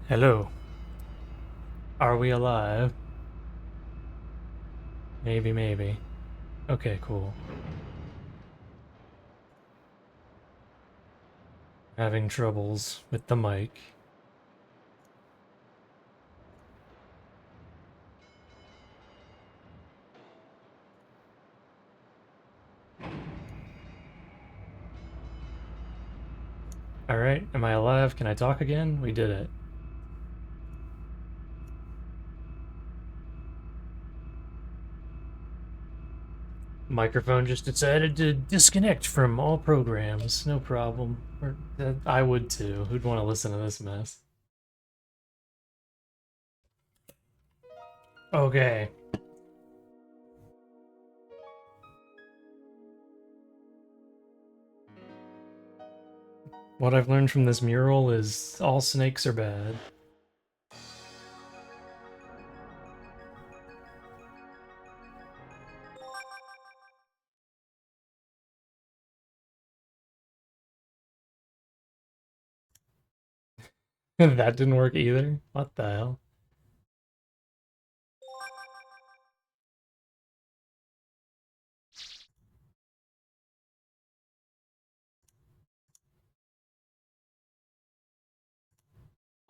Hello. Are we alive? Maybe, maybe. Okay, cool. Having troubles with the mic. Alright, am I alive? Can I talk again? We did it. Microphone just decided to disconnect from all programs. No problem. I would too. Who'd want to listen to this mess? Okay. What I've learned from this mural is all snakes are bad. That didn't work either? What the hell?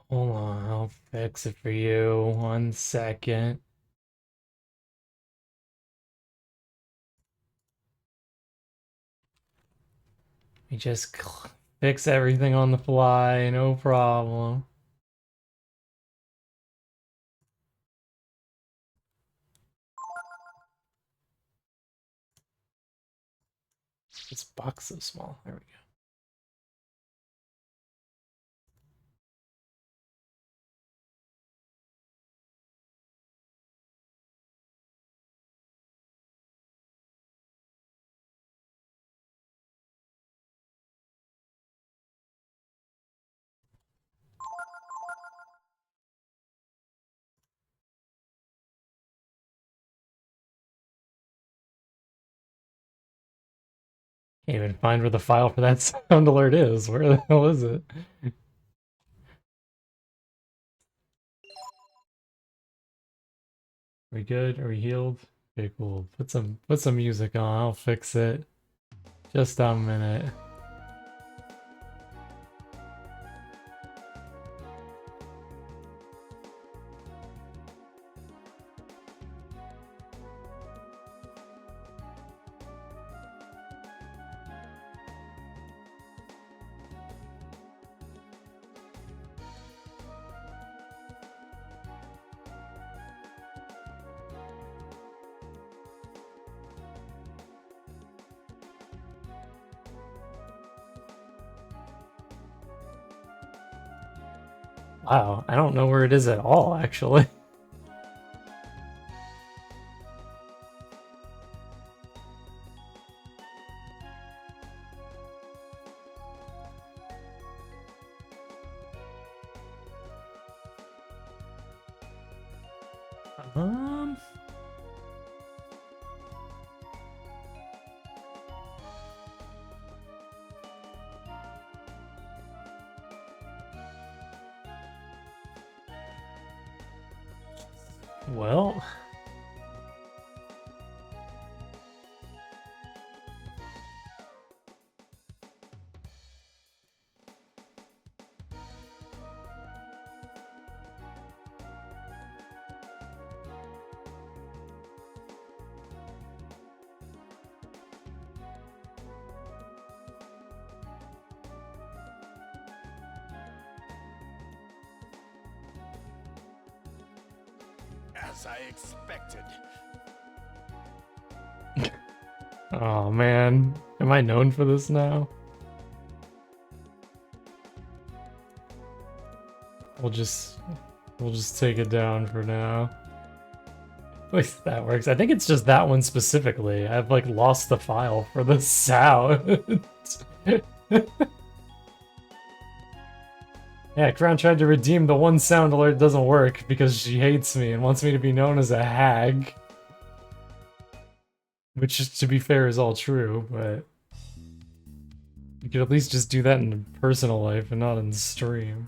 Hold on, I'll fix it for you. 1 second. We just fix everything on the fly, no problem. This box so small. There we go. Can't even find where the file for that sound alert is. Where the hell is it? Are we good? Are we healed? Okay, cool. Put some music on. I'll fix it. Just a minute. Wow, I don't know where it is at all, actually. Um, well, as I expected. oh man, am I known for this now? We'll just we'll just take it down for now. At least that works. I think it's just that one specifically. I've like lost the file for the sound. Yeah, Crown tried to redeem the one sound alert doesn't work because she hates me and wants me to be known as a hag. Which, to be fair, is all true, but you could at least just do that in personal life and not in stream.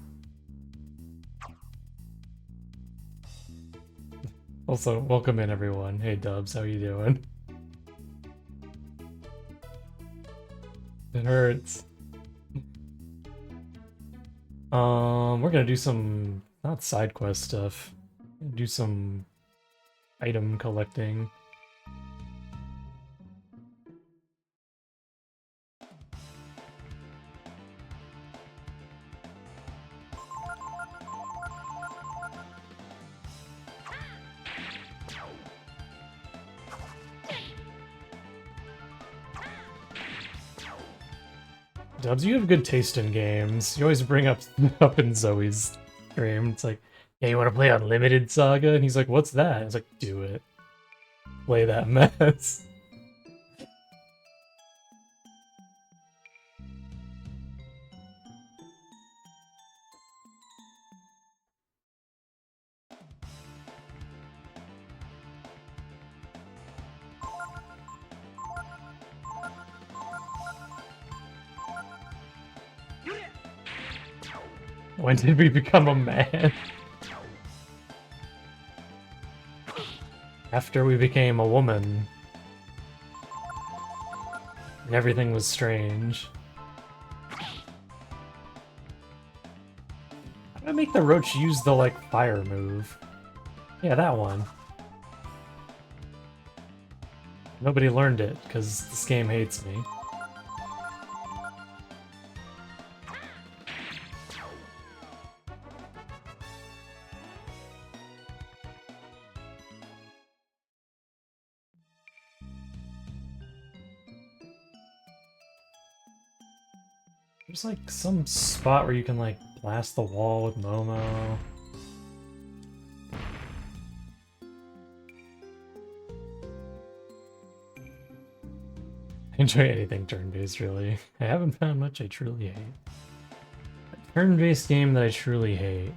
Also, welcome in everyone. Hey Dubs, how you doing? It hurts. We're gonna do some, not side quest stuff. Do some item collecting. Dubs, you have good taste in games. You always bring up stuff in Zoe's stream. It's like, yeah, you want to play Unlimited Saga? And he's like, what's that? It's like, do it. Play that mess. When did we become a man? After we became a woman. And everything was strange. How do I make the roach use the, like, fire move? Yeah, that one. Nobody learned it, because this game hates me. There's like some spot where you can like blast the wall with Momo. I enjoy anything turn-based, really. I haven't found much I truly hate. A turn-based game that I truly hate.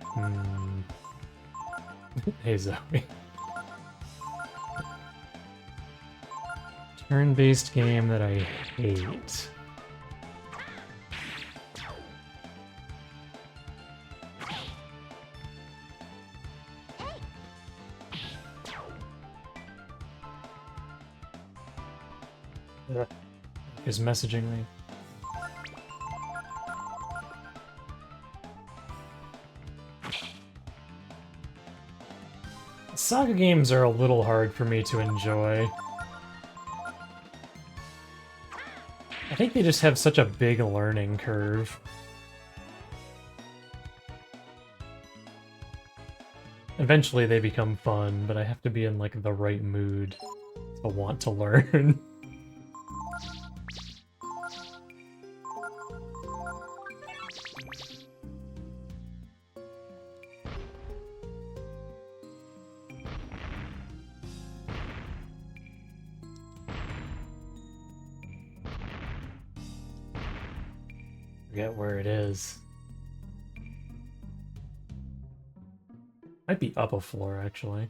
Hey, Zoe. Turn-based game that I hate. Is messaging me. Saga games are a little hard for me to enjoy. I think they just have such a big learning curve. Eventually they become fun, but I have to be in like the right mood to want to learn. Forget where it is. Might be up a floor, actually.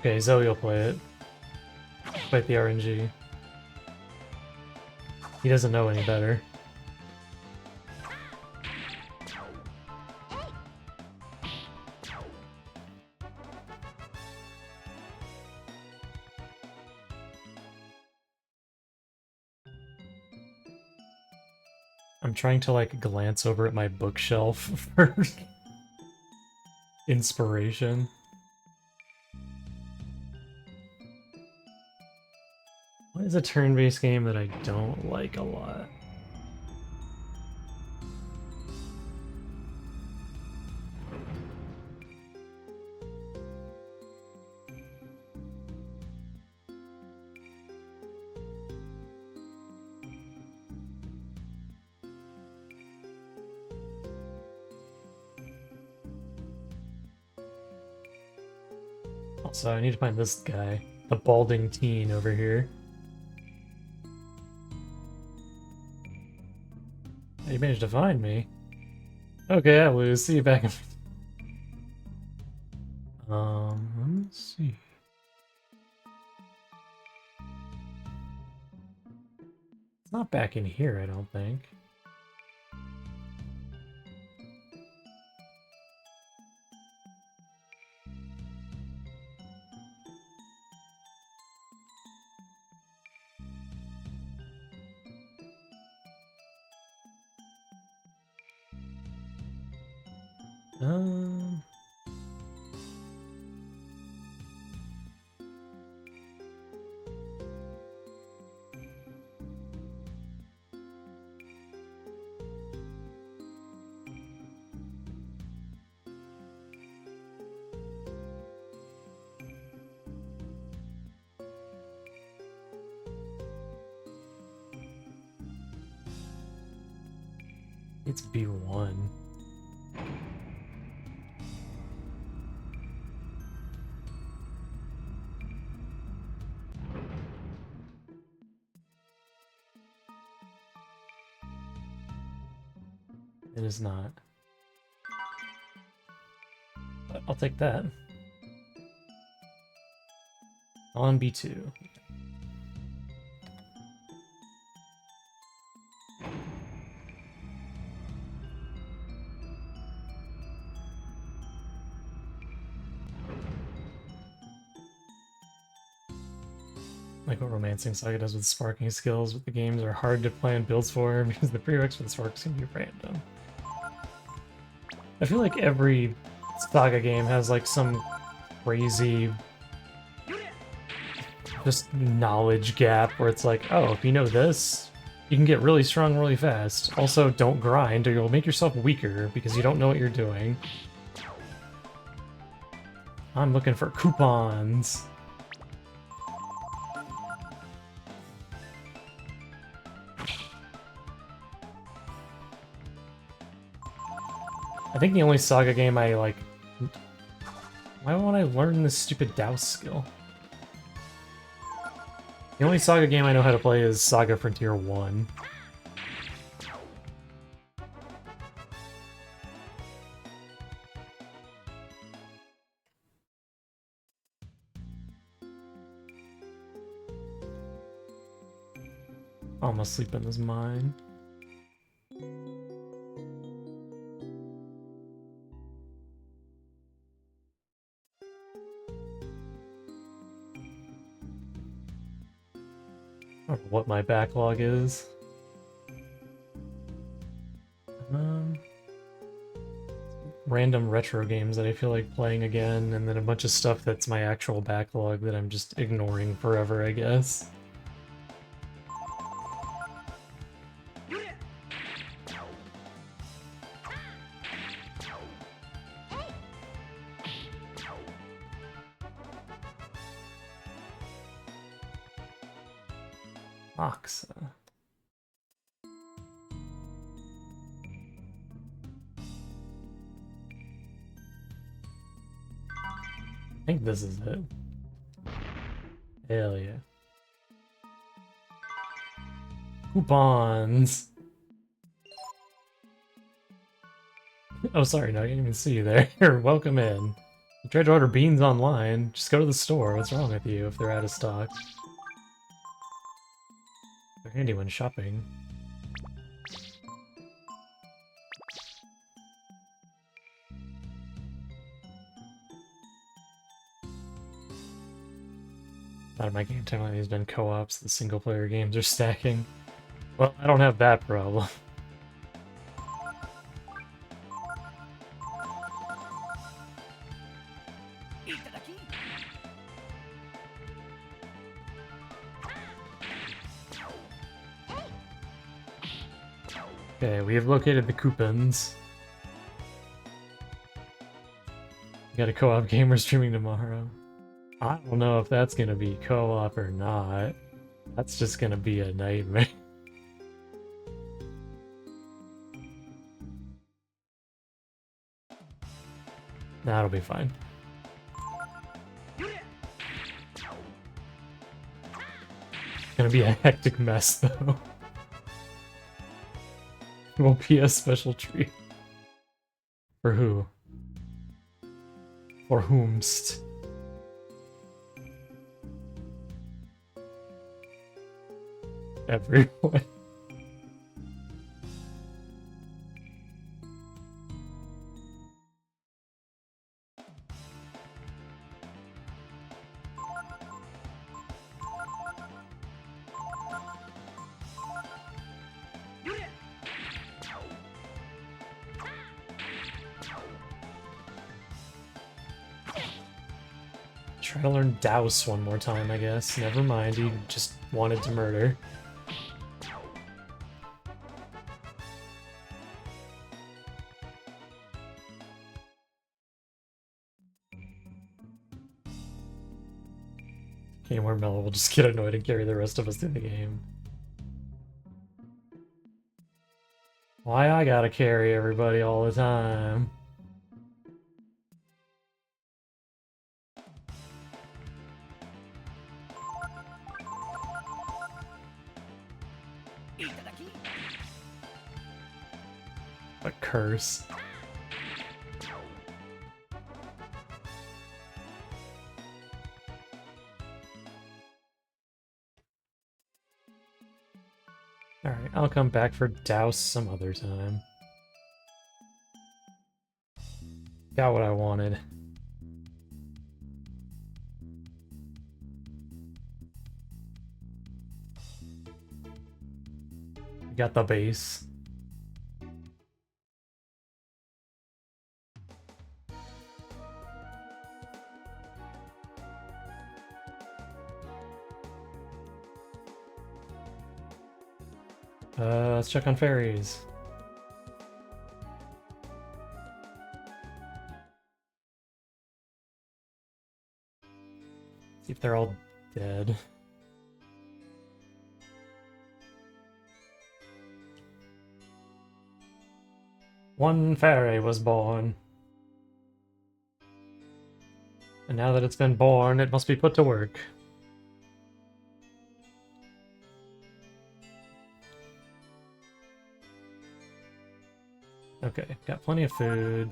Okay, Zoe will play it. Fight the RNG. He doesn't know any better. I'm trying to like glance over at my bookshelf for inspiration. What is a turn-based game that I don't like a lot? Also, I need to find this guy, the balding teen over here. You managed to find me. Okay, I lose. See you back in... let me see. It's not back in here, I don't think. Um... It's B1. It is not. But I'll take that. On B2. Like what Romancing Saga does with sparking skills, but the games are hard to plan builds for because the prereqs for the sparks can be random. I feel like every Saga game has like some crazy just knowledge gap where it's like, oh, if you know this, you can get really strong really fast. Also, don't grind or you'll make yourself weaker because you don't know what you're doing. I'm looking for coupons. I think the only Saga game I like... Why won't I learn this stupid Douse skill? The only Saga game I know how to play is Saga Frontier 1. Almost sleep in his mind. I don't know what my backlog is. Random retro games that I feel like playing again, and then a bunch of stuff that's my actual backlog that I'm just ignoring forever, I guess. Oxa. I think this is it. Hell yeah. Coupons! Oh, sorry, no, I didn't even see you there. Welcome in. You tried to order beans online. Just go to the store. What's wrong with you if they're out of stock? They're handy when shopping. A lot of my game time lately has been co-ops. The single-player games are stacking. Well, I don't have that problem. Okay, we have located the coupons. Got a co-op gamer streaming tomorrow. I don't know if that's gonna be co-op or not. That's just gonna be a nightmare. That'll be fine. It's gonna be a hectic mess though. Won't be a special treat. For who? For whomst? Everyone. Try to learn Douse one more time, I guess. Never mind, he just wanted to murder. Game where Mello will just get annoyed and carry the rest of us through the game. Why I gotta carry everybody all the time? A curse. Alright, I'll come back for Douse some other time. Got what I wanted. Got the base. Let's check on fairies. See if they're all dead. One fairy was born. And now that it's been born, it must be put to work. Okay, got plenty of food.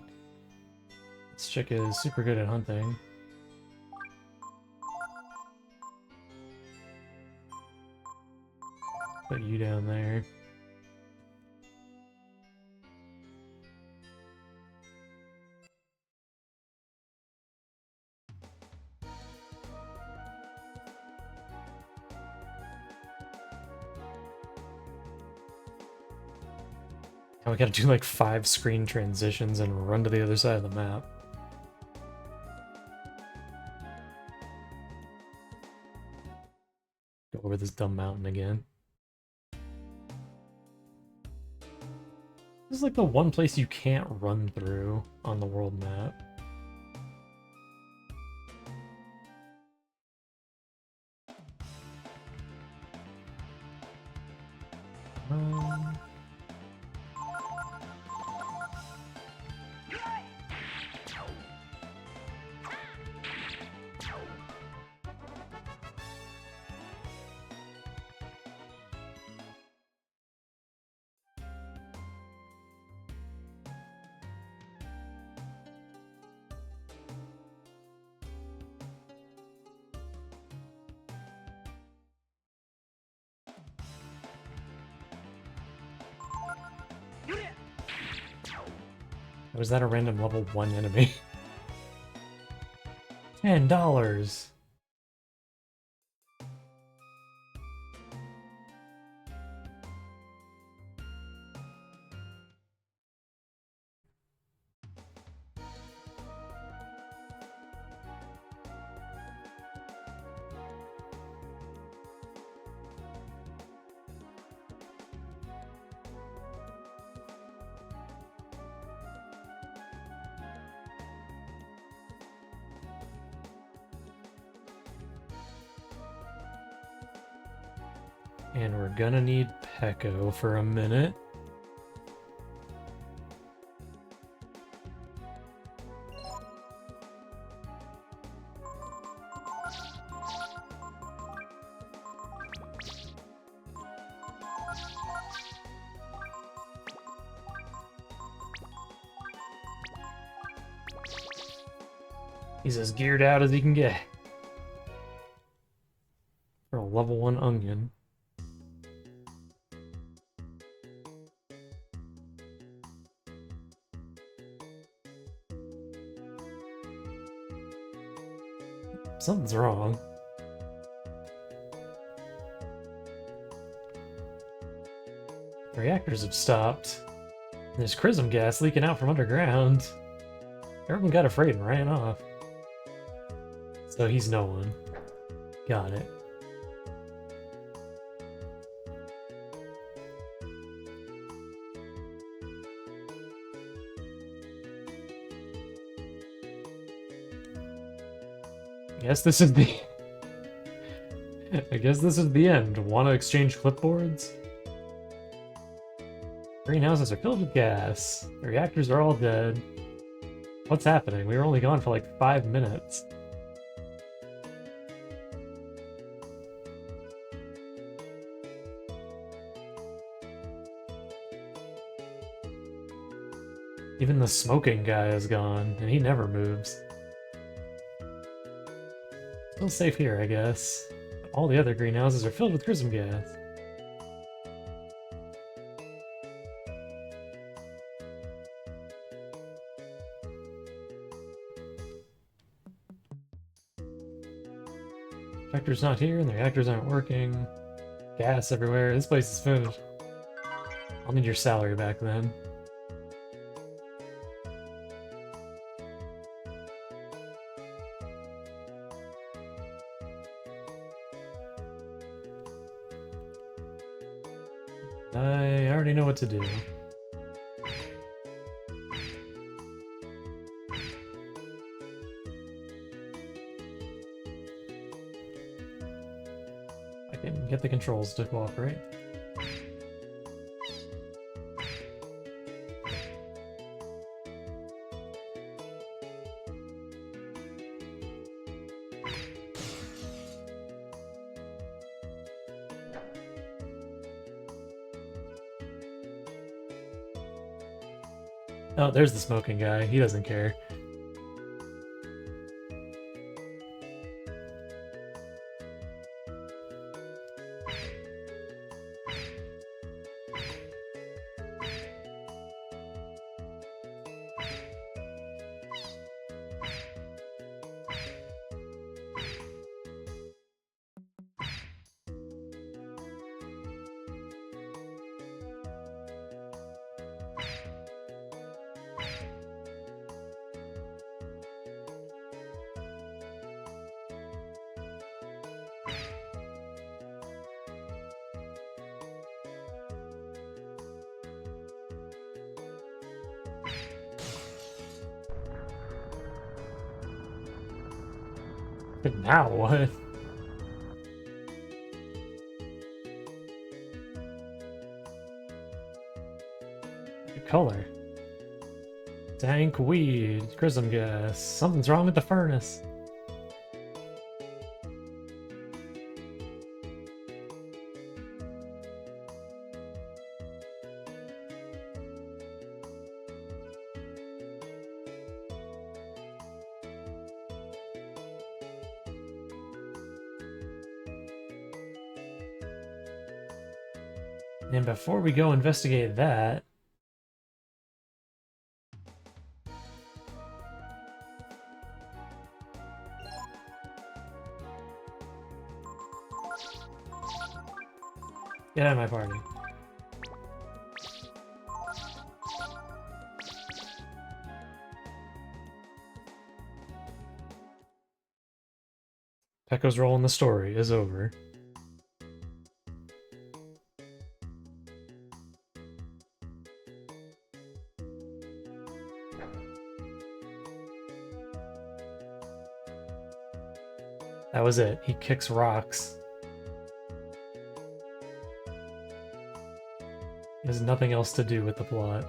This chick is super good at hunting. Put you down there. Now we gotta do like 5 screen transitions and run to the other side of the map. Go over this dumb mountain again. This is like the one place you can't run through on the world map. Or is that a random level 1 enemy? $10! And we're gonna need Pecco for a minute. He's as geared out as he can get. For a level 1 onion. Something's wrong. The reactors have stopped. There's chrism gas leaking out from underground. Everyone got afraid and ran off. So he's no one. Got it. I guess this is the... I guess this is the end. Want to exchange clipboards? Greenhouses are filled with gas. The reactors are all dead. What's happening? We were only gone for like 5 minutes. Even the smoking guy is gone, and he never moves. Still safe here, I guess. All the other greenhouses are filled with chrism gas. Reactor's not here, and the reactors aren't working. Gas everywhere. This place is finished. I'll need your salary back then. I already know what to do. I can get the controls to cooperate. Oh, there's the smoking guy. He doesn't care. But now what? The color. Dank weed, chrism gas. Something's wrong with the furnace. And before we go investigate that, get out of my party. Pecco's role in the story is over. That was it. He kicks rocks. He has nothing else to do with the plot.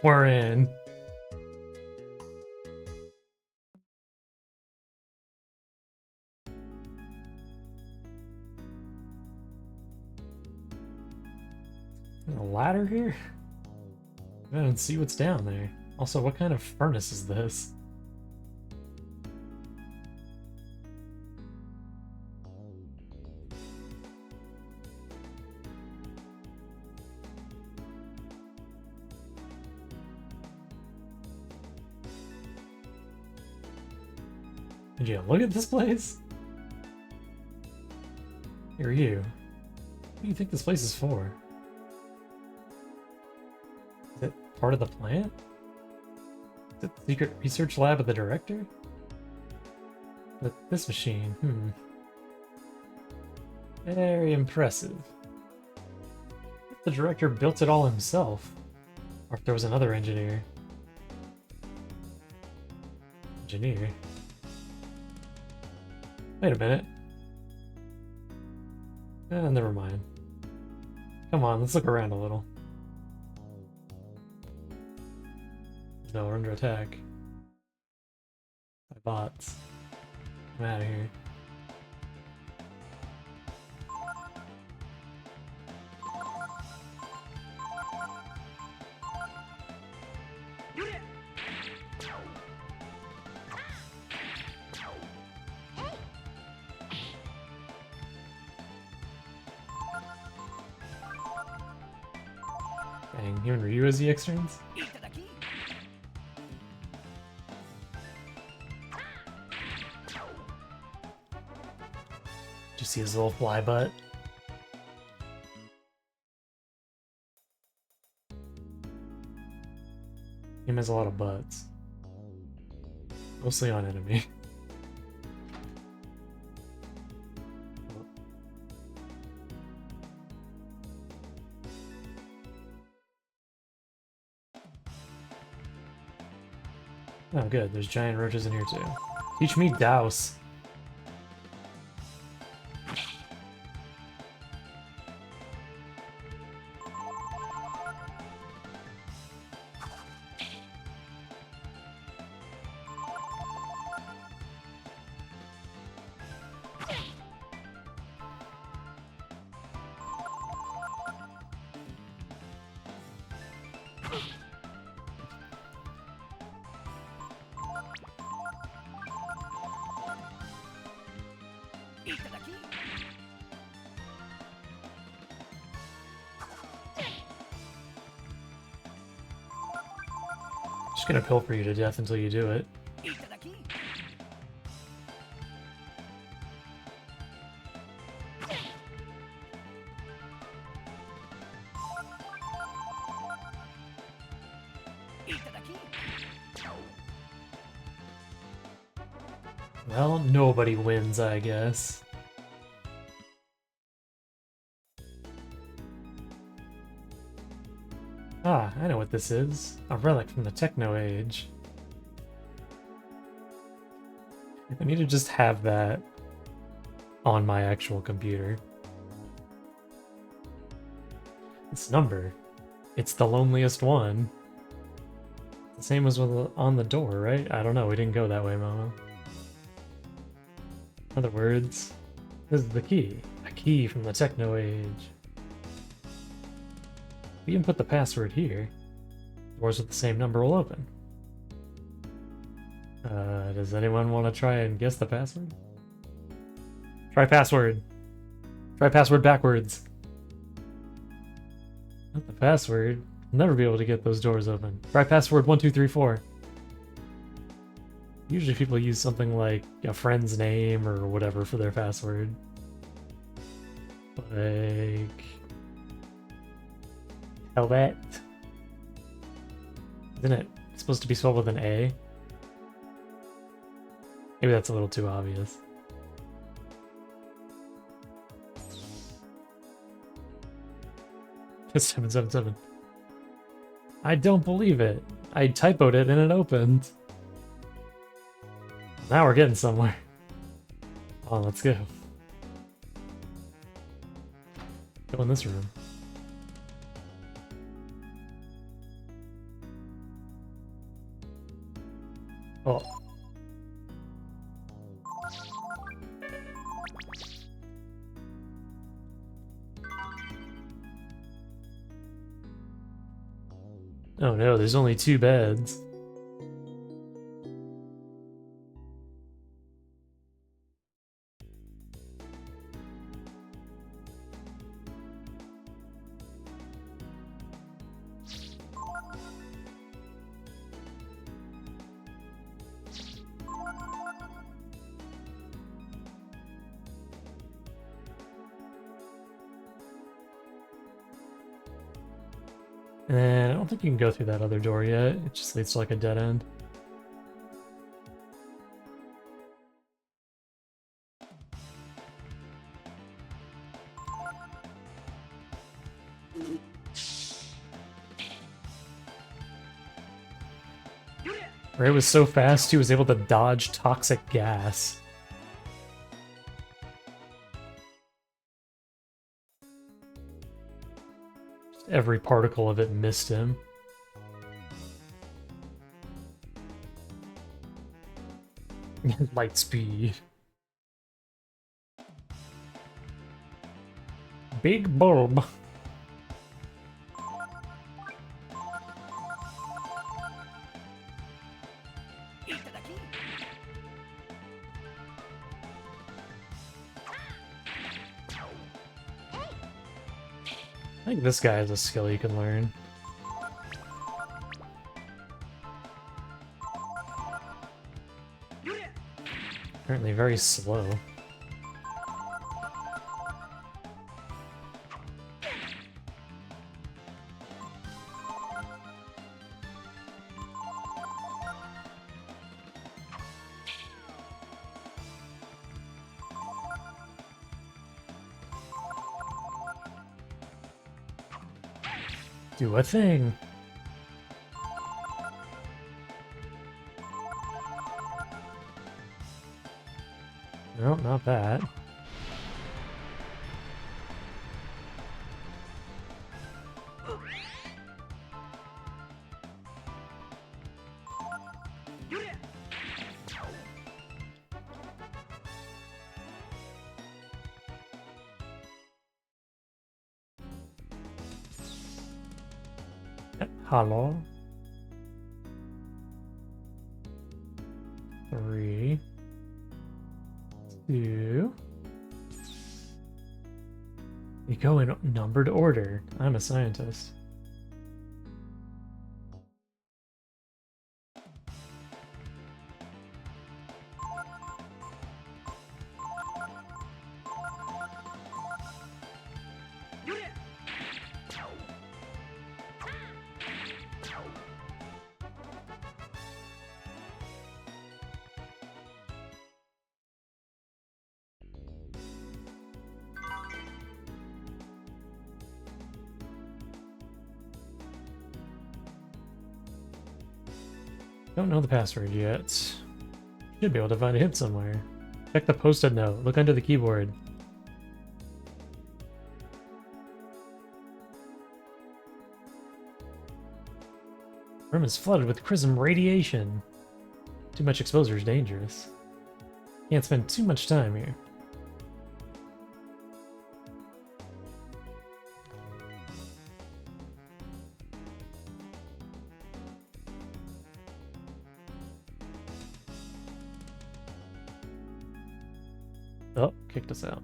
We're in. A ladder here? I don't see what's down there. Also, what kind of furnace is this? Did you look at this place? Who are you? What do you think this place is for? Is it part of the plant? Is it the secret research lab of the director? But this machine, Very impressive. If the director built it all himself. Or if there was another engineer. Wait a minute. Never mind. Come on, let's look around a little. No, we're under attack. By bots. I'm out of here. Dang, even Ryu has EX turns? Did you see his little fly butt? Him has a lot of butts. Mostly on enemy. Oh good, there's giant roaches in here too. Teach me douse. Just gonna pilfer you to death until you do it. Well, nobody wins, I guess. Ah, I know what this is. A relic from the Techno Age. I need to just have that on my actual computer. This number. It's the loneliest one. The same as on the door, right? I don't know, we didn't go that way, Momo. In other words, this is the key. A key from the Techno Age. We can put the password here. Doors with the same number will open. Does anyone want to try and guess the password? Try password. Try password backwards. Not the password. I'll never be able to get those doors open. Try password 1234. Usually people use something like a friend's name or whatever for their password. Like... Helvet. Isn't it supposed to be spelled with an A? Maybe that's a little too obvious. It's 777. I don't believe it. I typoed it and it opened. Now we're getting somewhere. Oh, let's go. Go in this room. Oh. Oh no, there's only 2 beds. And I don't think you can go through that other door yet. It just leads to like a dead end. Ray was so fast he was able to dodge toxic gas. Every particle of it missed him. Light speed. Big bulb. I think this guy has a skill you can learn. Apparently very slow. Do a thing. No, not that. Hello. 3, 2. We go in numbered order. I'm a scientist. Don't know the password yet. Should be able to find a hint somewhere. Check the post-it note. Look under the keyboard. Room is flooded with prism radiation. Too much exposure is dangerous. Can't spend too much time here. Oh, kicked us out.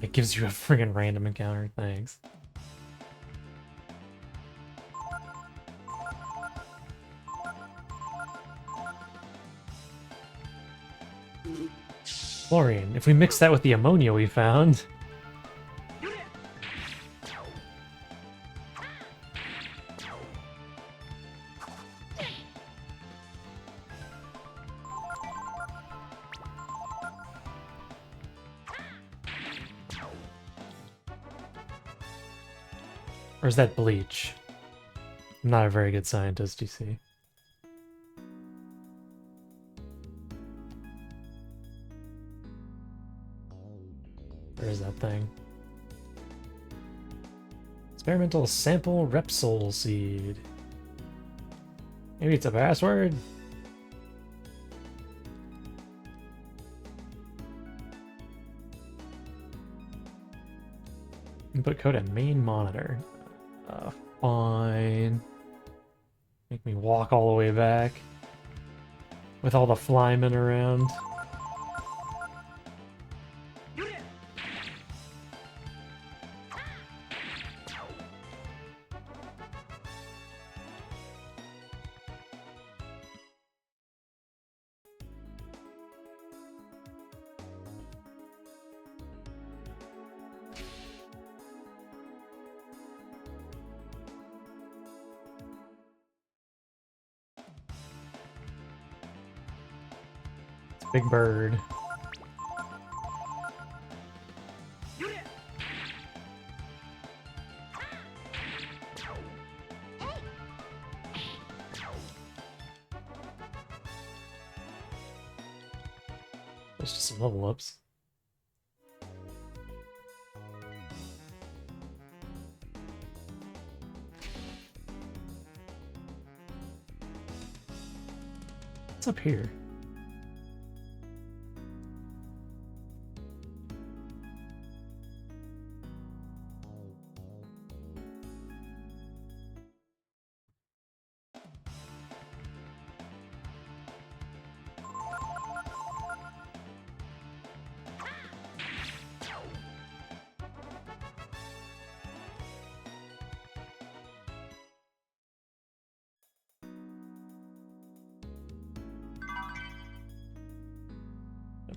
It gives you a friggin' random encounter, thanks. Chlorine. If we mix that with the ammonia we found... Or is that bleach? I'm not a very good scientist, you see. Where is that thing? Experimental sample Repsol seed. Maybe it's a password? Input code and main monitor. Fine. Make me walk all the way back. With all the flymen around. Big bird. There's just some level ups. What's up here?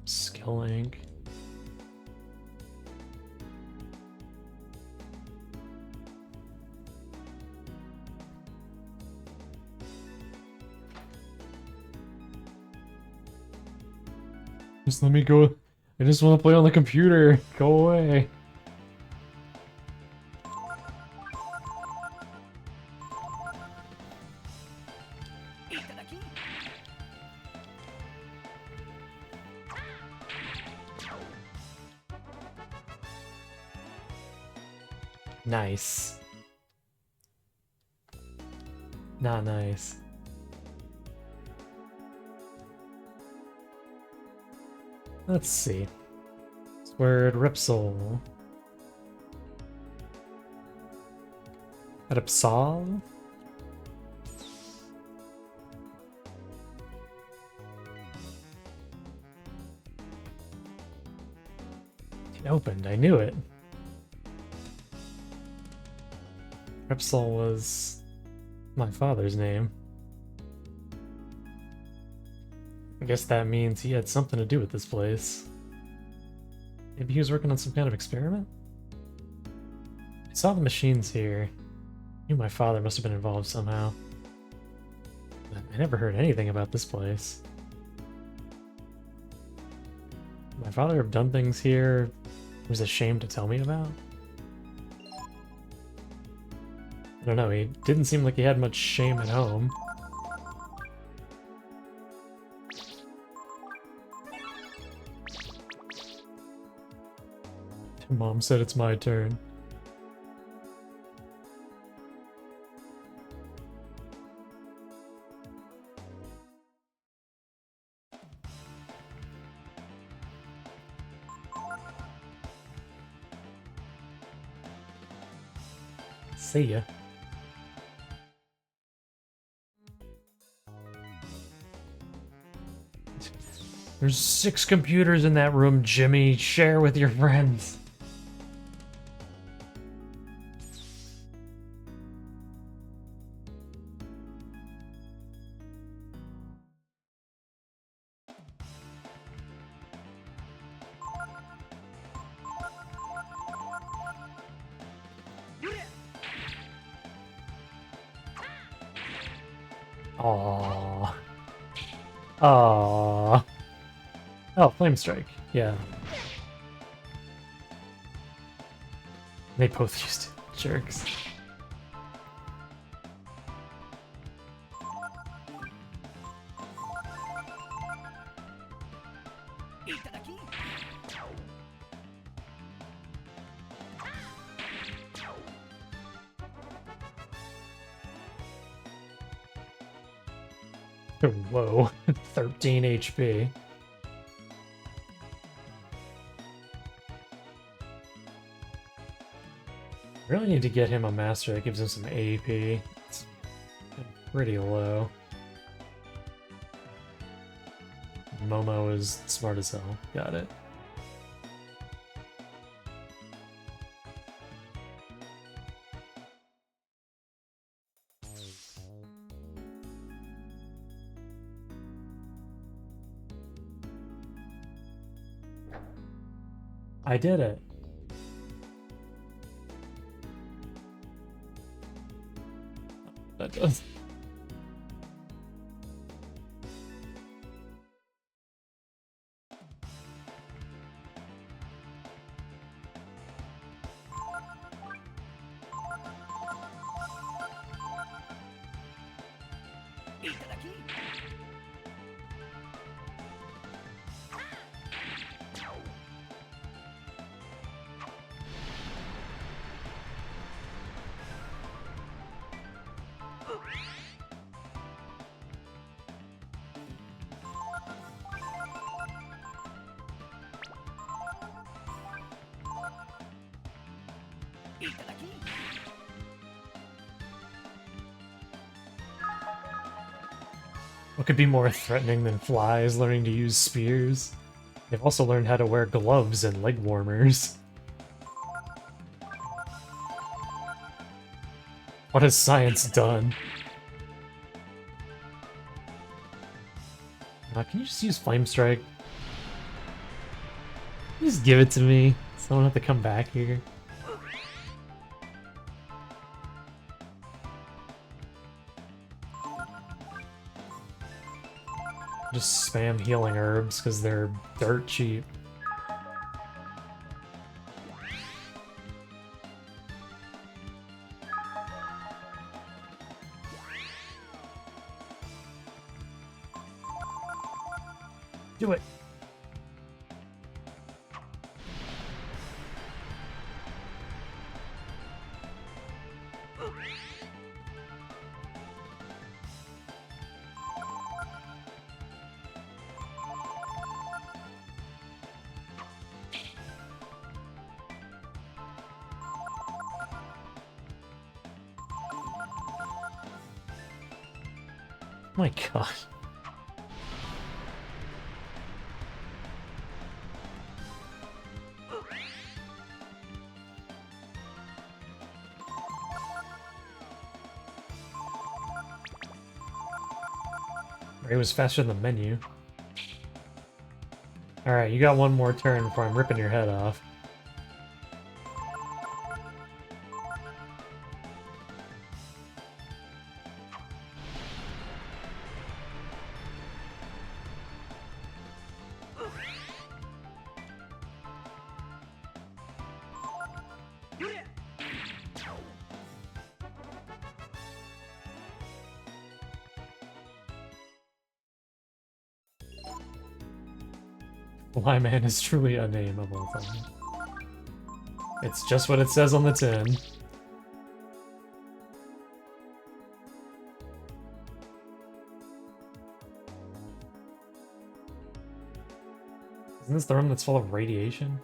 Skill link. Just let me go. I just want to play on the computer. Go away. Nice. Not nice. Let's see. Word Repsol. Repsol? It opened, I knew it. Repsol was my father's name. I guess that means he had something to do with this place. Maybe he was working on some kind of experiment? I saw the machines here. I knew my father must have been involved somehow. But I never heard anything about this place. Would my father have done things here he was ashamed to tell me about? I don't know, he didn't seem like he had much shame at home. Mom said it's my turn. See ya. There's 6 computers in that room, Jimmy. Share with your friends. Aww. Aww. Oh, Flame Strike. Yeah. They both used it. Jerks. Whoa, 13 HP. Really need to get him a master that gives him some AP. It's pretty low. Momo is smart as hell. Got it. I did it. That does. What could be more threatening than flies learning to use spears? They've also learned how to wear gloves and leg warmers. What has science done? Can you just use Flame Strike? Just give it to me, so I don't have to come back here. Just spam healing herbs because they're dirt cheap. Do it. Oh my god. Ray was faster than the menu. Alright, you got one more turn before I'm ripping your head off. Flyman is truly unnameable. It's just what it says on the tin. Isn't this the room that's full of radiation?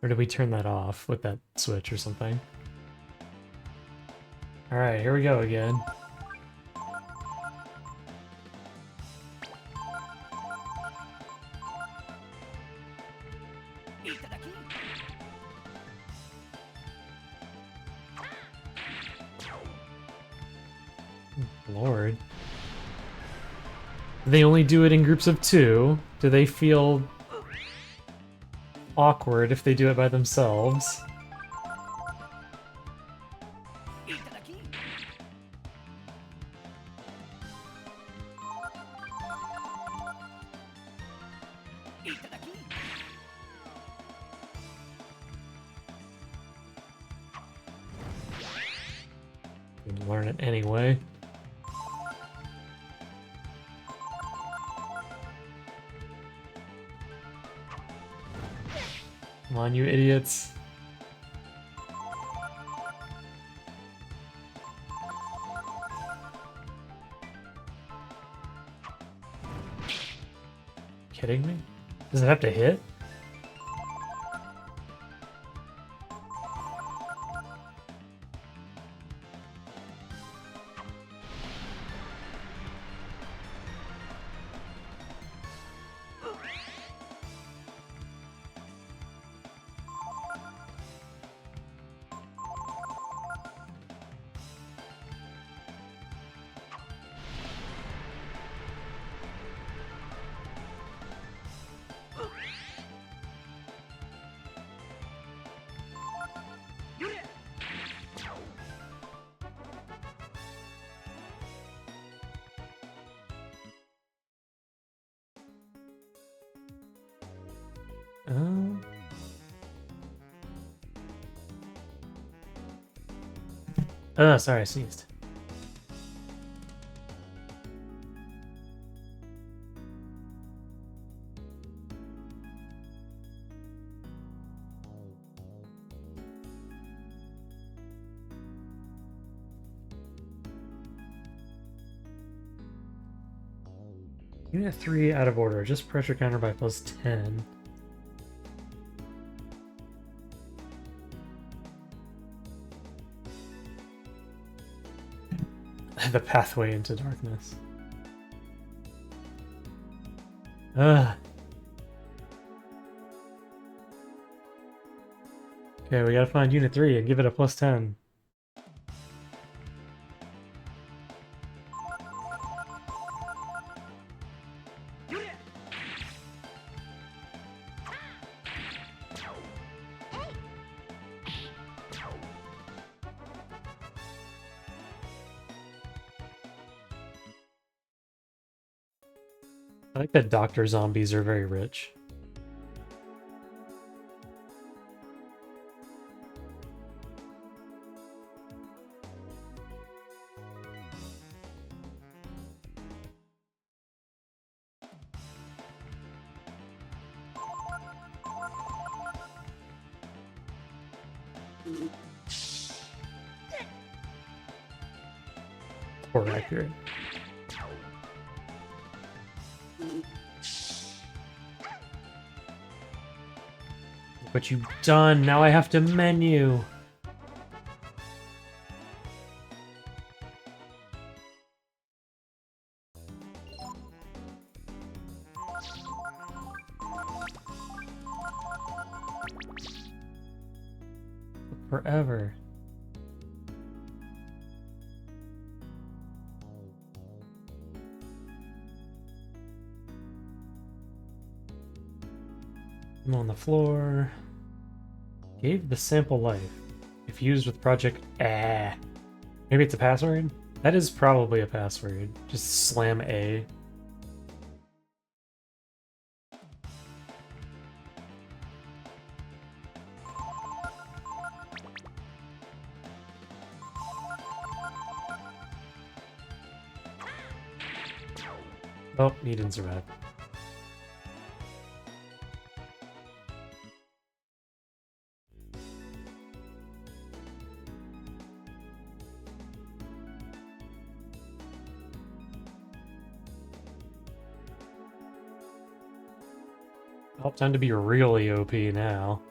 Or did we turn that off with that switch or something? Alright, here we go again. Lord. Do they only do it in groups of 2? Do they feel awkward if they do it by themselves? Didn't learn it anyway. Come on, you idiots. kidding me? Does it have to hit? Oh, sorry, I sneezed. Unit 3 out of order. Just pressure counter by +10. The pathway into darkness. Ugh. Okay, we gotta find Unit 3 and give it a +10. I like that doctor zombies are very rich. Or accurate. What you've done, now I have to menu. Forever. I'm on the floor. Gave the sample life. If used with project Maybe it's a password? That is probably a password. Just slam A. Oh, he didn't survive. Oh, time to be really OP now.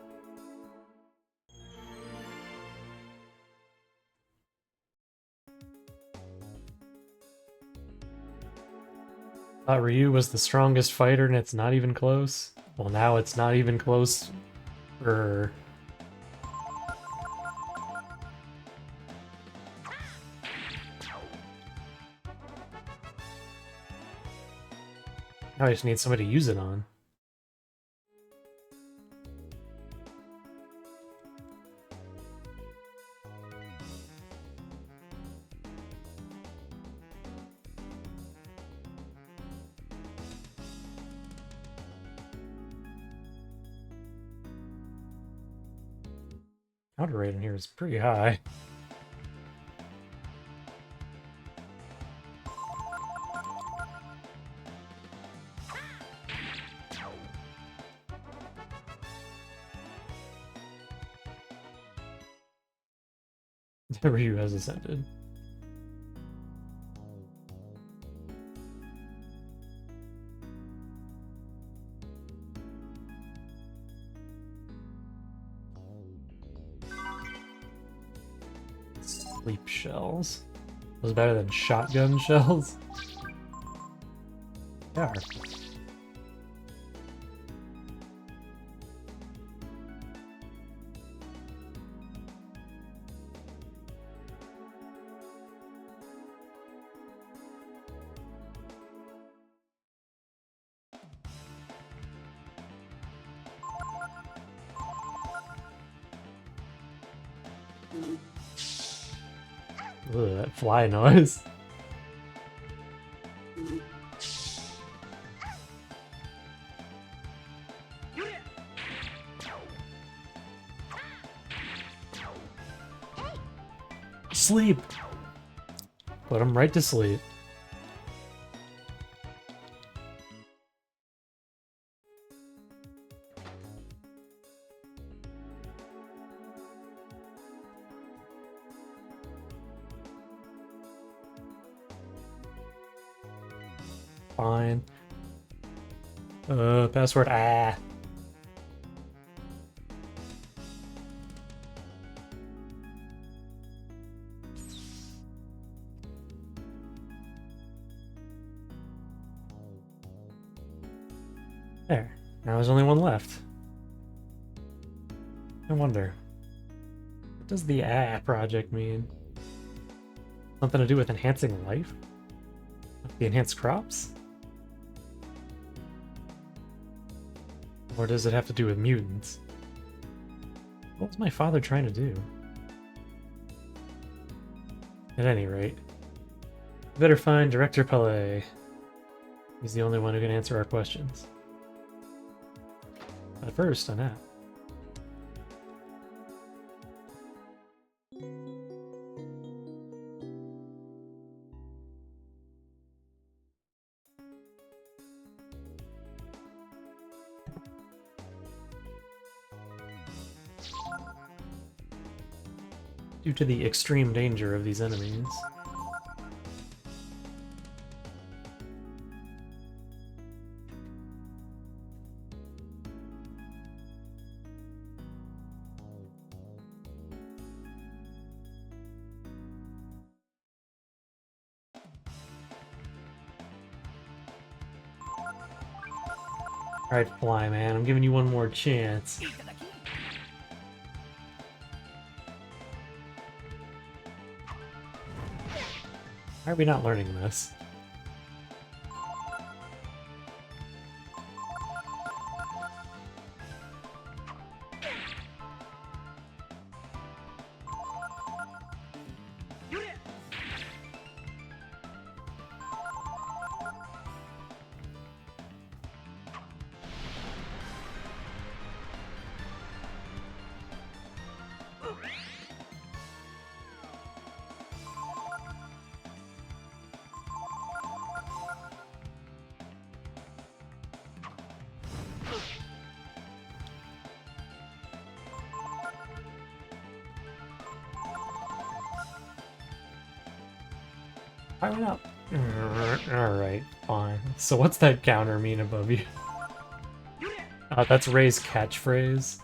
Thought Ryu was the strongest fighter and it's not even close? Well, now it's not even close. Now I just need somebody to use it on. Counter rate in here is pretty high. Ryu has ascended. Sleep shells. Those better than shotgun shells? They are. Ugh, that fly noise. Sleep! Put him right to sleep. Fine. Password, ah. There. Now there's only one left. I wonder. What does the project mean? Something to do with enhancing life? The enhanced crops? Or does it have to do with mutants? What was my father trying to do? At any rate, we better find Director Pelé. He's the only one who can answer our questions. But first, on that. Due to the extreme danger of these enemies. Alright, Fly Man, I'm giving you one more chance. Why are we not learning this? Why are we not? Alright, fine. So what's that counter mean above you? That's Ray's catchphrase.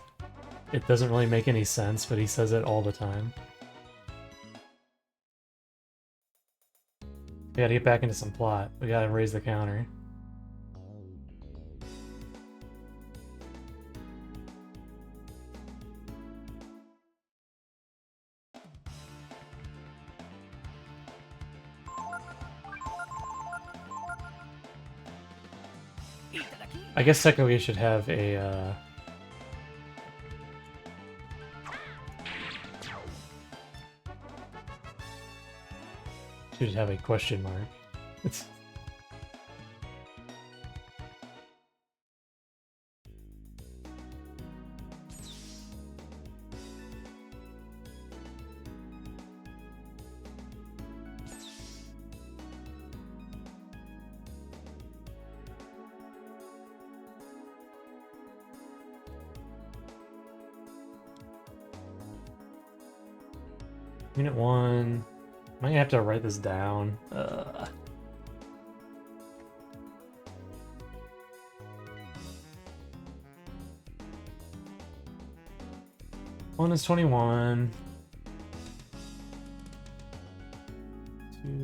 It doesn't really make any sense, but he says it all the time. We gotta get back into some plot. We gotta raise the counter. I guess technically we should have a, should have a question mark. It's... Unit 1. Might have to write this down. One is 21.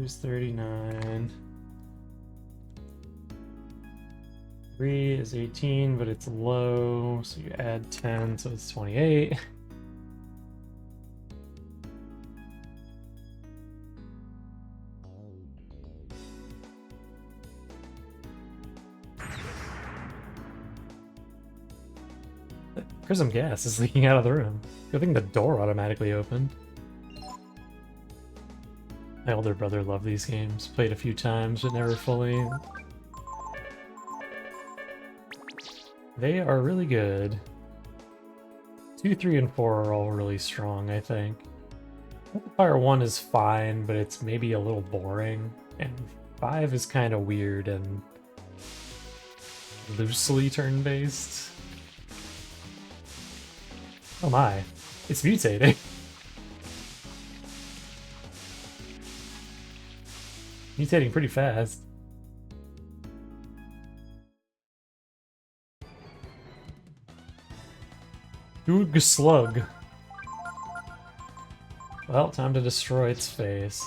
is 39. 3 is 18, but it's low, so you add 10, so it's 28. Prism gas is leaking out of the room. Good thing the door automatically opened. My older brother loved these games. Played a few times, but never fully. They are really good. 2, 3, and 4 are all really strong, I think. Fire 1 is fine, but it's maybe a little boring. And 5 is kind of weird and loosely turn-based. Oh my, it's mutating. Mutating pretty fast. Oog slug. Well, time to destroy its face.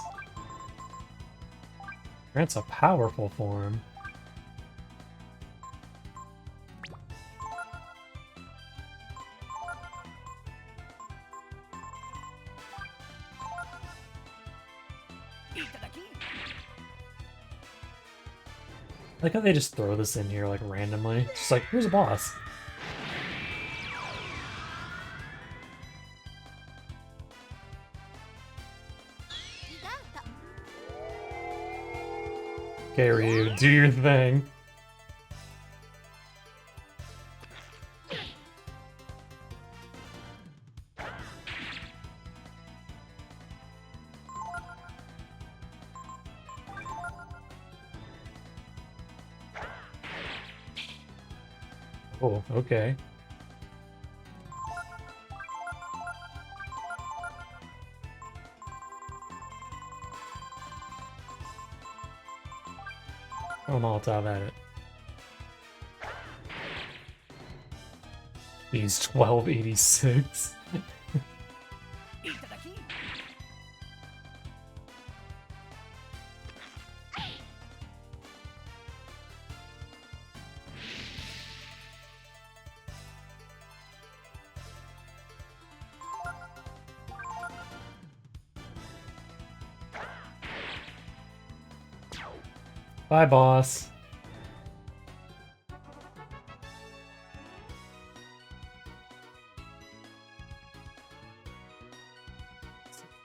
Grants a powerful form. I like how they just throw this in here like randomly. It's just like, here's a boss. Okay, Ryu, do your thing. Oh, okay. Oh, Molotov at it. He's 1286. Bye, boss.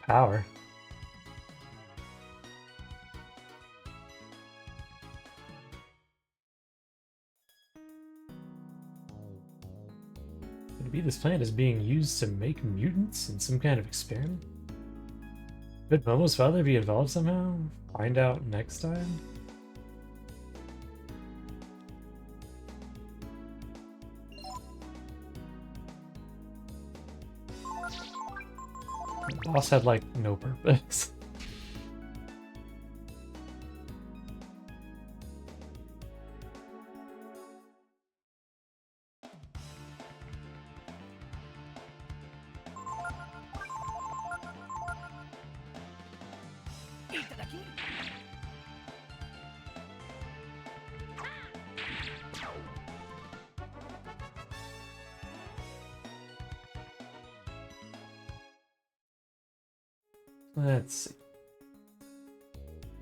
Power. Could it be this plant is being used to make mutants in some kind of experiment? Could Momo's father be involved somehow? Find out next time? The boss had, like, no purpose. Let's see.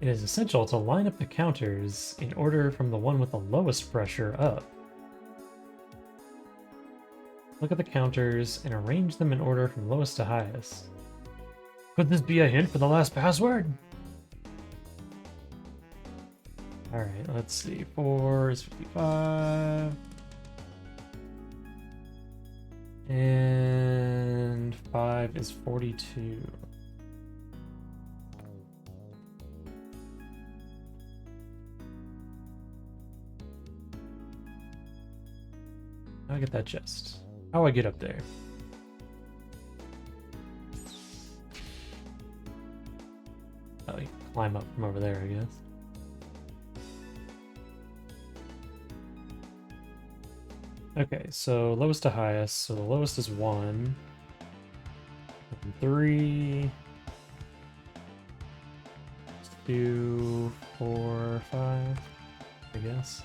It is essential to line up the counters in order from the one with the lowest pressure up. Look at the counters and arrange them in order from lowest to highest. Could this be a hint for the last password? Alright, let's see. 4 is 55. And 5 is 42. How do I get that chest? How do I get up there? Oh, you can climb up from over there, I guess. Okay, so lowest to highest. So the lowest is 1. And 3. do 4, 5, I guess.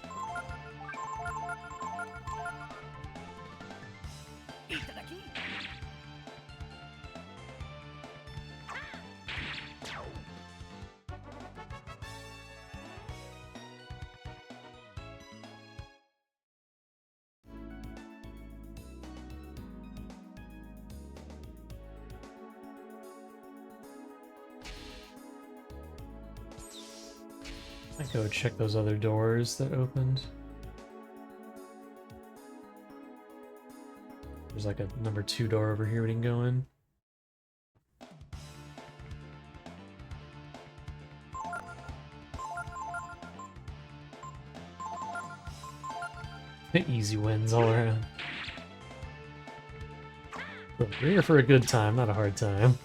Might go check those other doors that opened. There's like a number 2 door over here we can go in. Easy wins all around. Look, we're here for a good time, not a hard time.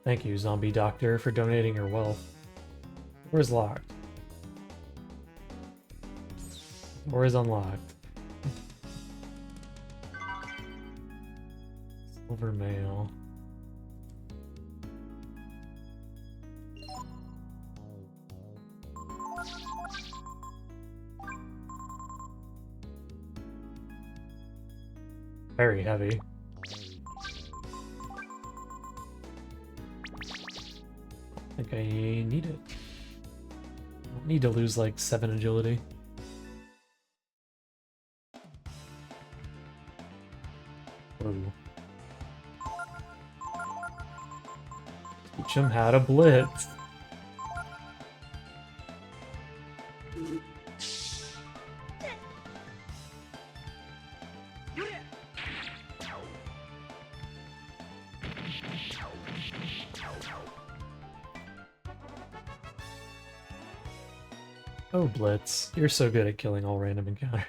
Thank you, Zombie Doctor, for donating your wealth. Door is locked. Door is unlocked. Silver mail. Very heavy. I think I need it. I don't need to lose like 7 agility. Whoa. Teach him how to blitz. Oh, Blitz. You're so good at killing all random encounters.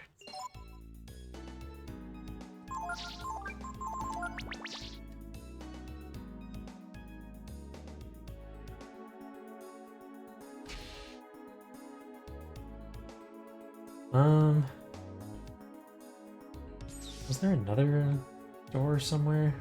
Was there another door somewhere?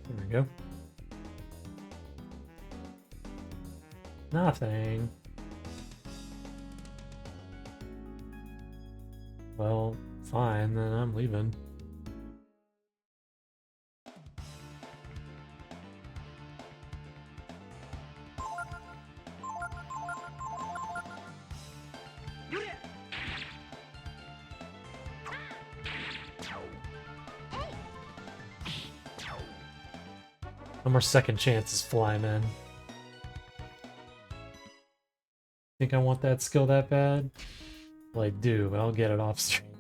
There we go. Nothing. Well, fine, then I'm leaving. No more second chances, Flyman. Think I want that skill that bad? Well, I do, but I'll get it off stream.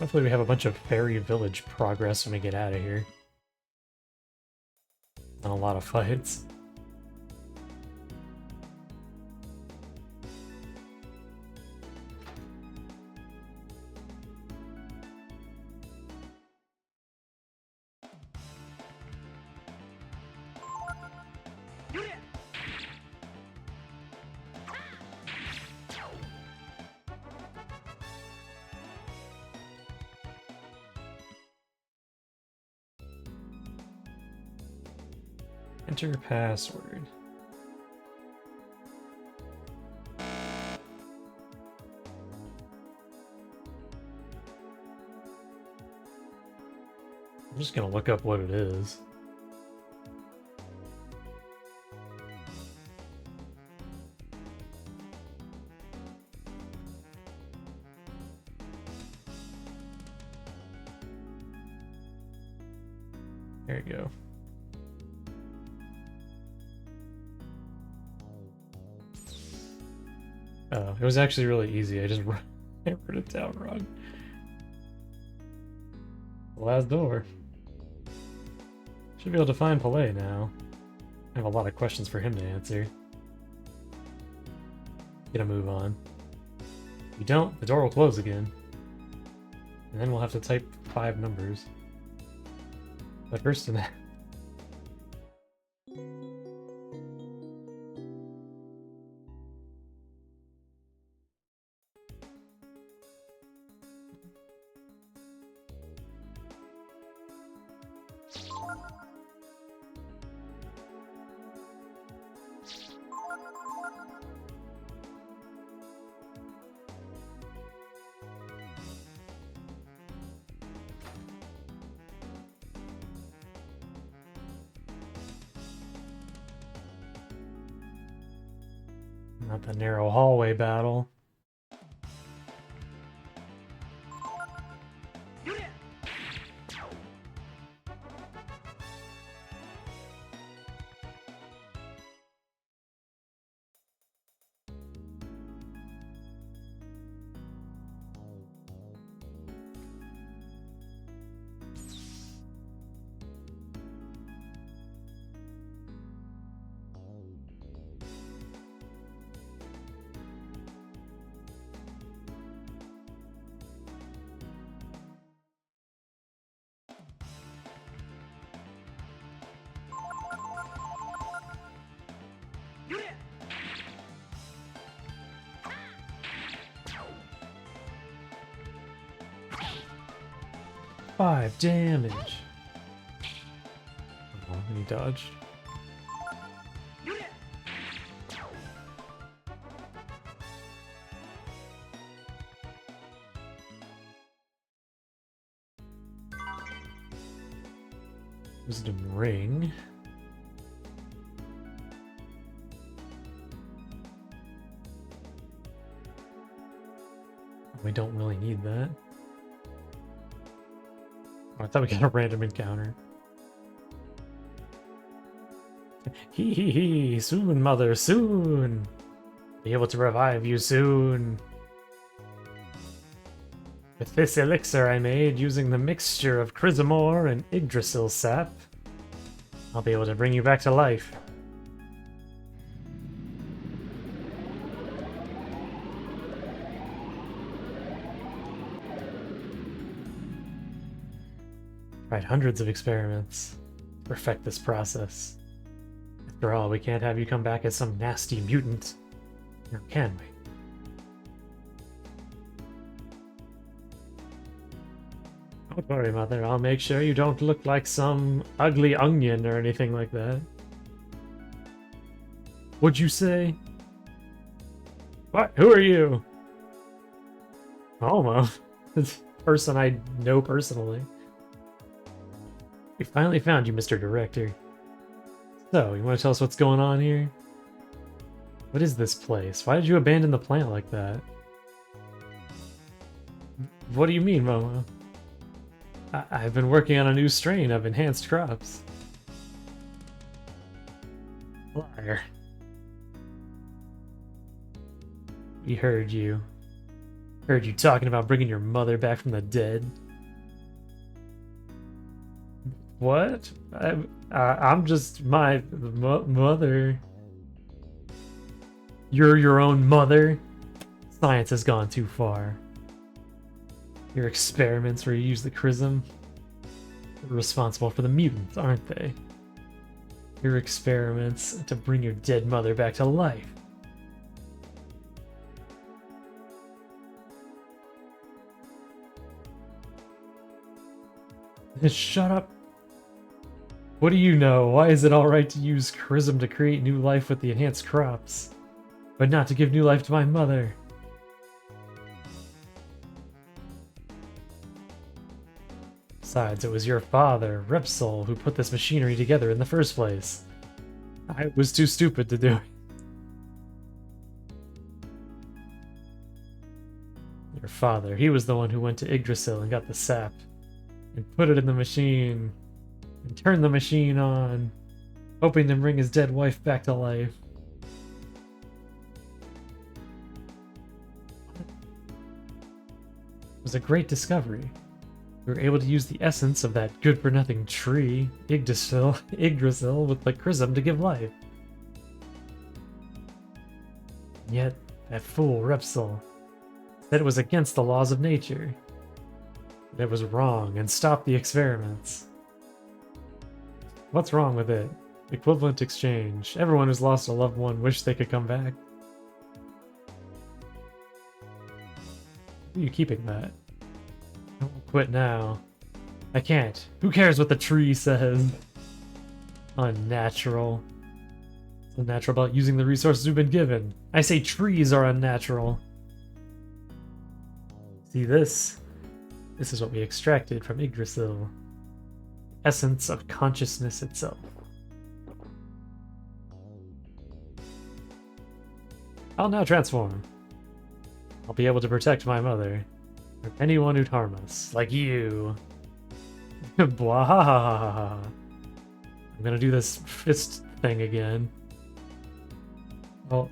Hopefully we have a bunch of Fairy Village progress when we get out of here. And a lot of fights. Enter password. Just gonna look up what it is. There you go. Oh, it was actually really easy. I just I wrote it down wrong. Last door. Should be able to find Palais now. I have a lot of questions for him to answer. Get a move on. If you don't, the door will close again. And then we'll have to type 5 numbers. But first, not the narrow hallway battle. Five damage. Oh, he dodged. Wisdom ring. We don't really need that. Oh, I thought we got a random encounter. Hee, soon, mother, soon. Be able to revive you soon. With this elixir I made using the mixture of Chrysamore and Yggdrasil sap, I'll be able to bring you back to life. Tried hundreds of experiments to perfect this process. After all, we can't have you come back as some nasty mutant, or can we? Don't worry, Mother. I'll make sure you don't look like some ugly onion or anything like that. What'd you say? What? Who are you? Almost. It's a person I know personally. We finally found you, Mr. Director. So, you want to tell us what's going on here? What is this place? Why did you abandon the plant like that? What do you mean, Momo? I've been working on a new strain of enhanced crops. Liar. We heard you. Heard you talking about bringing your mother back from the dead. What? I'm just my mother. You're your own mother? Science has gone too far. Your experiments where you use the chrism are responsible for the mutants, aren't they? Your experiments to bring your dead mother back to life. Shut up. What do you know? Why is it alright to use chrism to create new life with the enhanced crops, but not to give new life to my mother? Besides, it was your father, Repsol, who put this machinery together in the first place. I was too stupid to do it. Your father, he was the one who went to Yggdrasil and got the sap, and put it in the machine, and turned the machine on, hoping to bring his dead wife back to life. It was a great discovery. We were able to use the essence of that good-for-nothing tree, Yggdrasil, with the chrism to give life. Yet, that fool, Repsol, said it was against the laws of nature. That it was wrong and stopped the experiments. What's wrong with it? Equivalent exchange. Everyone who's lost a loved one wished they could come back. Who are you keeping that? I won't quit now. I can't. Who cares what the tree says? Unnatural. It's unnatural about using the resources we've been given. I say trees are unnatural. See this? This is what we extracted from Yggdrasil. Essence of consciousness itself. I'll now transform. I'll be able to protect my mother. From anyone who'd harm us. Like you. Blah. I'm gonna do this fist thing again. Well.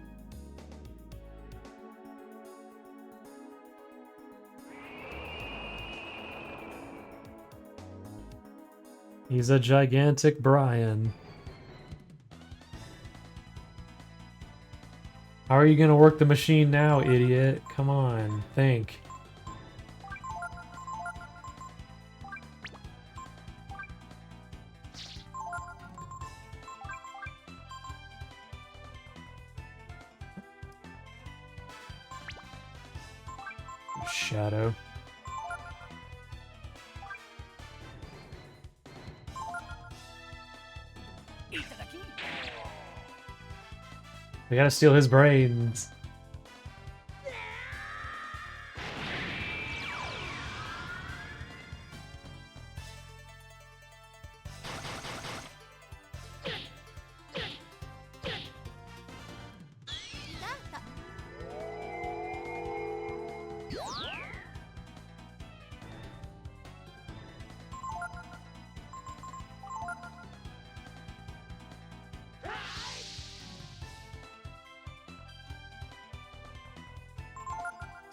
He's a gigantic Brian. How are you gonna work the machine now, idiot? Come on, think. Shadow. We gotta steal his brains.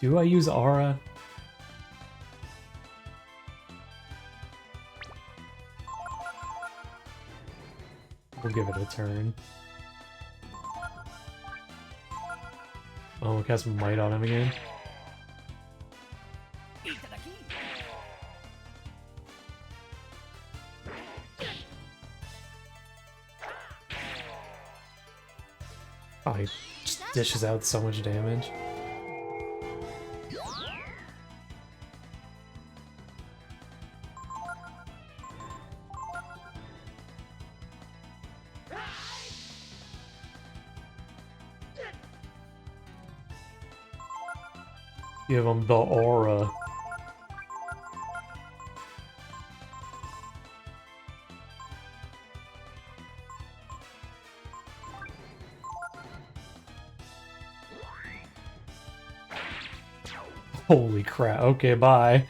Do I use aura? We'll give it a turn. Oh, we cast might on him again. Oh, he just dishes out so much damage. Give him the aura. Holy crap. Okay, bye.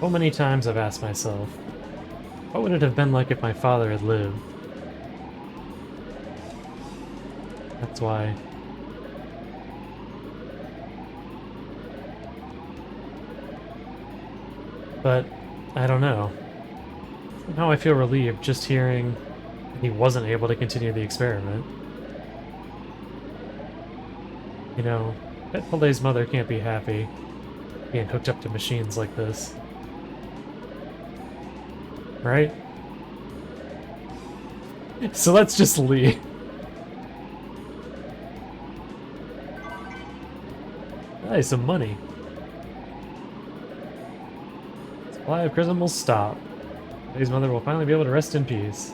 So many times I've asked myself, what would it have been like if my father had lived? That's why. But, I don't know. Somehow I feel relieved just hearing he wasn't able to continue the experiment. You know, bet Pele's mother can't be happy being hooked up to machines like this. Right? So let's just leave. Nice, some money. Supply of chrism will stop. His mother will finally be able to rest in peace.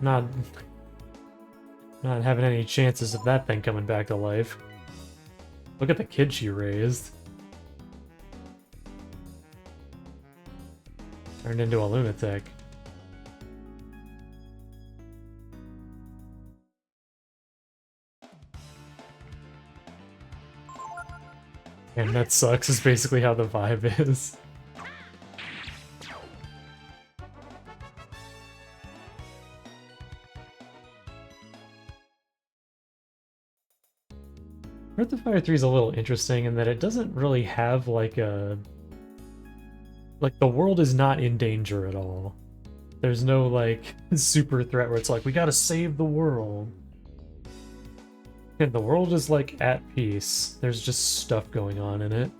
Not having any chances of that thing coming back to life. Look at the kid she raised. Turned into a lunatic. And that sucks is basically how the vibe is. Breath of Fire 3 is a little interesting in that it doesn't really have like a... Like, the world is not in danger at all. There's no, like, super threat where it's like, we gotta save the world. And the world is, like, at peace. There's just stuff going on in it.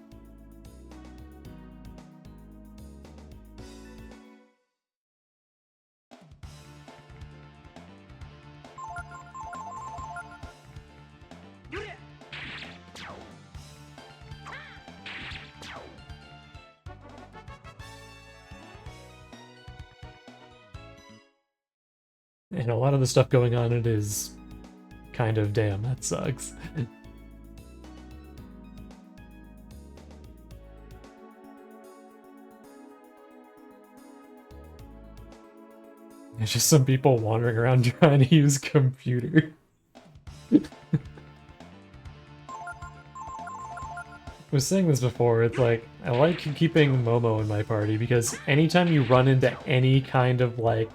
And a lot of the stuff going on in it is kind of, damn, that sucks. There's just some people wandering around trying to use computer. I was saying this before, it's like, I like keeping Momo in my party because anytime you run into any kind of like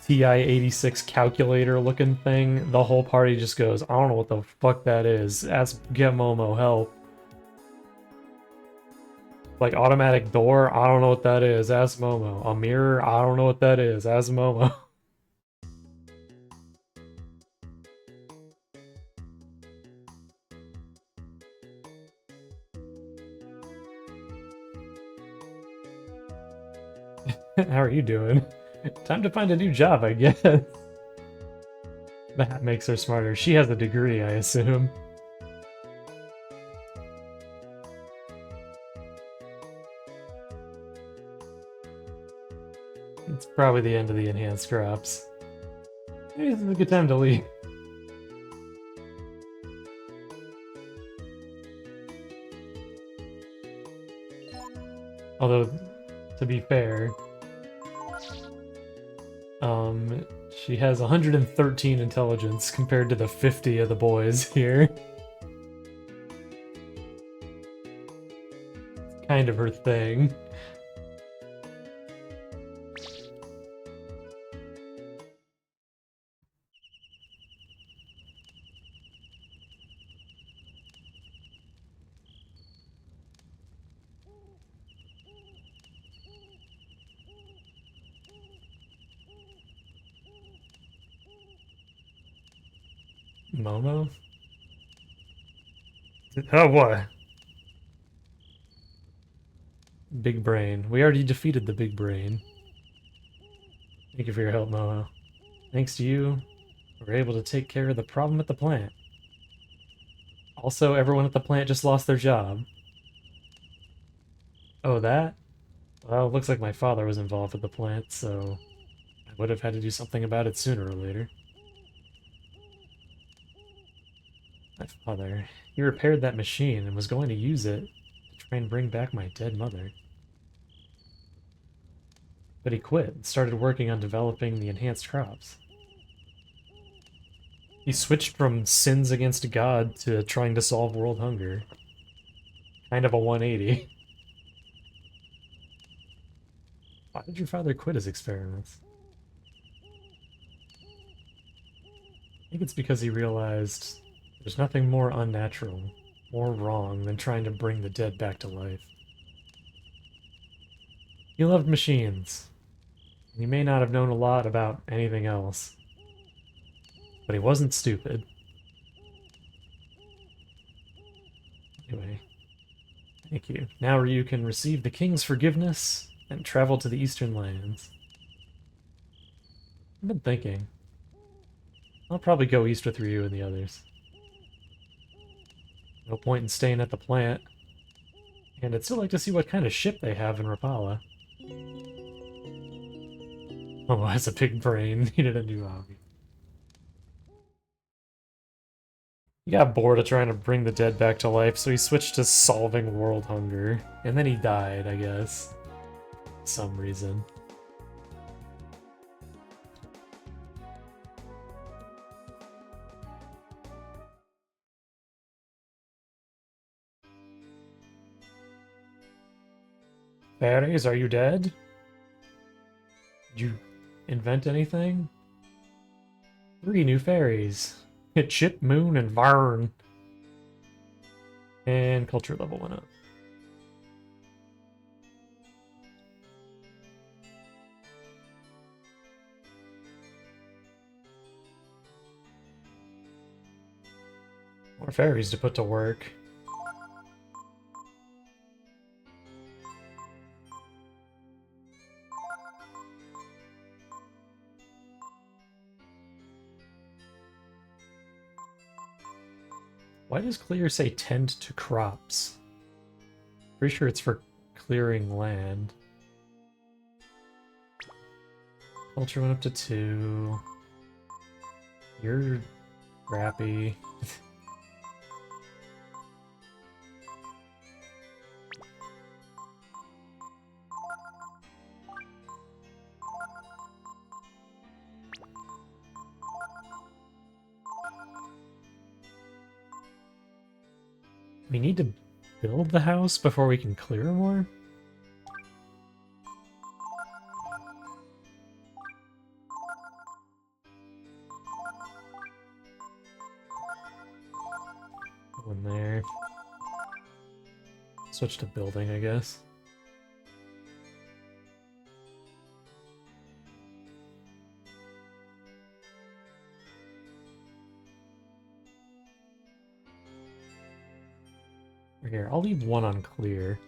TI-86 calculator looking thing, the whole party just goes, I don't know what the fuck that is. Get Momo help. Like automatic door, I don't know what that is. Ask Momo. A mirror, I don't know what that is. Ask Momo. How are you doing? Time to find a new job, I guess. That makes her smarter. She has a degree, I assume. It's probably the end of the enhanced crops. Maybe this is a good time to leave. Although, to be fair, she has 113 intelligence compared to the 50 of the boys here. It's kind of her thing. Momo? Oh, what? Big brain. We already defeated the big brain. Thank you for your help, Momo. Thanks to you, we were able to take care of the problem at the plant. Also, everyone at the plant just lost their job. Oh, that? Well, it looks like my father was involved with the plant, so I would have had to do something about it sooner or later. My father. He repaired that machine and was going to use it to try and bring back my dead mother. But he quit and started working on developing the enhanced crops. He switched from sins against God to trying to solve world hunger. Kind of a 180. Why did your father quit his experiments? I think it's because he realized there's nothing more unnatural, more wrong than trying to bring the dead back to life. He loved machines. And he may not have known a lot about anything else. But he wasn't stupid. Anyway, thank you. Now Ryu can receive the king's forgiveness and travel to the eastern lands. I've been thinking. I'll probably go east with Ryu and the others. No point in staying at the plant. And I'd still like to see what kind of ship they have in Rapala. Oh, has a big brain. Needed a new hobby. He got bored of trying to bring the dead back to life, so he switched to solving world hunger. And then he died, I guess. For some reason. Fairies, are you dead? Did you invent anything? 3 new fairies. Hit Chip, Moon, and Varn. And culture level went up. More fairies to put to work. Why does clear say tend to crops? Pretty sure it's for clearing land. Culture went up to 2. You're crappy. We need to build the house before we can clear more? Go in there. Switch to building, I guess. Here, I'll leave 1 on clear.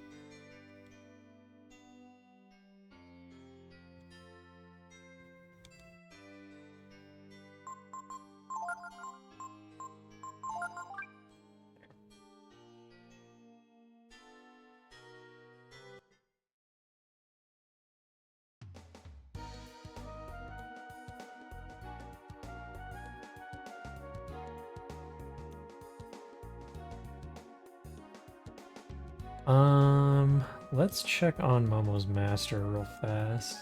Let's check on Momo's master real fast.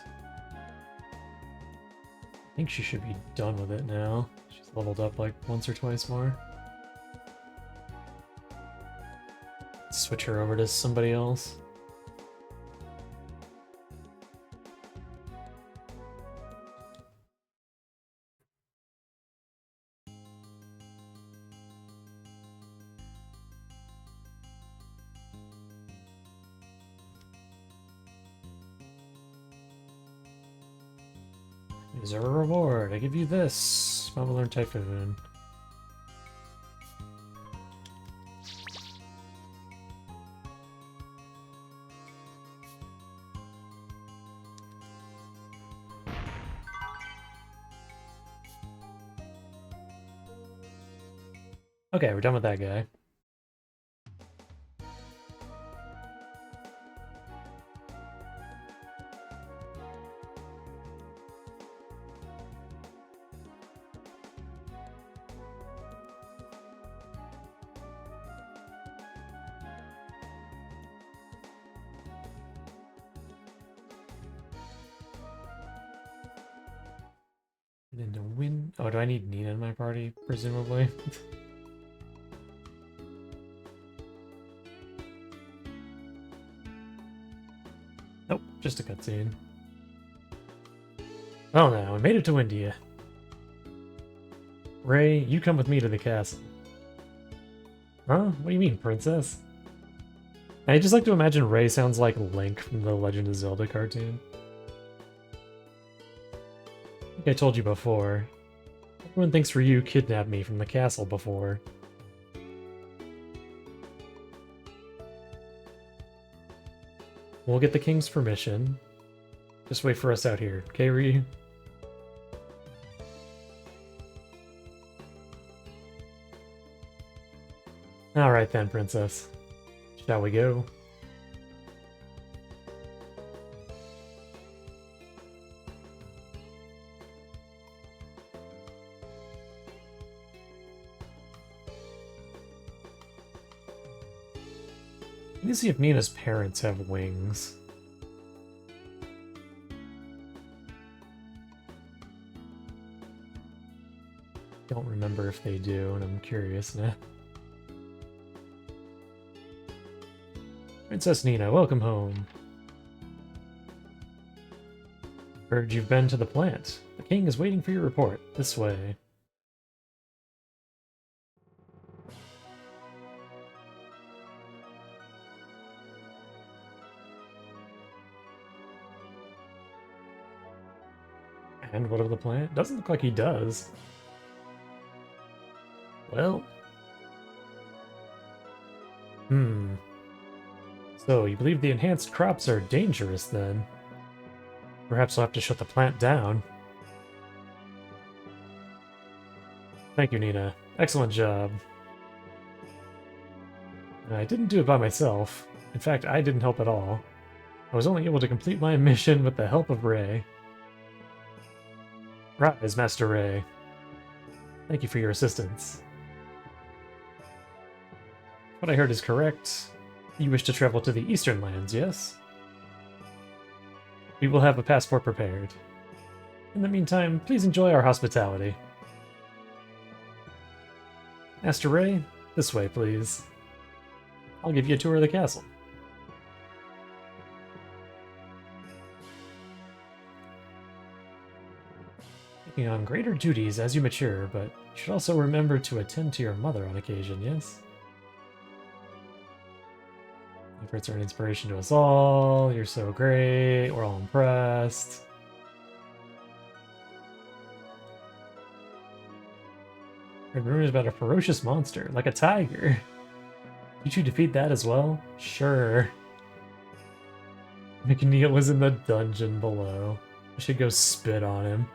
I think she should be done with it now. She's leveled up like once or twice more. Switch her over to somebody else. Is there a reward? I give you this. Mama learn Typhoon. Okay, we're done with that guy. And to win. Oh, do I need Nina in my party? Presumably. Nope, just a cutscene. Oh no, we made it to India. Ray, you come with me to the castle. Huh? What do you mean, princess? I just like to imagine Ray sounds like Link from the Legend of Zelda cartoon. I think I told you before. Everyone thinks Ryu kidnapped me from the castle before. We'll get the king's permission. Just wait for us out here, okay, Ryu? Alright then, princess. Shall we go? Let me see if Nina's parents have wings. Don't remember if they do, and I'm curious now. Princess Nina, welcome home. Heard you've been to the plant. The king is waiting for your report. This way. And what of the plant? Doesn't look like he does. Well. So, you believe the enhanced crops are dangerous, then? Perhaps I'll have to shut the plant down. Thank you, Nina. Excellent job. I didn't do it by myself. In fact, I didn't help at all. I was only able to complete my mission with the help of Ray. Rise, Master Ray. Thank you for your assistance. What I heard is correct. You wish to travel to the Eastern Lands, yes? We will have a passport prepared. In the meantime, please enjoy our hospitality. Master Ray, this way, please. I'll give you a tour of the castle. Taking on greater duties as you mature, but you should also remember to attend to your mother on occasion, yes? Efforts are an inspiration to us all. You're so great. We're all impressed. Heard rumors about a ferocious monster, like a tiger. Did you defeat that as well? Sure. McNeil was in the dungeon below. I should go spit on him.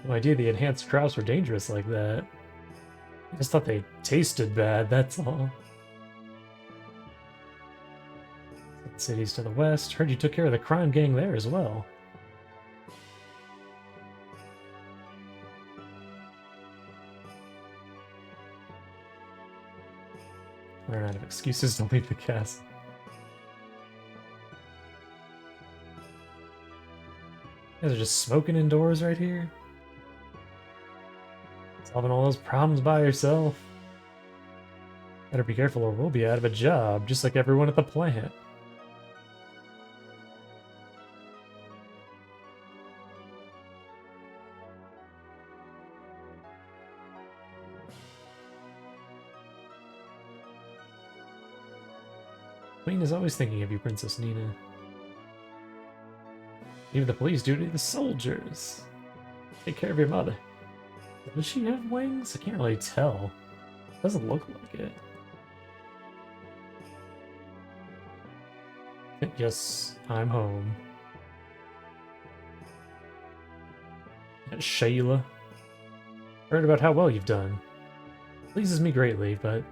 No idea the enhanced crops were dangerous like that. I just thought they tasted bad, that's all. Cities to the west. Heard you took care of the crime gang there as well. We're out of excuses to leave the castle. You guys are just smoking indoors right here? Solving all those problems by yourself? Better be careful or we'll be out of a job, just like everyone at the plant. Queen is always thinking of you, Princess Nina. Leave the police duty to the soldiers. Take care of your mother. Does she have wings? I can't really tell. Doesn't look like it. Yes, I'm home. And Shayla. Heard about how well you've done. Pleases me greatly, but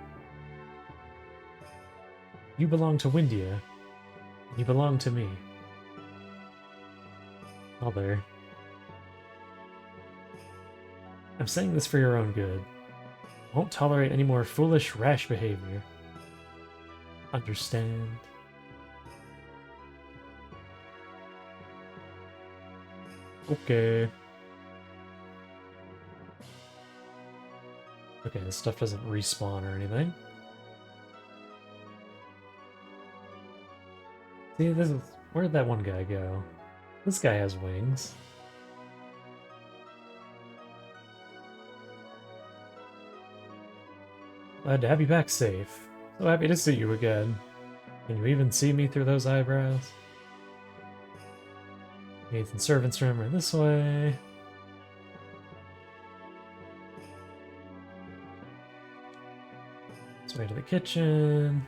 you belong to Windia. You belong to me. Mother. I'm saying this for your own good. I won't tolerate any more foolish, rash behavior. Understand? Okay. Okay, this stuff doesn't respawn or anything. See, this is... Where'd that one guy go? This guy has wings. Glad to have you back safe. So happy to see you again. Can you even see me through those eyebrows? Nathan's servant's room are this way. This way to the kitchen.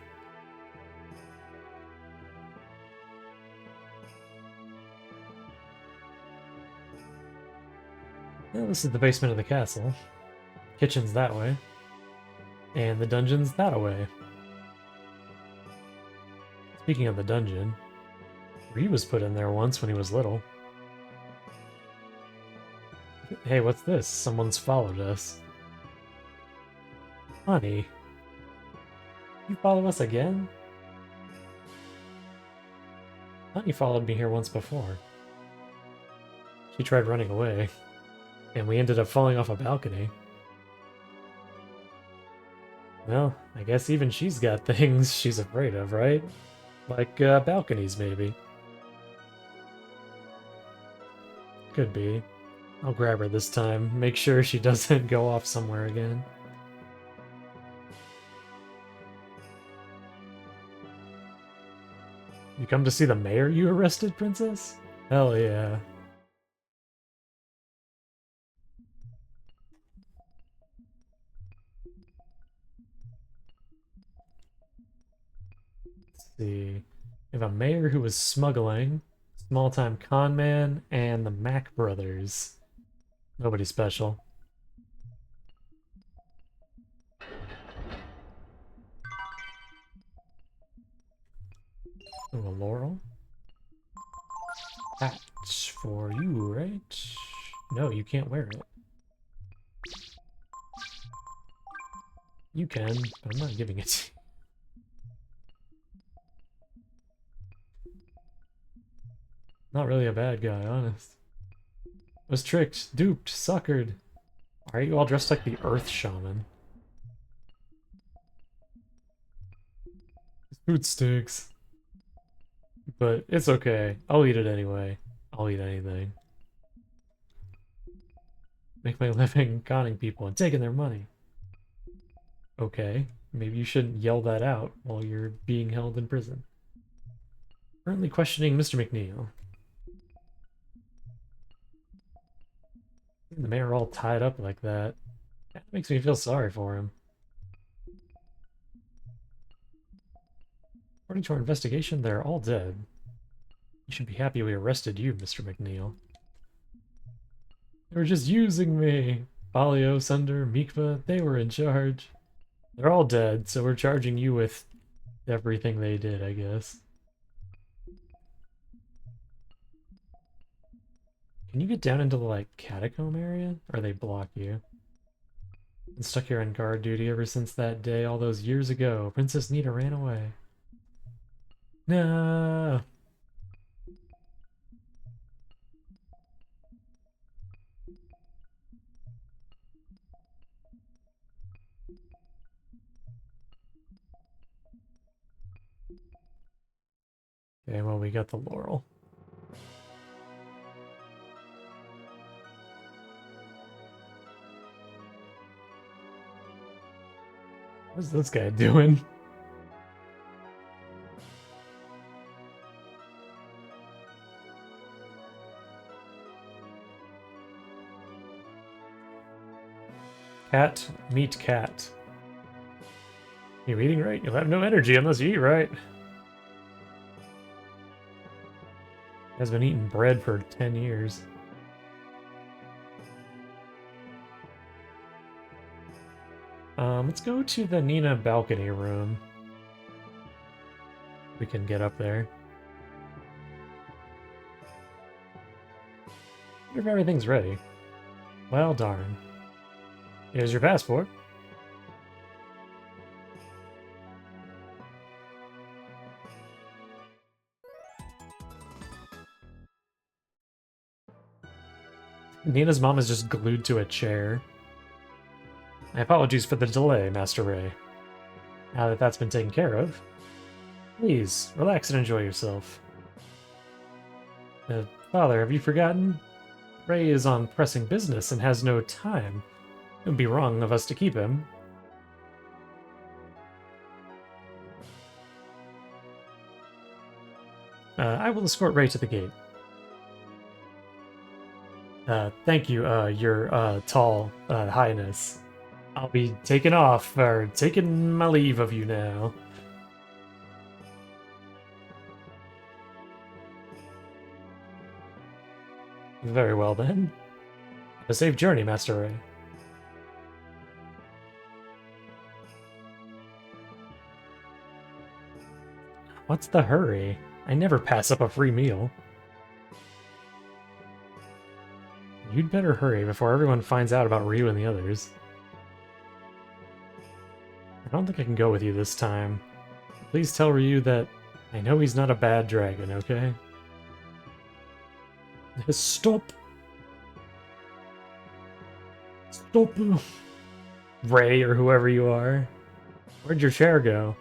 Well, this is the basement of the castle. Kitchen's that way. And the dungeon's that way. Speaking of the dungeon, Ree was put in there once when he was little. Hey, what's this? Someone's followed us. Honey, you follow us again? Honey followed me here once before. She tried running away, and we ended up falling off a balcony. Well, I guess even she's got things she's afraid of, right? Like, balconies, maybe. Could be. I'll grab her this time, make sure she doesn't go off somewhere again. You come to see the mayor you arrested, Princess? Hell yeah. Let's see. We have a mayor who was smuggling, small-time con man, and the Mac brothers. Nobody special. Ooh, a laurel. That's for you, right? No, you can't wear it. You can, but I'm not giving it to you. Not really a bad guy, honest. Was tricked, duped, suckered. Why are you all dressed like the Earth Shaman? Food stinks. But it's okay. I'll eat it anyway. I'll eat anything. Make my living conning people and taking their money. Okay, maybe you shouldn't yell that out while you're being held in prison. Currently questioning Mr. McNeil. The mayor all tied up like that. That makes me feel sorry for him. According to our investigation, they're all dead. You should be happy we arrested you, Mr. McNeil. They were just using me. Balio, Sunder, Mikva, they were in charge. They're all dead, so we're charging you with everything they did, I guess. Can you get down into the, like, catacomb area? Or they block you? Been stuck here on guard duty ever since that day all those years ago. Princess Nita ran away. No. Okay, well, we got the laurel. What's this guy doing? Cat, meet cat. You eating right? You'll have no energy unless you eat right. Has been eating bread for 10 years. Let's go to the Nina balcony room. We can get up there. Wonder if everything's ready. Well, darn. Here's your passport. Nina's mom is just glued to a chair. My apologies for the delay, Master Ray. Now that that's been taken care of, please, relax and enjoy yourself. Father, have you forgotten? Ray is on pressing business and has no time. It would be wrong of us to keep him. I will escort Ray to the gate. Thank you, your tall highness. I'll be taking off, or taking my leave of you now. Very well then. Have a safe journey, Master Ray. What's the hurry? I never pass up a free meal. You'd better hurry before everyone finds out about Ryu and the others. I don't think I can go with you this time. Please tell Ryu that I know he's not a bad dragon, okay? Stop! Stop! Ray, or whoever you are. Where'd your chair go?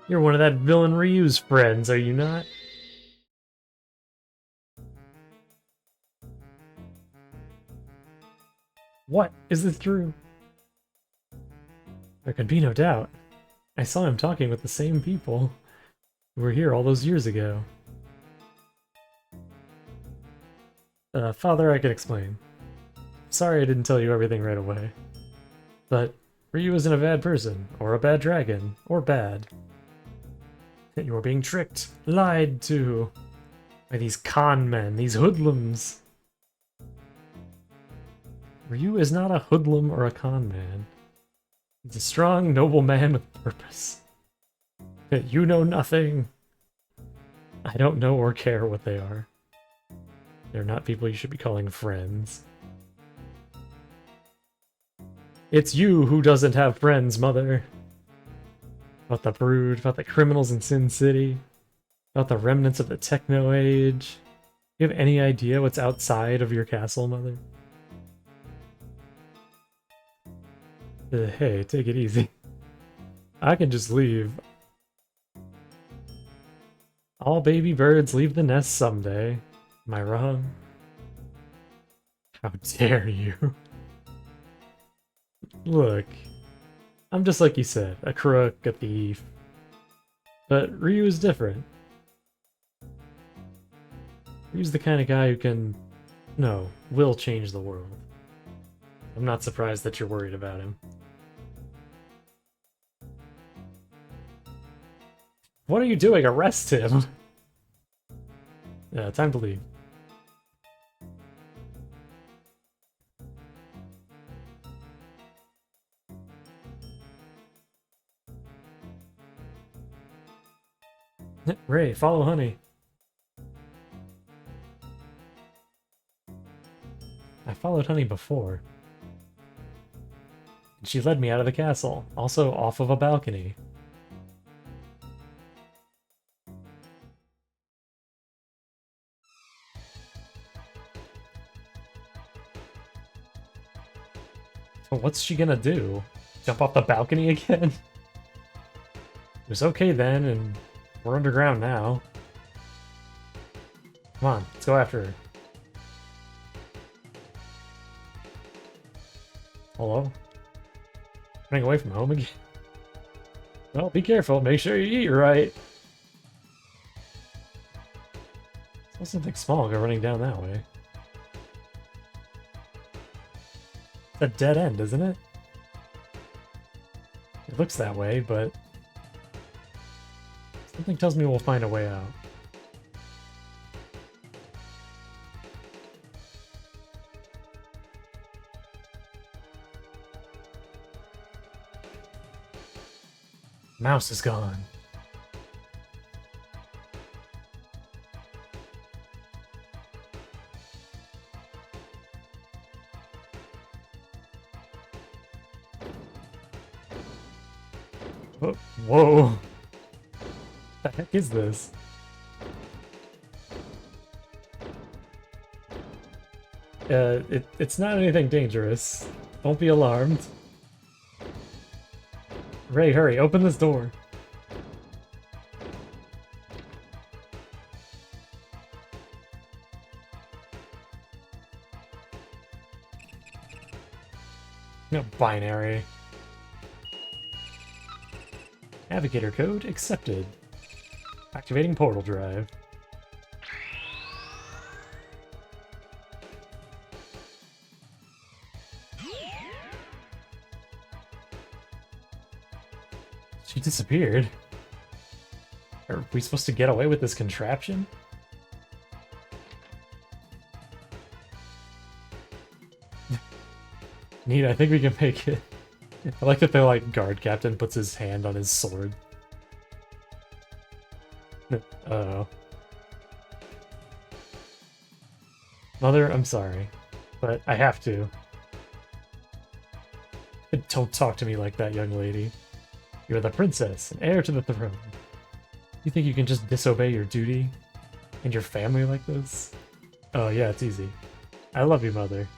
You're one of that villain Ryu's friends, are you not? What? Is this true? There can be no doubt. I saw him talking with the same people who were here all those years ago. Father, I can explain. Sorry I didn't tell you everything right away. But Ryu isn't a bad person, or a bad dragon, or bad. You were being tricked, lied to, by these con men, these hoodlums. Ryu is not a hoodlum or a con man. He's a strong, noble man with purpose. You know nothing. I don't know or care what they are. They're not people you should be calling friends. It's you who doesn't have friends, Mother. About the Brood, about the criminals in Sin City, about the remnants of the Techno Age. Do you have any idea what's outside of your castle, Mother? Hey, take it easy. I can just leave. All baby birds leave the nest someday. Am I wrong? How dare you? Look, I'm just like you said, a crook, a thief. But Ryu is different. Ryu's the kind of guy who can... no, will change the world. I'm not surprised that you're worried about him. What are you doing? Arrest him! Yeah, time to leave. Ray, follow Honey. I followed Honey before. And she led me out of the castle, also off of a balcony. But what's she gonna do? Jump off the balcony again? It was okay then, and we're underground now. Come on, let's go after her. Hello? Running away from home again? Well, be careful, make sure you eat right. It's something small go running down that way. It's a dead end, isn't it? It looks that way, but something tells me we'll find a way out. Mouse is gone. Oh, whoa! What the heck is this? It's not anything dangerous. Don't be alarmed. Ray, hurry, open this door. No binary. Navigator code accepted. Activating portal drive. She disappeared. Are we supposed to get away with this contraption? Neat, I think we can make it. I like that the guard captain puts his hand on his sword. Uh-oh. Mother, I'm sorry, but I have to. Don't talk to me like that, young lady. You're the princess, and heir to the throne. You think you can just disobey your duty and your family like this? Oh yeah, it's easy. I love you, Mother.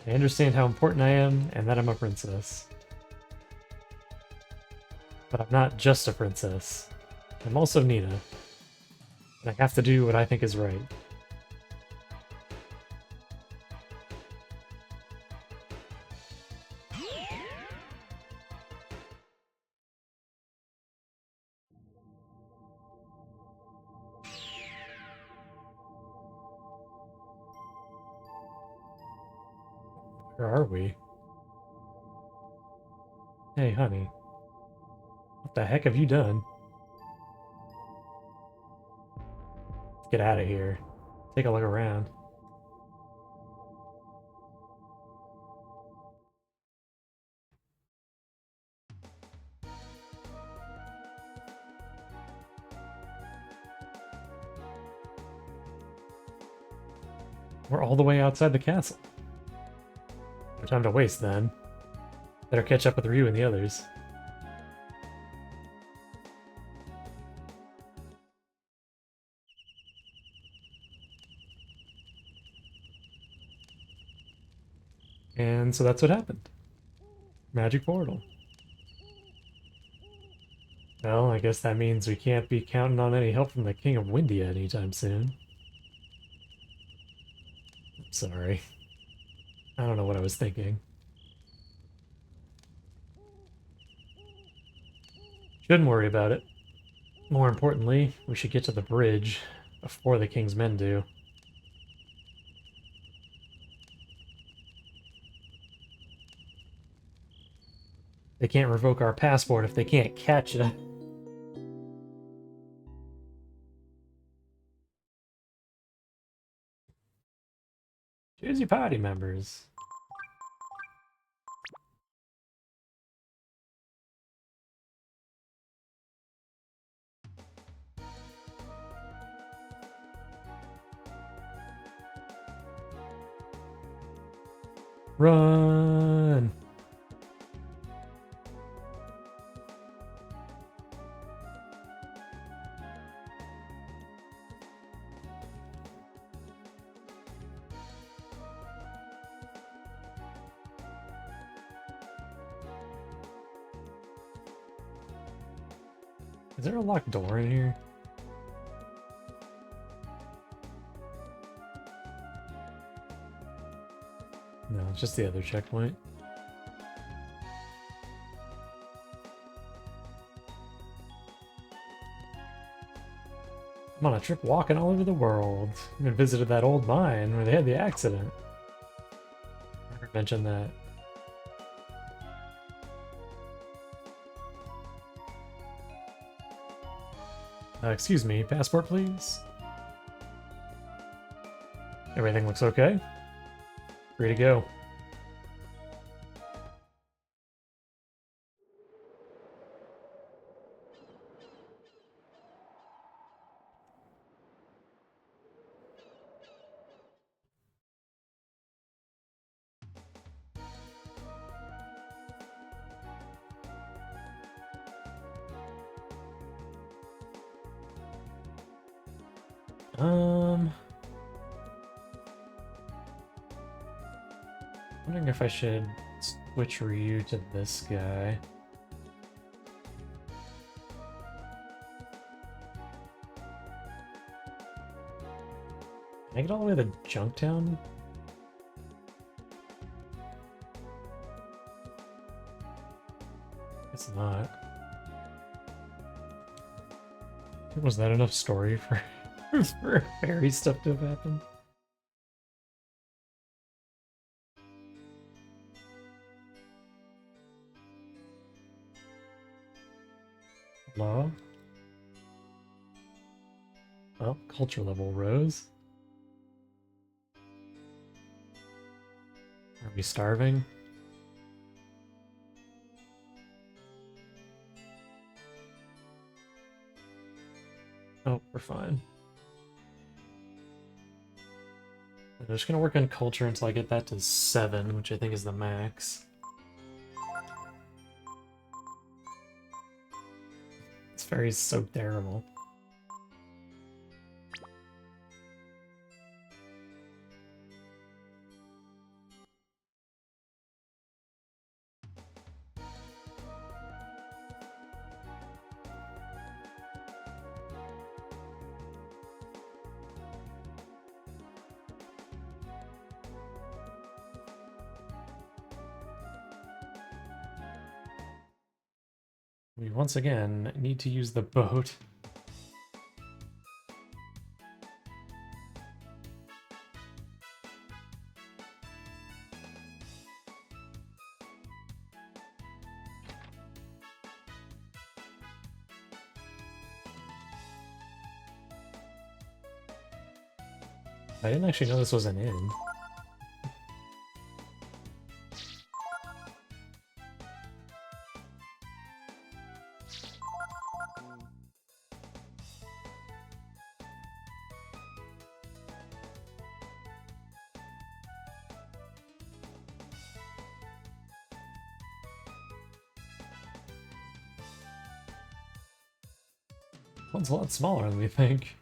I understand how important I am, and that I'm a princess. But I'm not just a princess. I'm also Nina. And I have to do what I think is right. Where are we? Hey, honey. What the heck have you done? Let's get out of here. Take a look around. We're all the way outside the castle. No time to waste, then. Better catch up with Ryu and the others. And so that's what happened. Magic portal. Well, I guess that means we can't be counting on any help from the King of Windia anytime soon. Sorry. I don't know what I was thinking. Shouldn't worry about it. More importantly, we should get to the bridge before the King's men do. They can't revoke our passport if they can't catch it. Choose your party members. Run! Is there a locked door in here? No, it's just the other checkpoint. I'm on a trip walking all over the world. Even visited that old mine where they had the accident. Never mentioned that. Excuse me, passport please? Everything looks okay? Free to go. Wondering if I should switch Ryu to this guy. Can I get all the way to Junktown? It's not. Was that enough story for for fairy stuff to have happened? Hello? Well, culture level rose. Are we starving? Oh, we're fine. I'm just gonna work on culture until I get that to 7, which I think is the max. This fairy's so terrible. We once again need to use the boat. I didn't actually know this was an inn. One's a lot smaller than we think.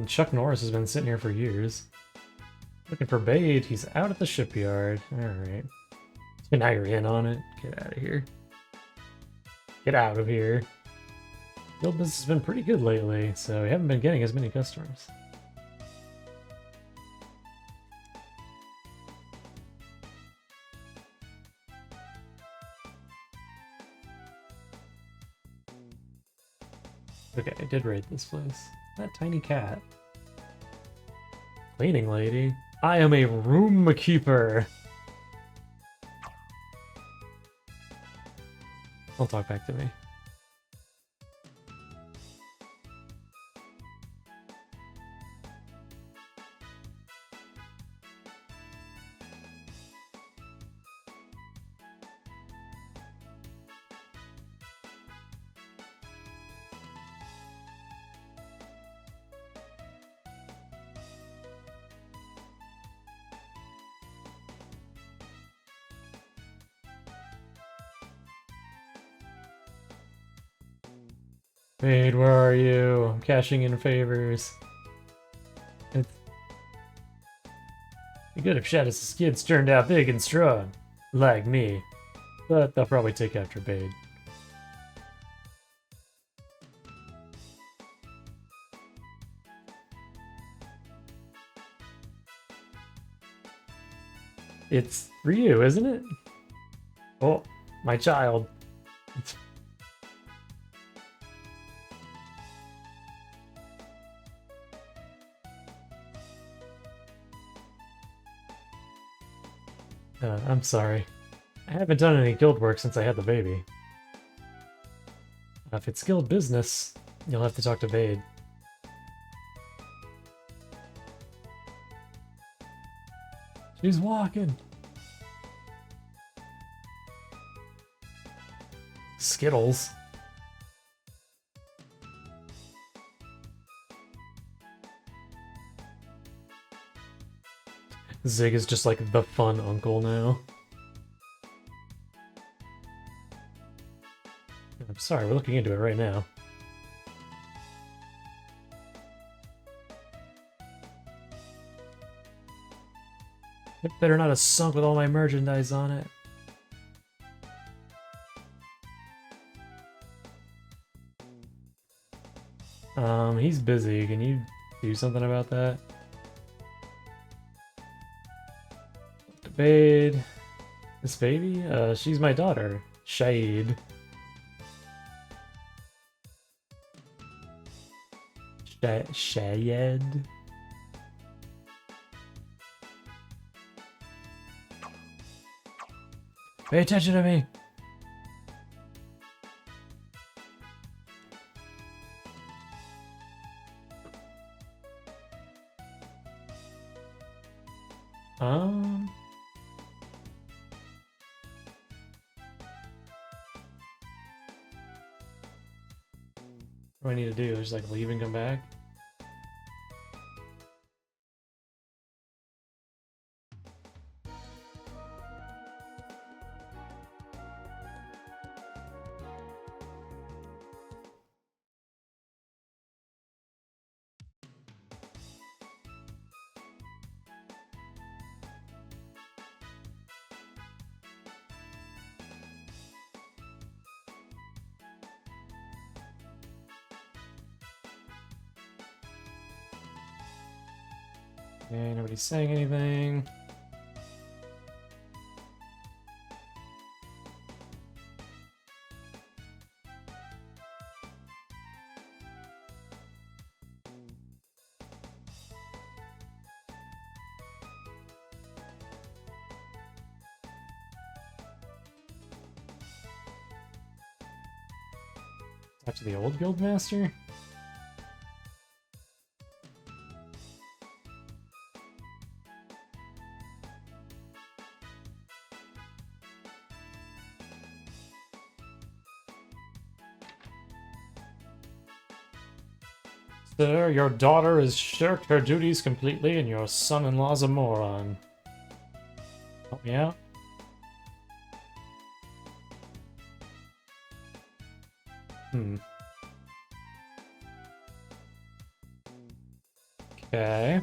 Chuck Norris has been sitting here for years. Looking for bait, he's out at the shipyard. Alright. So now you're in on it. Get out of here. Get out of here. Guild business has been pretty good lately, so we haven't been getting as many customers. Okay, I did raid this place. That tiny cat. Cleaning lady. I am a room keeper. Don't talk back to me. Maid, where are you? I'm cashing in favors. It'd be good if Shadow's skins turned out big and strong, like me. But they'll probably take after Bade. It's Ryu, isn't it? Oh, my child. I'm sorry. I haven't done any guild work since I had the baby. If it's guild business, you'll have to talk to Bade. She's walking. Skittles. Zig is just like the fun uncle now. I'm sorry, we're looking into it right now. It better not have sunk with all my merchandise on it. He's busy. Can you do something about that? Bade. This baby? She's my daughter. Shade. Shayed. Pay attention to me! What do I need to do? Just like leave and come back? Okay, nobody's saying anything. Talk to the old guild master? Sir, your daughter has shirked her duties completely and your son-in-law's a moron. Help me out? Okay.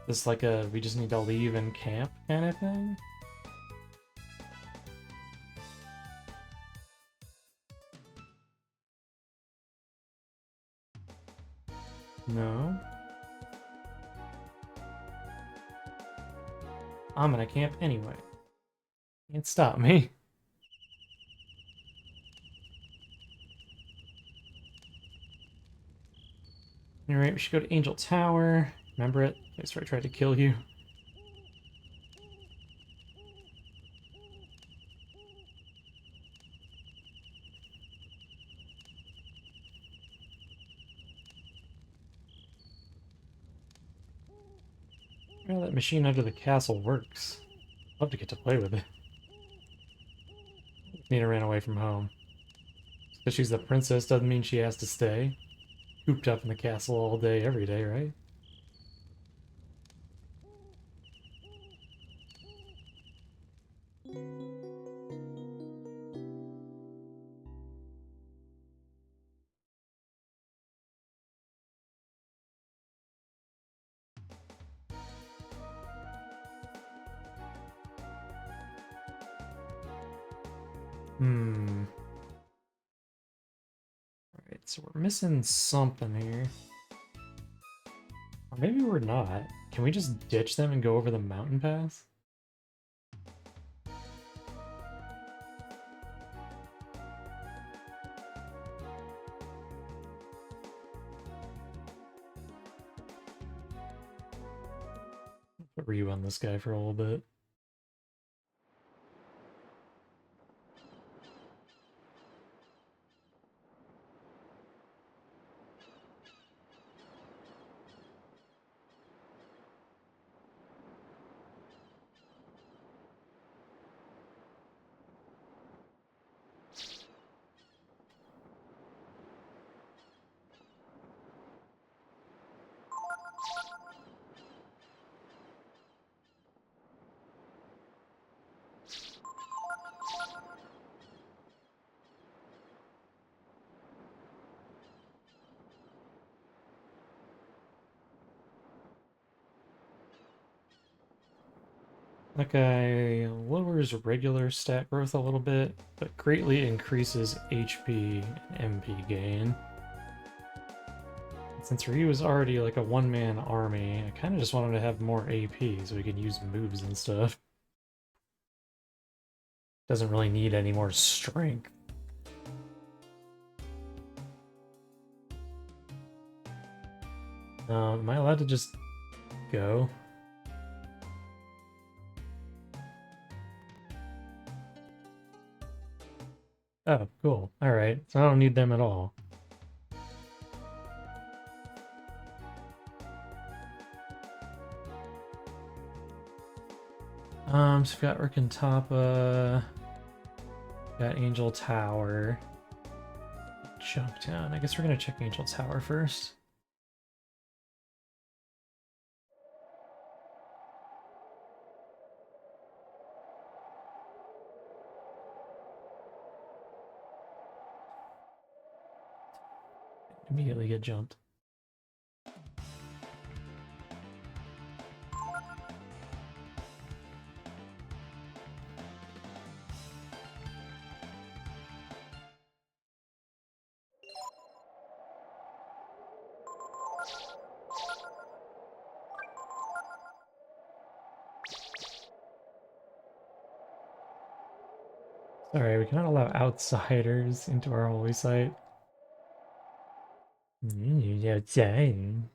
This like a we just need to leave and camp kind of thing? No. I'm gonna camp anyway. Can't stop me. Alright, we should go to Angel Tower. Remember it? That's where I tried to kill you. Well, that machine under the castle works. Love to get to play with it. Nina ran away from home. Because she's the princess doesn't mean she has to stay. Cooped up in the castle all day, every day, right? Alright, so we're missing something here. Or maybe we're not. Can we just ditch them and go over the mountain pass? Put Ryu on this guy for a little bit. That guy lowers regular stat growth a little bit, but greatly increases HP and MP gain. Since Ryu is already like a one-man army, I kind of just want him to have more AP so he can use moves and stuff. Doesn't really need any more strength. Am I allowed to just go? Oh, cool. Alright, so I don't need them at all. So we've got Rikantapa. Got Angel Tower. Jump down. I guess we're gonna check Angel Tower first. Immediately get jumped. Sorry, we cannot allow outsiders into our holy site. Yeah, dang.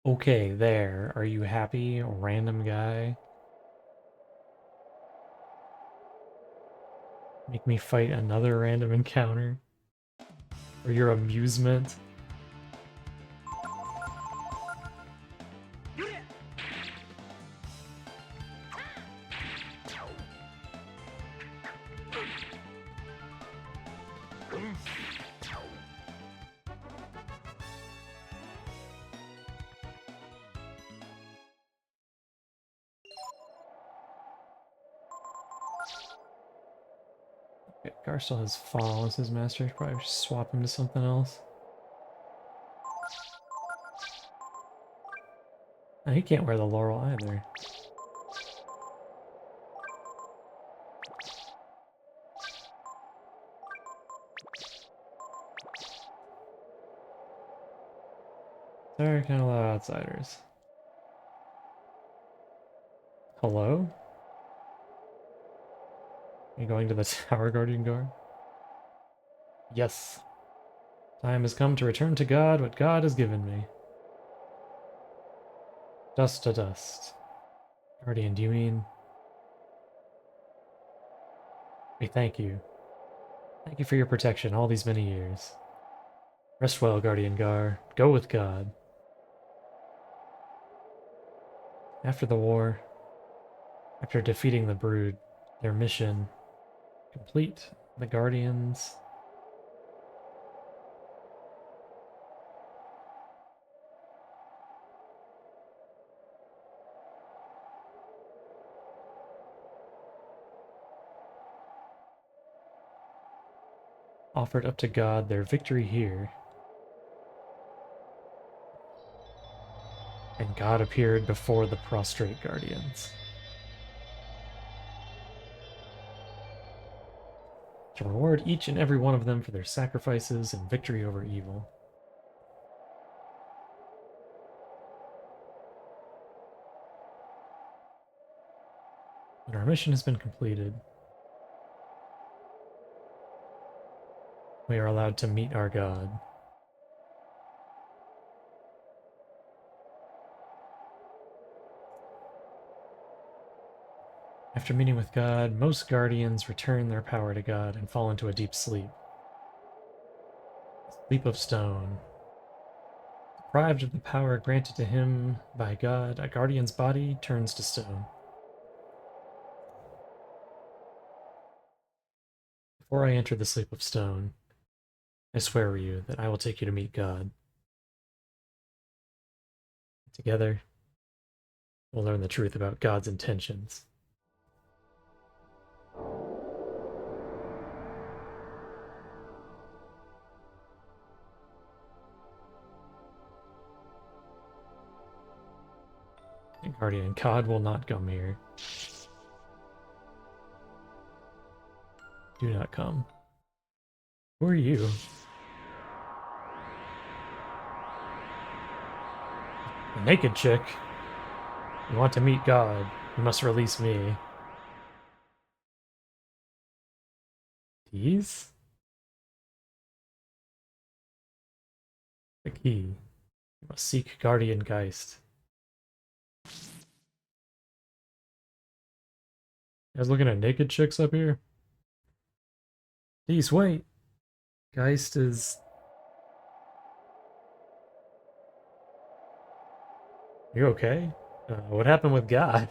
Okay, there. Are you happy, random guy? Make me fight another random encounter? For your amusement? Okay, Gar still has Fall as his master. Probably should swap him to something else. Oh, he can't wear the laurel either. Sorry, can't allow outsiders. Hello? Are you going to the Tower Guardian Guard? Yes. Time has come to return to God what God has given me. Dust to dust. Guardian, do you mean? We thank you. Thank you for your protection all these many years. Rest well, Guardian Gar. Go with God. After the war, after defeating the Brood, their mission complete, the Guardians offered up to God their victory here. And God appeared before the prostrate Guardians. To reward each and every one of them for their sacrifices and victory over evil. When our mission has been completed, we are allowed to meet our God. After meeting with God, most Guardians return their power to God and fall into a deep sleep. Sleep of stone. Deprived of the power granted to him by God, a Guardian's body turns to stone. Before I enter the sleep of stone, I swear to you that I will take you to meet God. Together, we'll learn the truth about God's intentions. And Guardian, God will not come here. Do not come. Who are you? A naked chick. You want to meet God. You must release me. These? The key. You must seek Guardian Geist. You guys looking at naked chicks up here? Please wait. Geist is... You okay? What happened with God?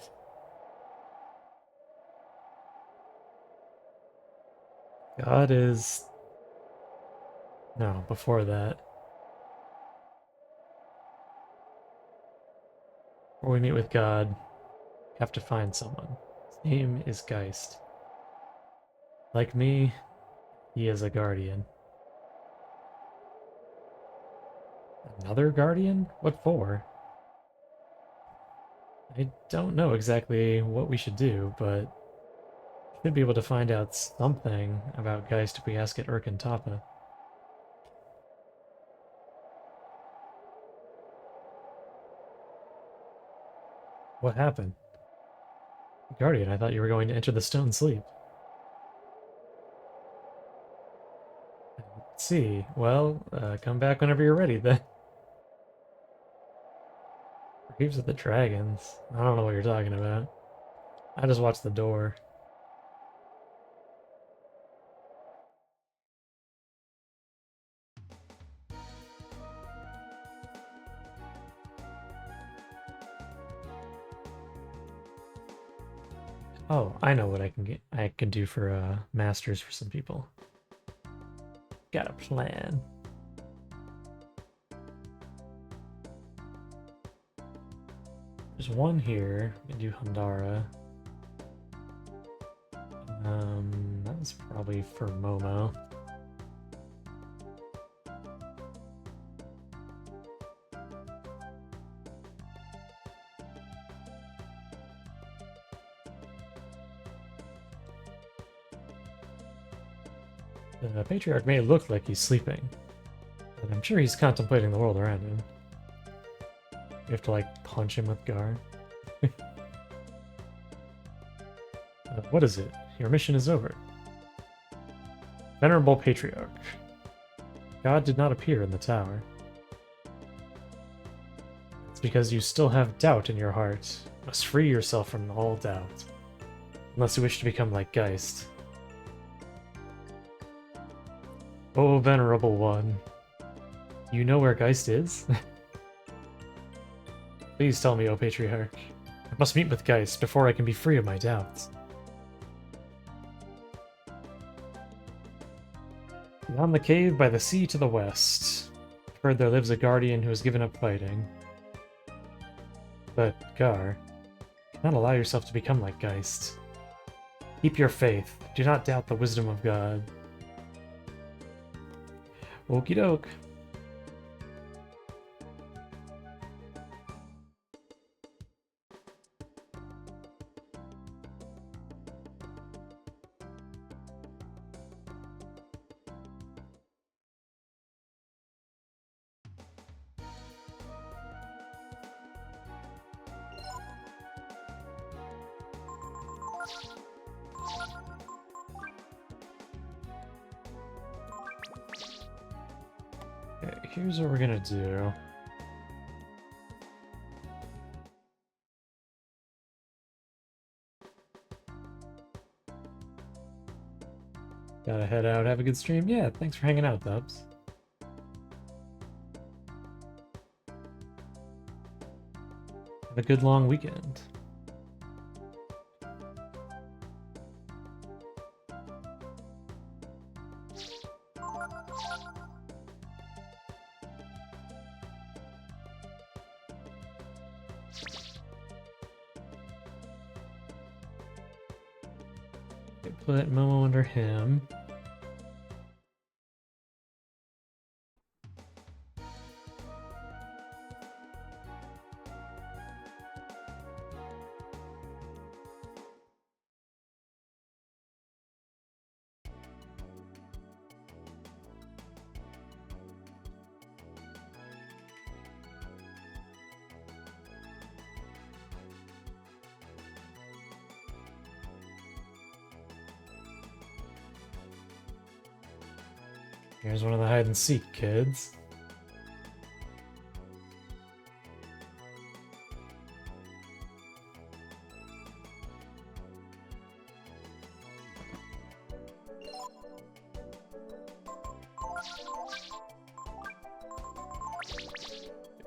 God is... No, before that. Before we meet with God, we have to find someone. His name is Geist. Like me, he is a guardian. Another guardian? What for? I don't know exactly what we should do, but we should be able to find out something about Geist if we ask at Urkin Tapa. What happened? Guardian, I thought you were going to enter the stone sleep. Let's see. Well, come back whenever you're ready then. Graves of the Dragons. I don't know what you're talking about. I just watched the door. Oh, I know what I can do for masters for some people. Got a plan. There's one here. We can do Handara. That's probably for Momo. The Patriarch may look like he's sleeping, but I'm sure he's contemplating the world around him. You have to, like, punch him with Gar. What is it? Your mission is over. Venerable Patriarch. God did not appear in the tower. It's because you still have doubt in your heart. You must free yourself from all doubt. Unless you wish to become like Geist. Oh, Venerable One. You know where Geist is? Please tell me, O Patriarch. I must meet with Geist before I can be free of my doubts. Beyond the cave by the sea to the west. I've heard there lives a guardian who has given up fighting. But, Gar, do not allow yourself to become like Geist. Keep your faith. Do not doubt the wisdom of God. Okie doke. Okay, here's what we're gonna do. Gotta head out, have a good stream. Yeah, thanks for hanging out, Dubs. Have a good long weekend. Okay, put Momo under him. Here's one of the hide and seek kids.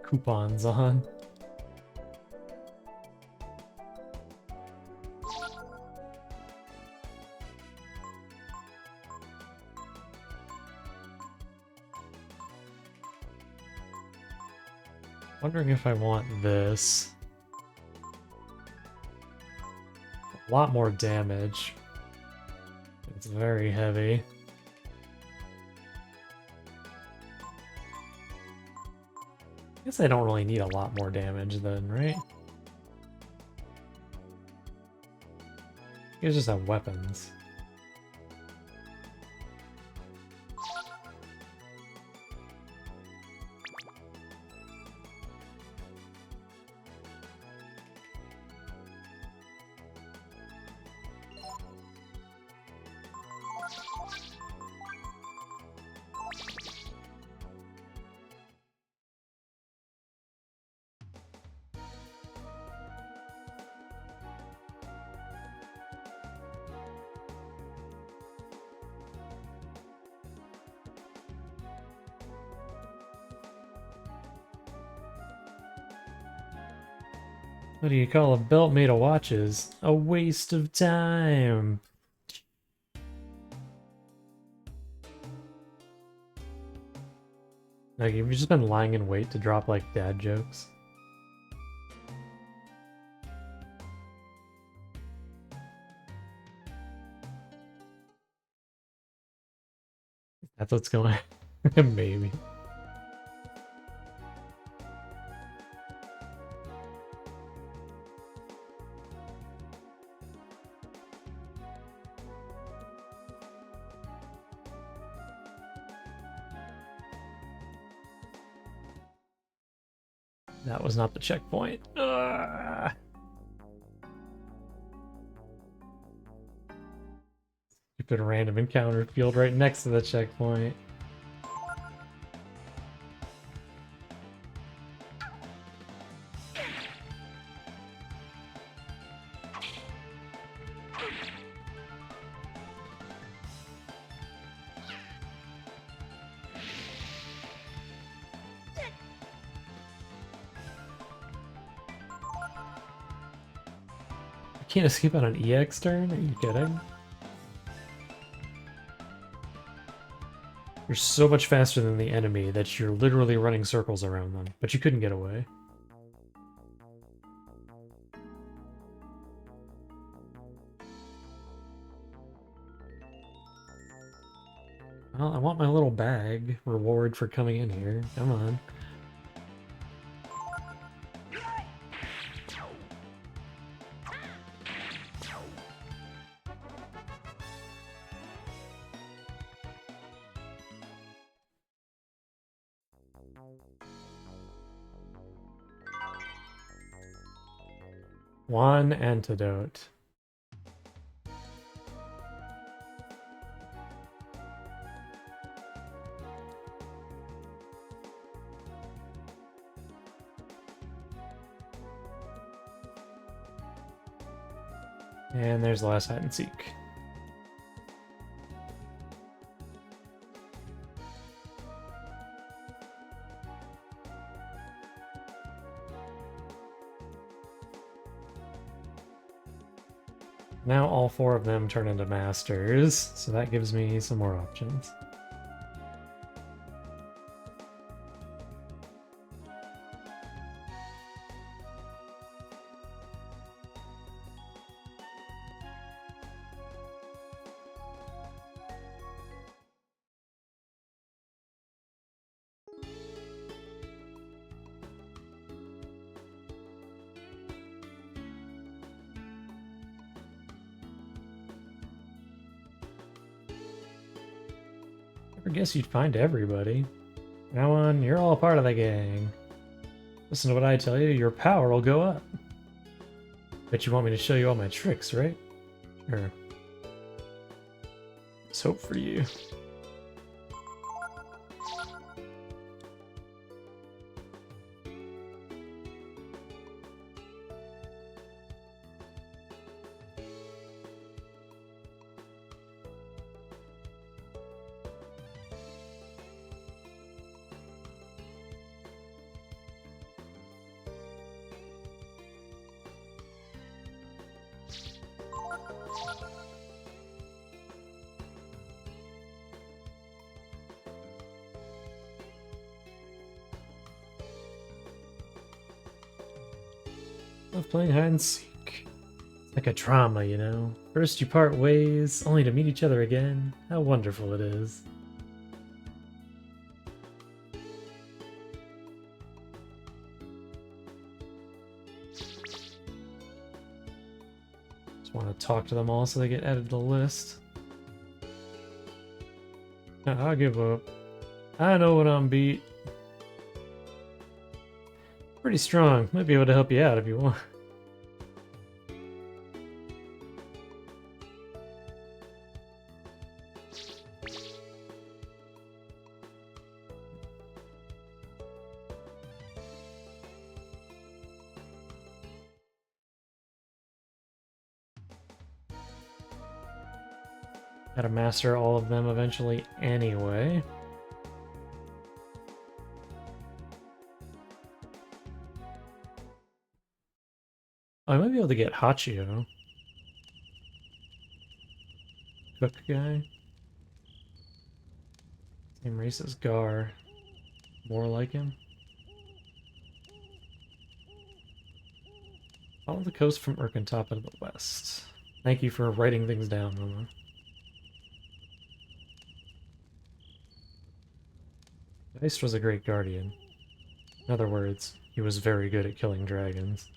coupons on. Wondering if I want this. A lot more damage. It's very heavy. I guess I don't really need a lot more damage then, right? You guys just have weapons. What do you call a belt made of watches? A waste of time. Like, you've just been lying in wait to drop, like, dad jokes. That's what's going on. Maybe. That was not the checkpoint. Ugh. Stupid random encounter field right next to the checkpoint. Can't escape on an EX turn? Are you kidding? You're so much faster than the enemy that you're literally running circles around them, but you couldn't get away. Well, I want my little bag reward for coming in here. Come on. One antidote. And there's the last hide and seek. Now all four of them turn into masters, so that gives me some more options. I guess you'd find everybody. Now on, you're all part of the gang. Listen to what I tell you, your power will go up. Bet you want me to show you all my tricks, right? Sure. Let's hope for you. Love playing hide and seek. It's like a drama, you know? First you part ways, only to meet each other again. How wonderful it is. Just want to talk to them all so they get added to the list. I'll give up. I know when I'm beat. Pretty strong. Might be able to help you out if you want. Gotta master all of them eventually anyway. Oh, I might be able to get Hachio. Cook guy. Same race as Gar. More like him. Follow the coast from Urkentapa to the west. Thank you for writing things down, Mama. Geist was a great guardian. In other words, he was very good at killing dragons.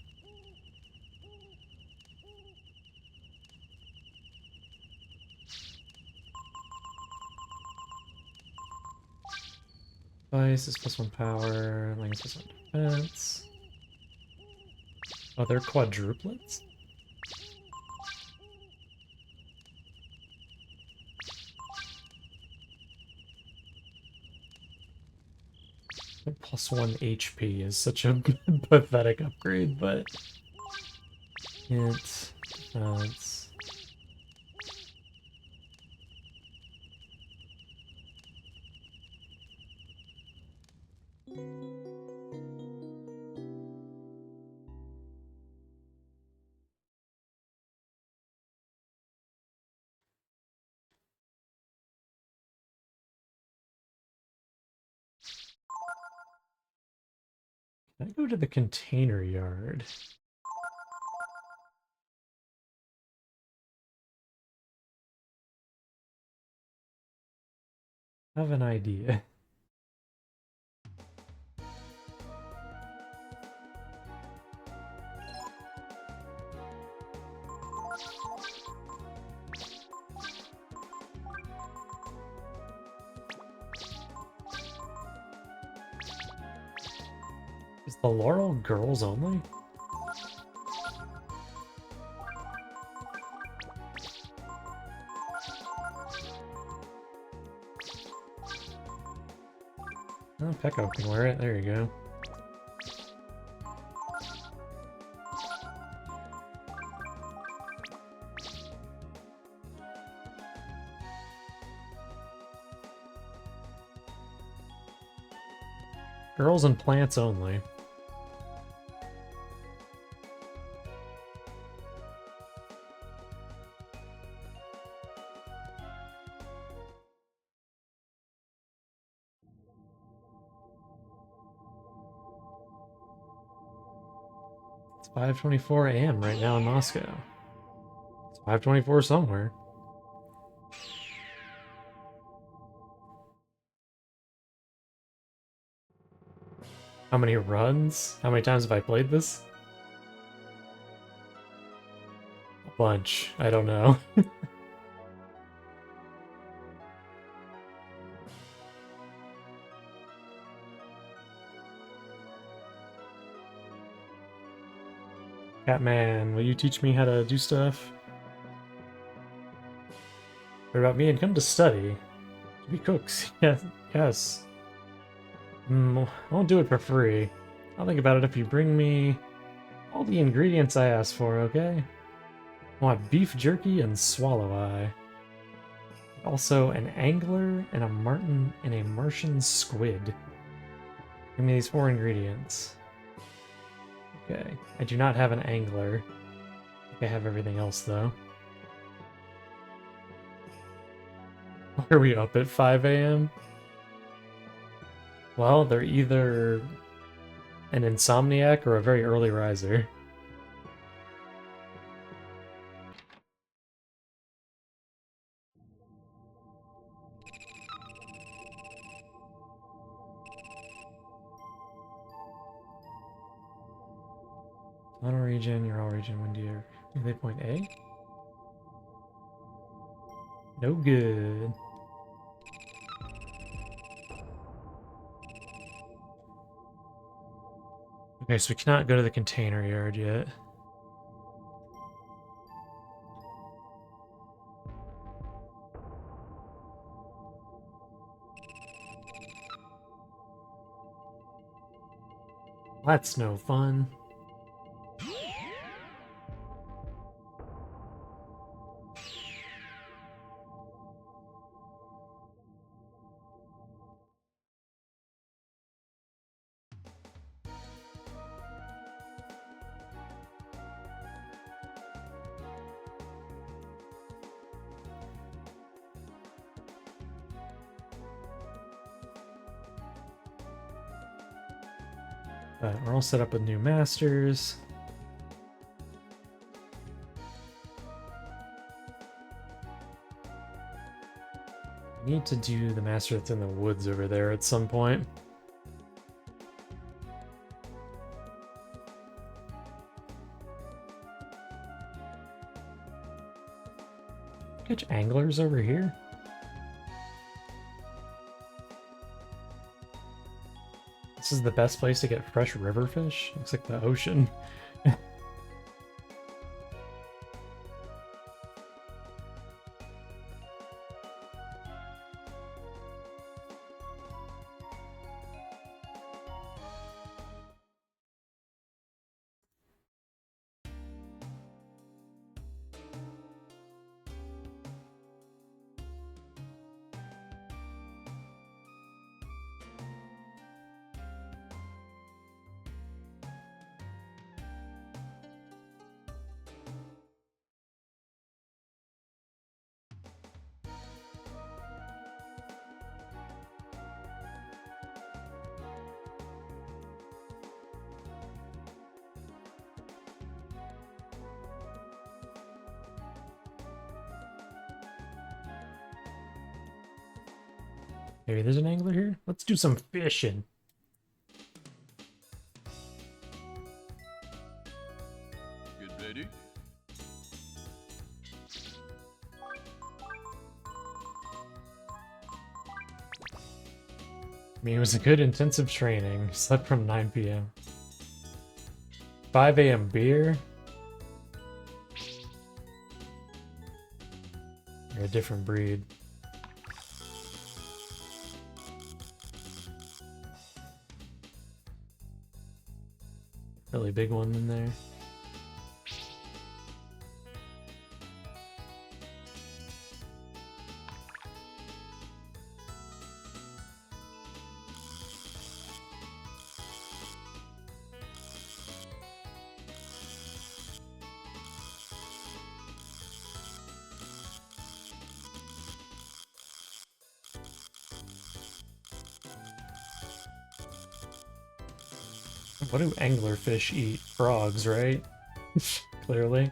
Vice is +1 power, Lang is +1 defense. Oh, they're quadruplets? +1 HP is such a pathetic upgrade, but it's Can I go to the container yard? I have an idea. Is the Laurel girls only? Oh, Pekko can wear it. There you go. Girls and plants only. It's 5:24 a.m. right now in Moscow. It's 5:24 somewhere. How many runs? How many times have I played this? A bunch. I don't know. Catman, will you teach me how to do stuff? What about me and come to study? To be cooks. Yes. Yes. I won't do it for free. I'll think about it if you bring me all the ingredients I asked for, okay? I want beef jerky and swallow eye. Also an angler and a martin and a Martian squid. Give me these 4 ingredients. Okay. I do not have an angler. I think I have everything else though. Why are we up at 5 a.m.? Well, they're either an insomniac or a very early riser. Auto regen, you're all regen when do you... They point A? No good. Okay, so we cannot go to the container yard yet. That's no fun. But we're all set up with new masters. I need to do the master that's in the woods over there at some point. Catch anglers over here? This is the best place to get fresh river fish? Looks like the ocean. Maybe there's an angler here? Let's do some fishing. Get ready? I mean, it was a good intensive training. Slept from 9 p.m. 5 a.m. beer? You're a different breed. Really big one in there. What do anglerfish eat? Frogs, right? Clearly.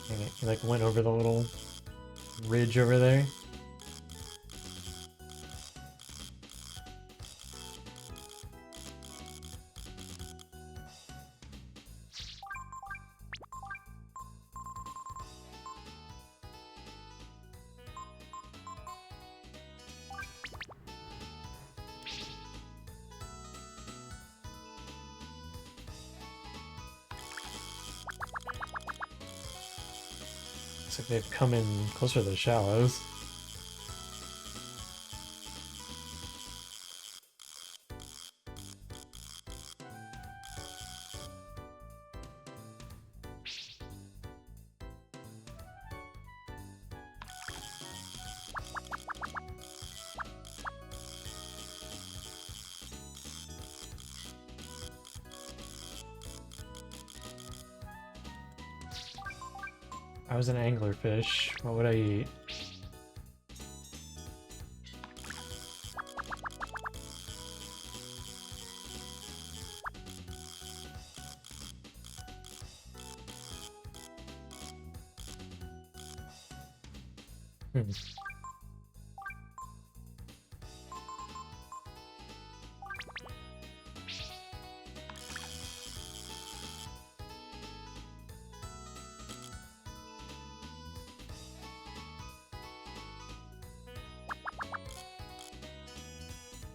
Dang it, he like went over the little ridge over there. Looks like they've come in closer to the shallows. I was an anglerfish. What would I eat? Hmm.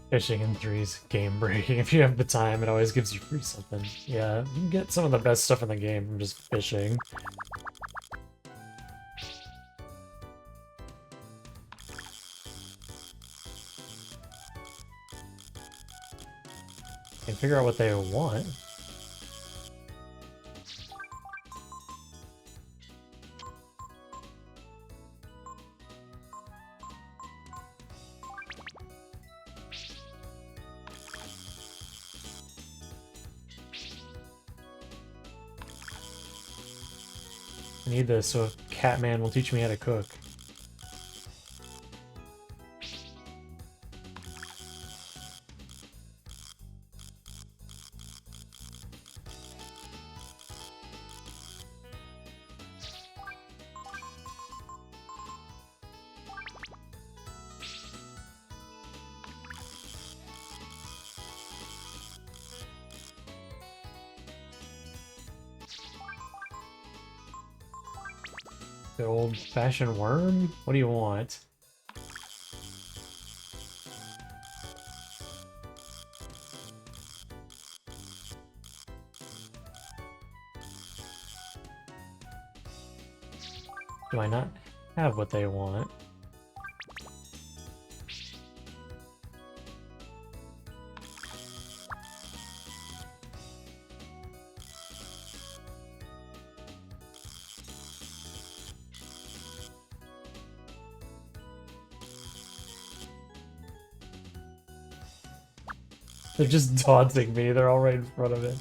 Fishing in 3 is game breaking. If you have the time, it always gives you free something. Yeah, you can get some of the best stuff in the game from just fishing. And figure out what they want. I need this so Catman will teach me how to cook. The old-fashioned worm? What do you want? Do I not have what they want? They're just taunting me. They're all right in front of it.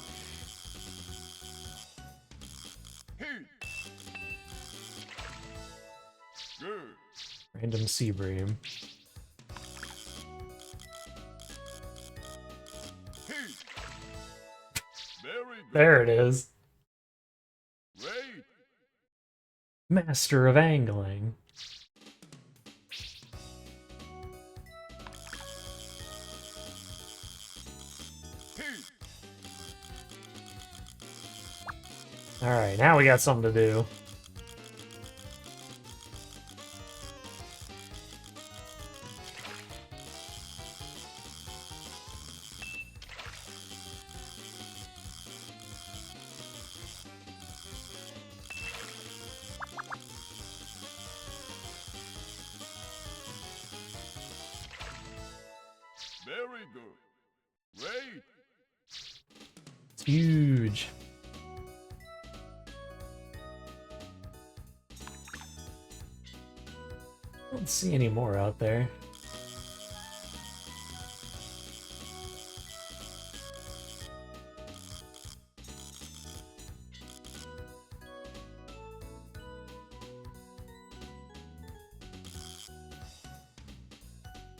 Random sea bream. There it is. Master of angling. Alright, now we got something to do. Very good. Great. It's huge. I don't see any more out there.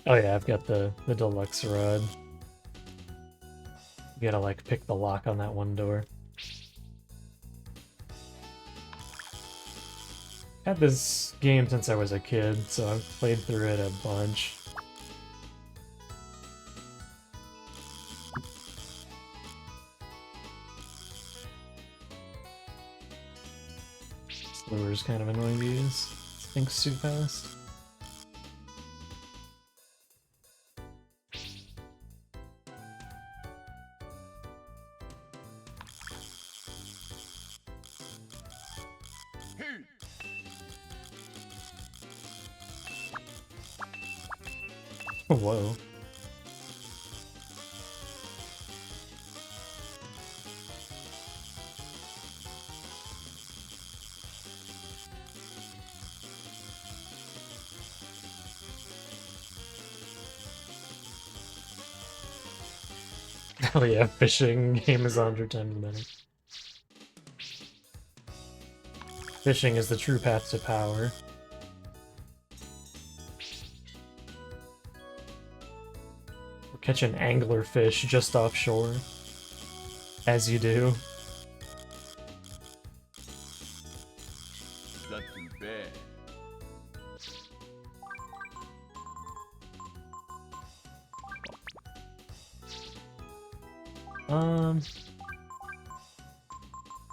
Oh yeah, I've got the deluxe rod. You gotta like pick the lock on that one door. Had this game since I was a kid, so I've played through it a bunch. This lure's kind of annoying to use. It thinks too fast. Whoa. Oh yeah, fishing game is 100 times better. Fishing is the true path to power. We're catching anglerfish just offshore. As you do. Not too bad.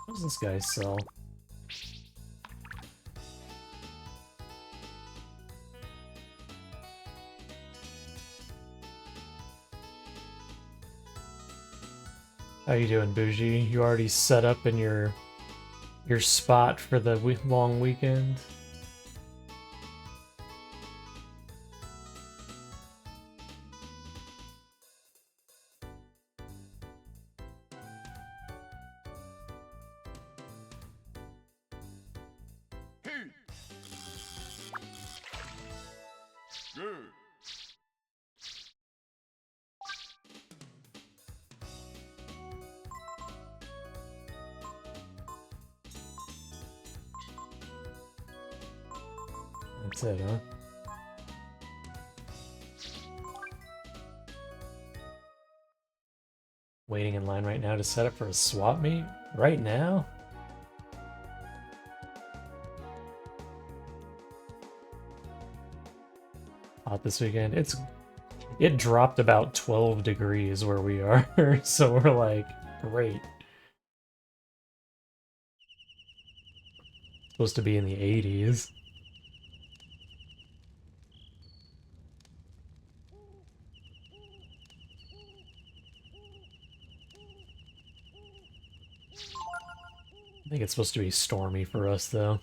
What does this guy sell? How you doing, Bougie? You already set up in your spot for the long weekend? Hey. Good. That's it, huh? Waiting in line right now to set up for a swap meet? Right now? Hot this weekend. It dropped about 12 degrees where we are, so we're like, great. Supposed to be in the 80s. I think it's supposed to be stormy for us, though.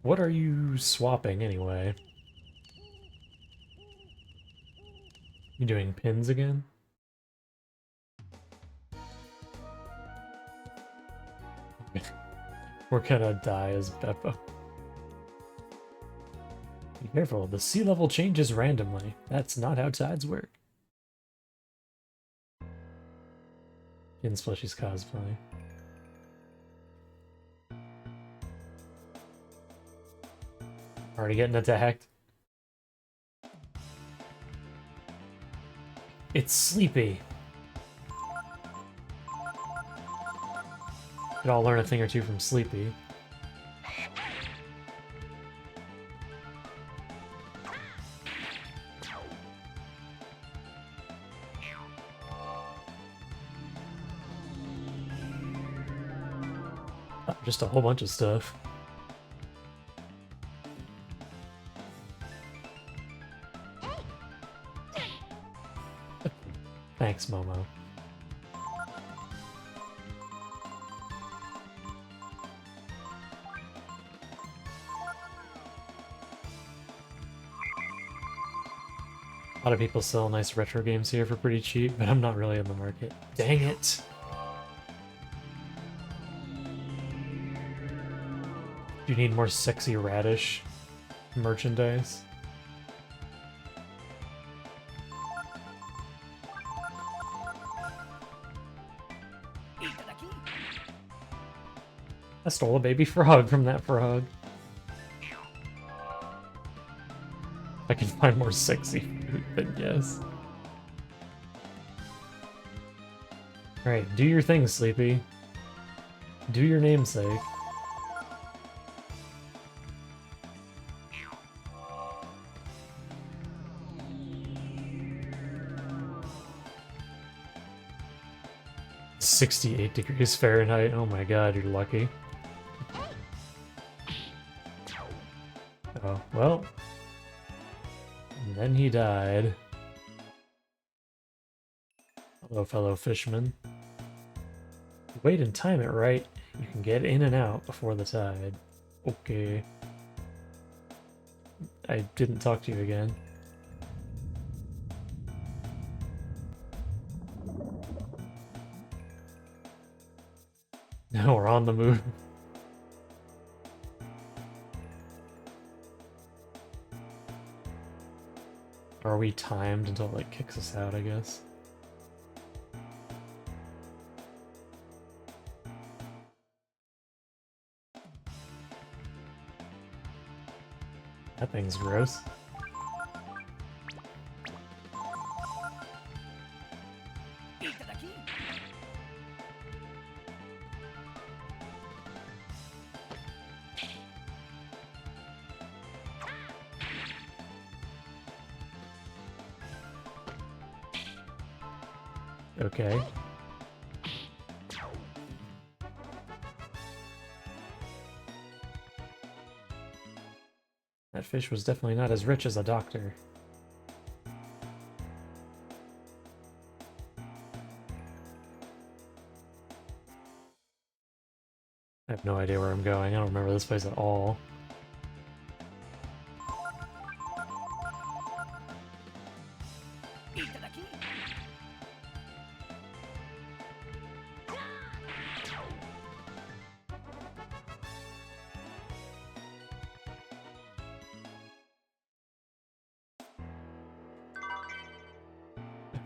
What are you swapping, anyway? You doing pins again? We're gonna die as Beppo. Be careful, the sea level changes randomly. That's not how tides work. In Splushy's cosplay. Already getting attacked. It's Sleepy. Could all learn a thing or two from Sleepy. Oh, just a whole bunch of stuff. Thanks, Momo. A lot of people sell nice retro games here for pretty cheap, but I'm not really in the market. Dang it! Do you need more sexy radish merchandise? I stole a baby frog from that frog. I can find more sexy food, then yes. Alright, do your thing, Sleepy. Do your namesake. "68 degrees Fahrenheit. Oh my god, you're lucky." Oh, well. And then he died. Hello, fellow fisherman. If you wait and time it right, you can get in and out before the tide. Okay. I didn't talk to you again. Now we're on the move. Are we timed until it kicks us out, I guess? That thing's gross. Okay. That fish was definitely not as rich as a doctor. I have no idea where I'm going. I don't remember this place at all.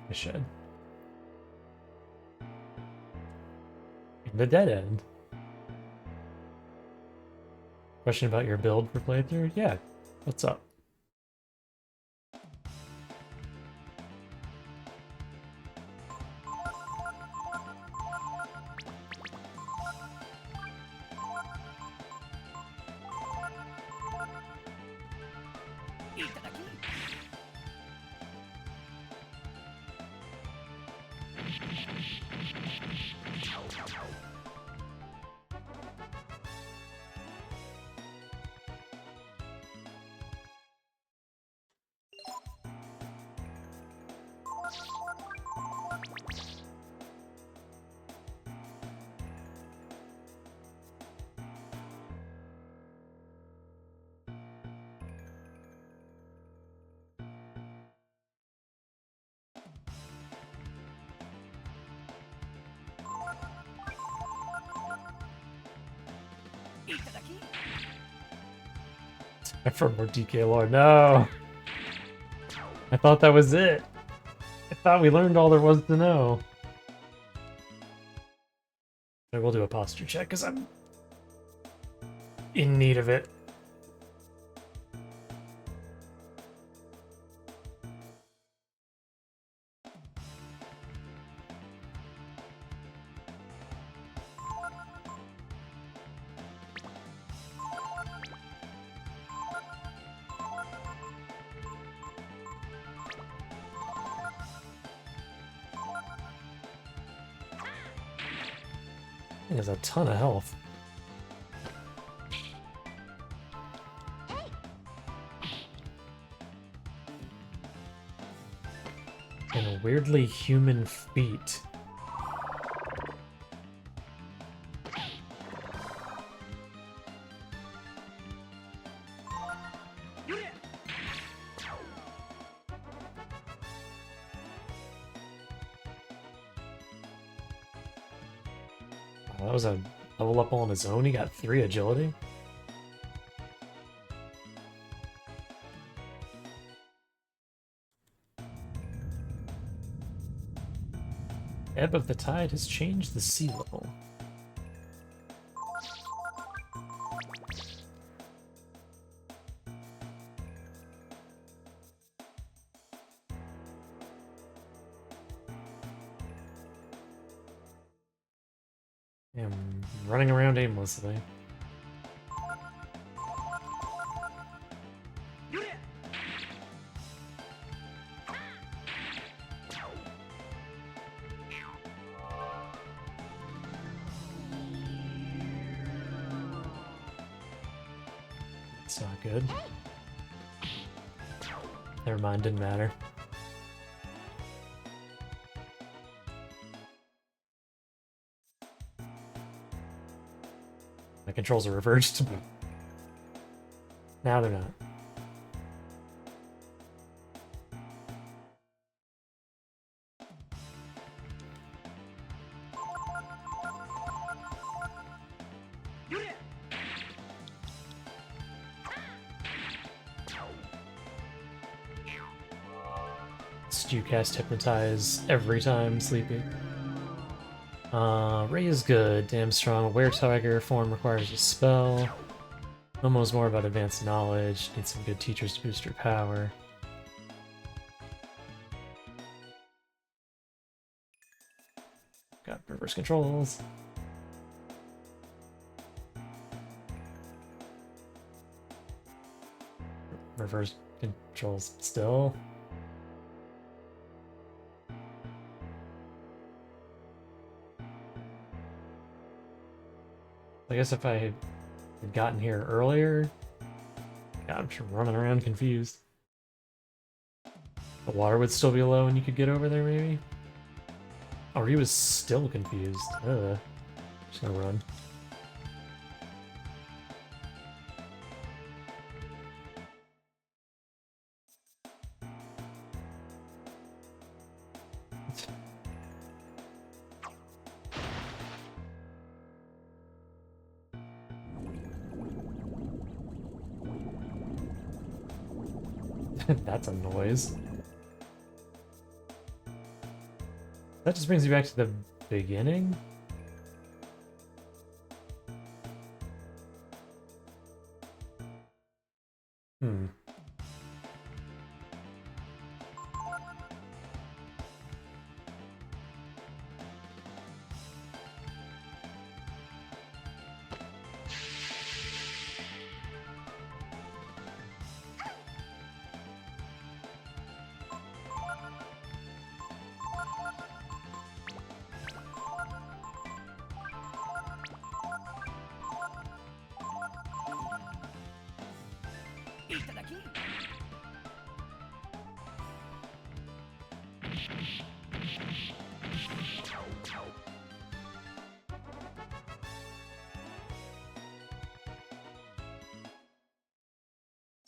I should. The dead end. Question about your build for playthrough? Yeah. What's up? For more DK lore. No! I thought that was it. I thought we learned all there was to know. I will do a posture check because I'm in need of it. He has a ton of health. And weirdly human feet. That was a level up on his own. He got 3 agility. Ebb of the tide has changed the sea level. I'm running around aimlessly. It's not good. Never mind, didn't matter. My controls are reversed. Now they're not. You cast Hypnotize every time sleepy. Ray is good, damn strong. Were Tiger form requires a spell. Momo's more about advanced knowledge. Need some good teachers to boost your power. Got reverse controls. Reverse controls still. I guess if I had gotten here earlier, God, I'm sure running around confused. The water would still be low and you could get over there, maybe? Or he was still confused. Ugh. Just gonna run. That's a noise. That just brings you back to the beginning? Hmm.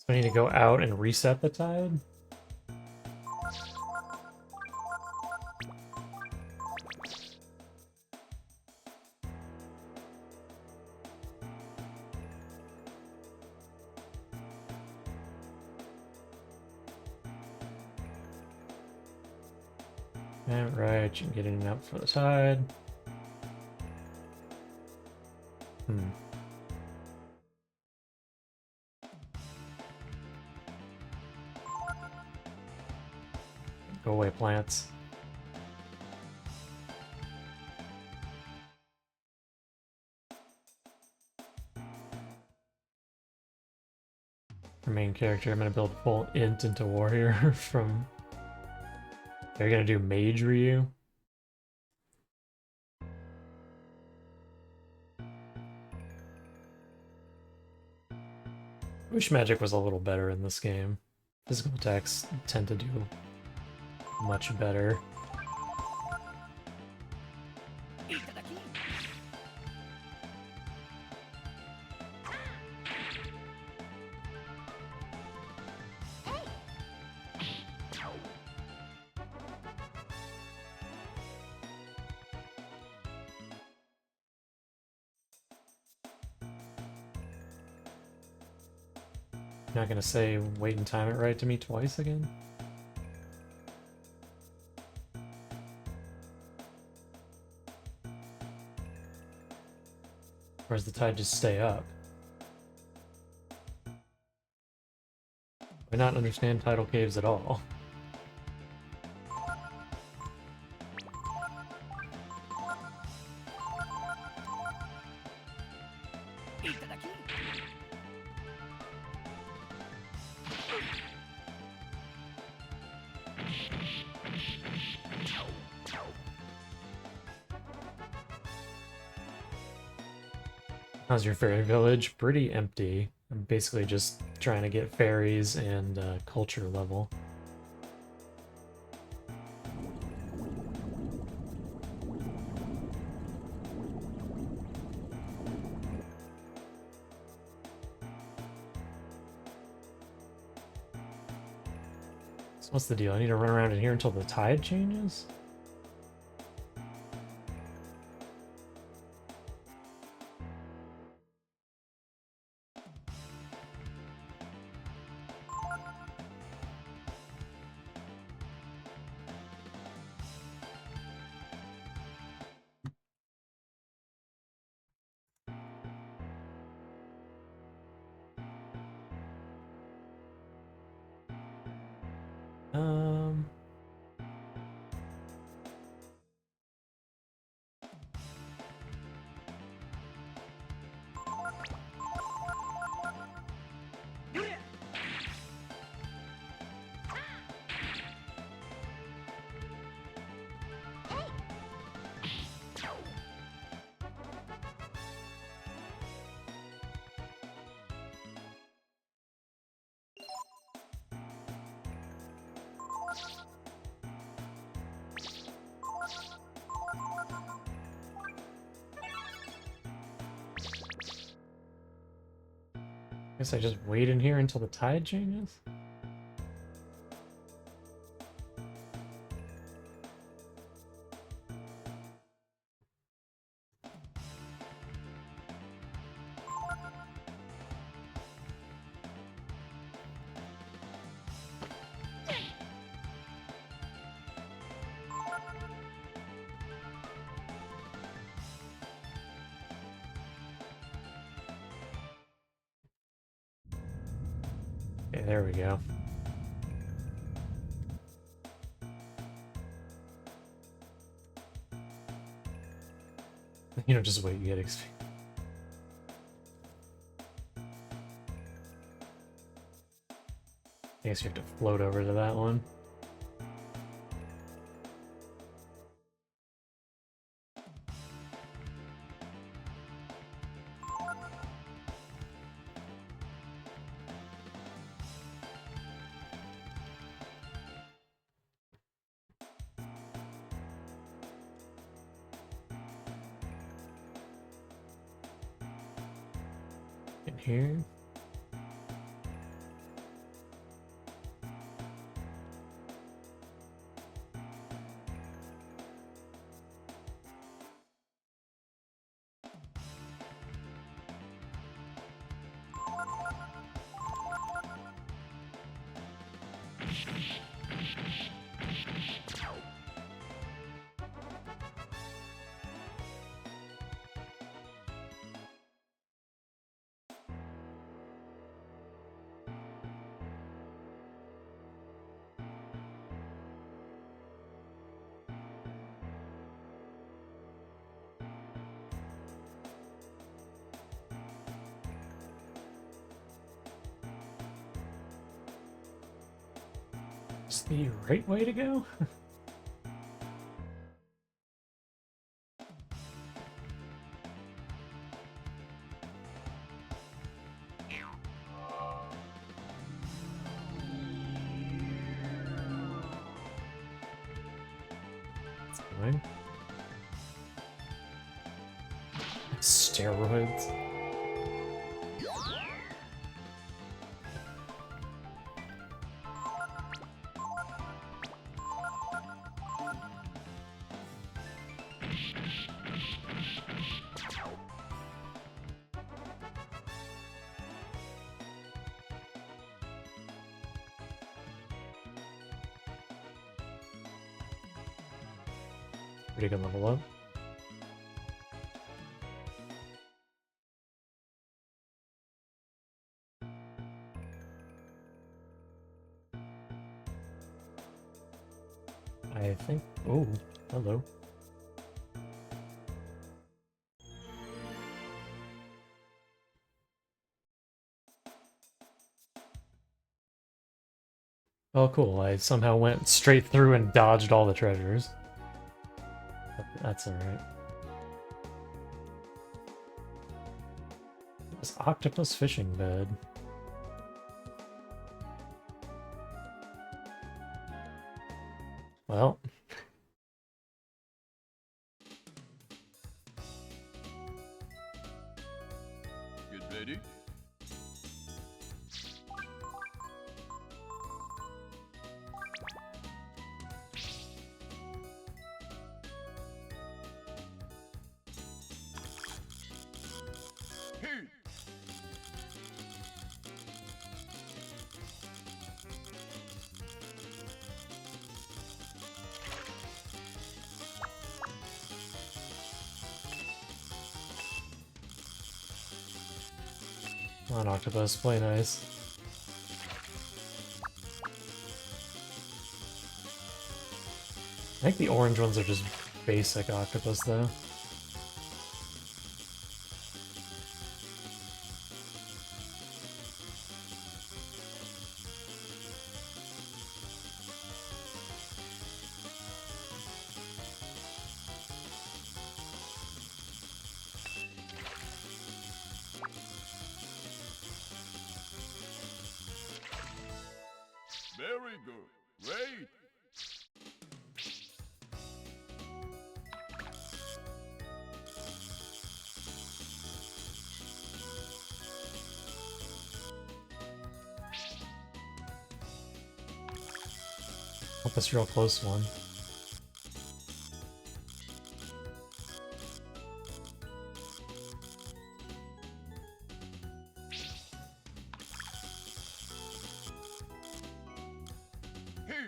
So I need to go out and reset the tide? Right, you can get in and out for the tide. Hmm. Go away, plants. For main character, I'm gonna build full int into warrior from... They're gonna do mage Ryu. Wish magic was a little better in this game. Physical attacks tend to do much better. Not gonna say wait and time it right to me twice again? Or does the tide just stay up? Do I not understand tidal caves at all? How's your fairy village? Pretty empty. I'm basically just trying to get fairies and culture level. So what's the deal? I need to run around in here until the tide changes? Um. Guess I just wait in here until the tide changes? Okay, there we go. You don't just wait, you get XP. I guess you have to float over to that one. In here. Is the right way to go? It's going. Steroids. Pretty good level up. I think. Oh, hello. Oh, cool. I somehow went straight through and dodged all the treasures. But that's alright. This octopus fishing bed. Well, Get ready. Hey. come on, octopus, play nice. think the orange ones are just basic octopus, though. Very good. Great. Hope that's a real close one. Hey.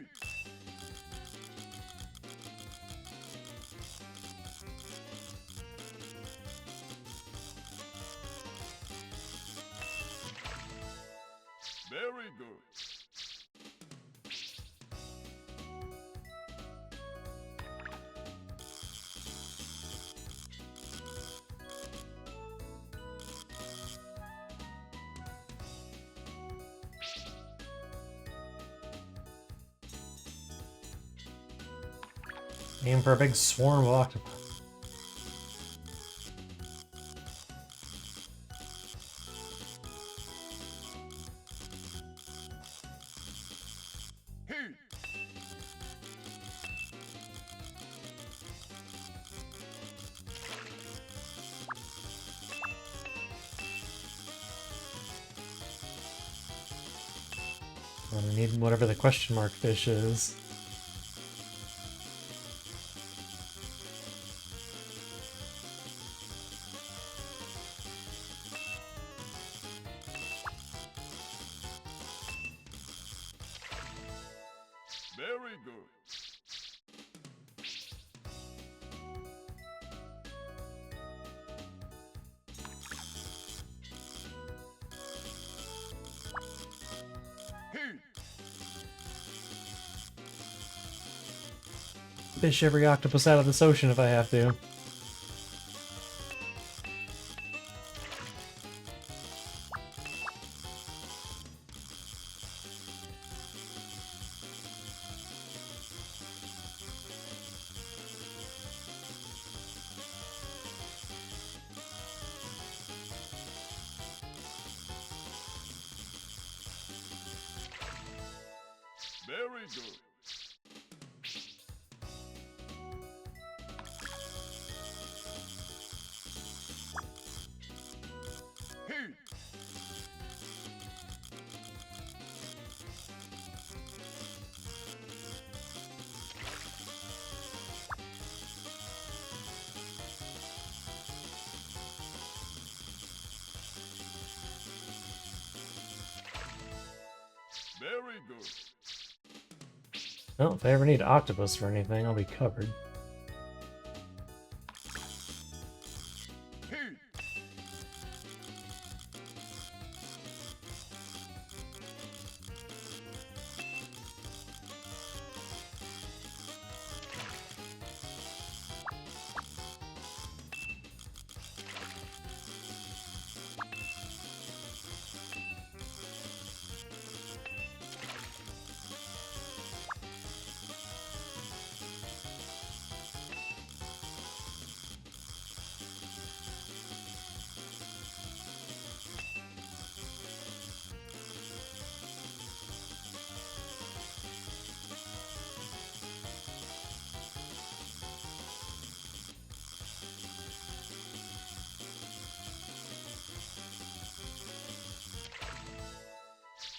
Very good. Aim for a big swarm of octopus. Hey. I need whatever the question mark fish is. Very good. Hey. Fish every octopus out of this ocean if I have to. Very good. Hey. Very good. Well, if I ever need octopus for anything, I'll be covered. Hey.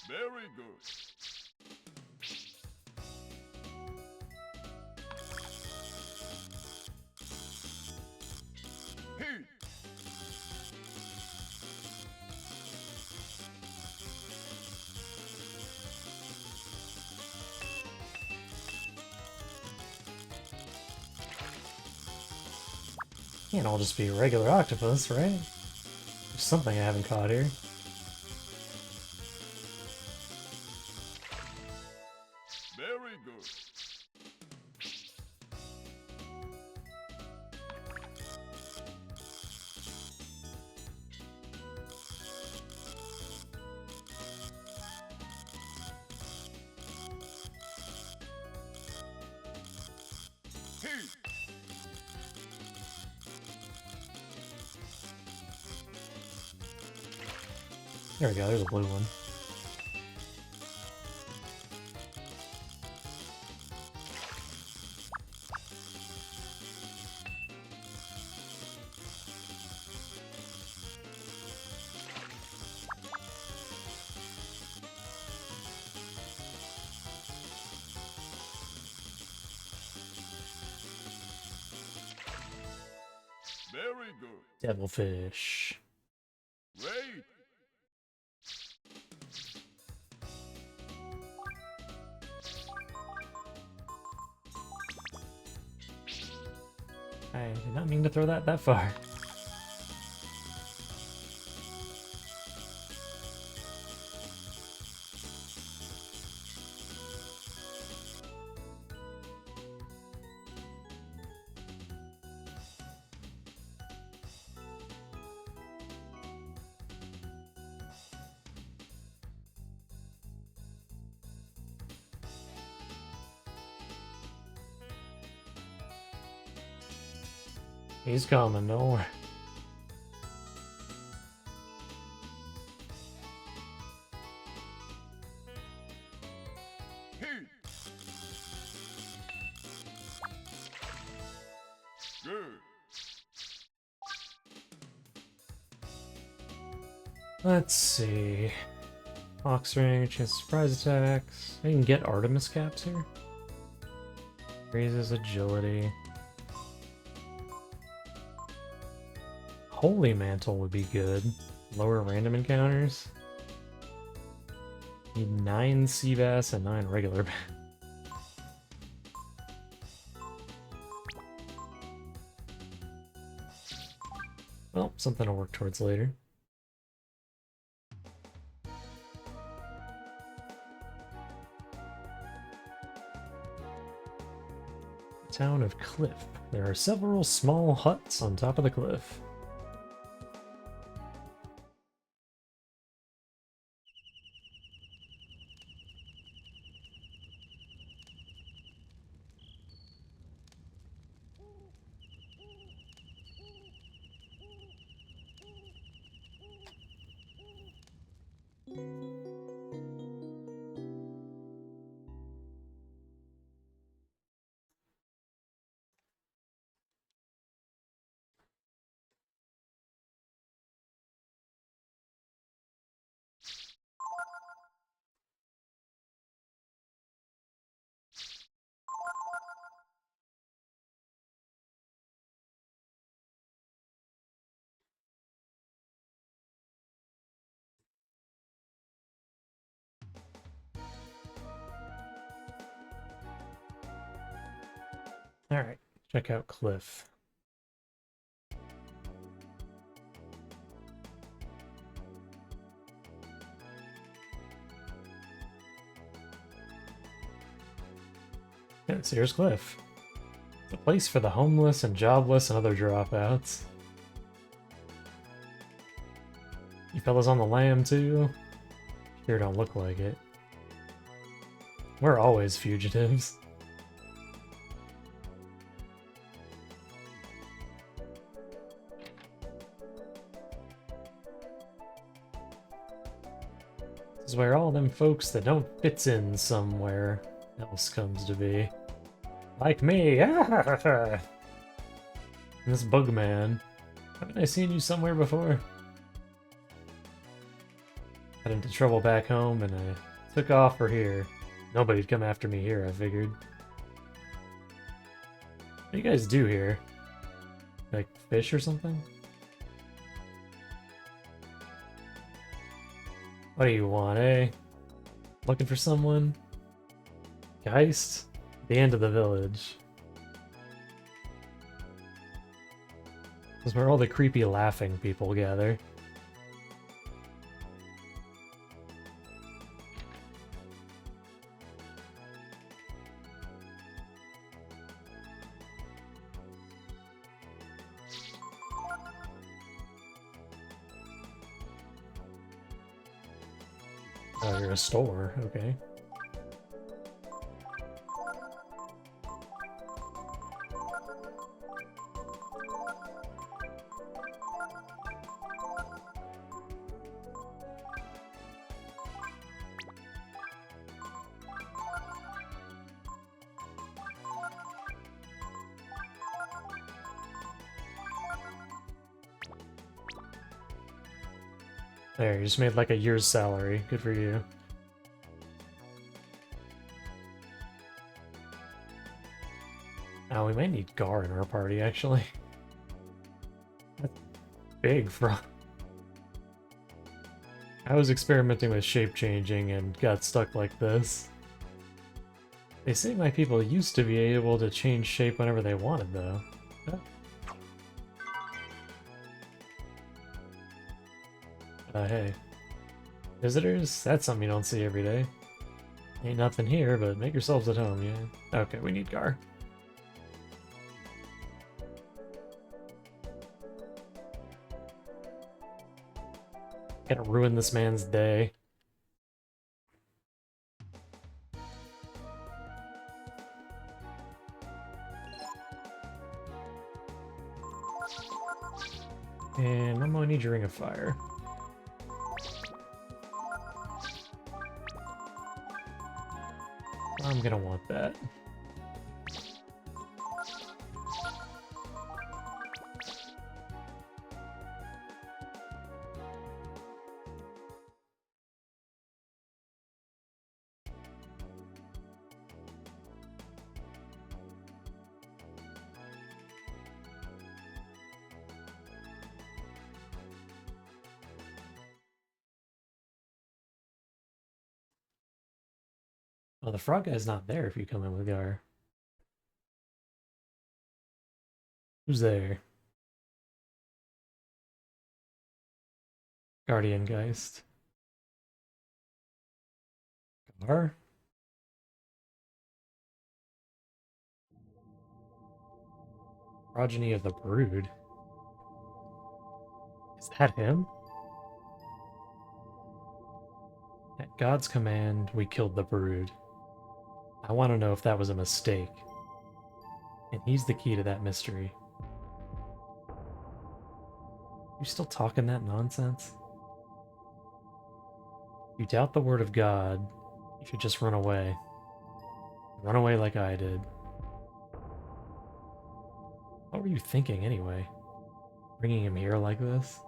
Very good. Hey. Can't all just be regular octopus, right? There's something I haven't caught here. Very good. Heat. There we go, there's a blue one. Very good. Devilfish. Great. I did not mean to throw that far. He's coming, don't worry. Heat. Good. Let's see. Fox ring, chance surprise attacks. I can get Artemis caps here. Raises agility. Holy Mantle would be good. Lower random encounters. Need 9 sea bass and 9 regular bass. Well, something to work towards later. Town of Cliff. There are several small huts on top of the cliff. Alright, check out Cliff. Yeah, so here's Cliff. It's a place for the homeless and jobless and other dropouts. You fellas on the lam too? Sure don't look like it. We're always fugitives. This is where all them folks that don't fits in somewhere else comes to be. Like me! And this bug man. Haven't I seen you somewhere before? Got into trouble back home and I took off for here. Nobody'd come after me here, I figured. What do you guys do here? Like fish or something? What do you want, eh? Looking for someone? Geist? The end of the village. This is where all the creepy laughing people gather. Oh, you're a store, okay. There, you just made like a year's salary. Good for you. Oh, we might need Gar in our party, actually. That's big for... I was experimenting with shape changing and got stuck like this. They say my people used to be able to change shape whenever they wanted, though. Hey. Visitors? That's something you don't see every day. Ain't nothing here, but make yourselves at home, yeah? Okay, we need Gar. Gonna ruin this man's day. And Momo, I need your Ring of Fire. I'm gonna want that. Well, the frog guy's not there if you come in with Gar. Who's there? Guardian Geist. Gar? Progeny of the Brood. Is that him? At God's command, we killed the Brood. I want to know if that was a mistake. And he's the key to that mystery. You still talking that nonsense? You doubt the word of God, you should just run away. Run away like I did. What were you thinking anyway? Bringing him here like this?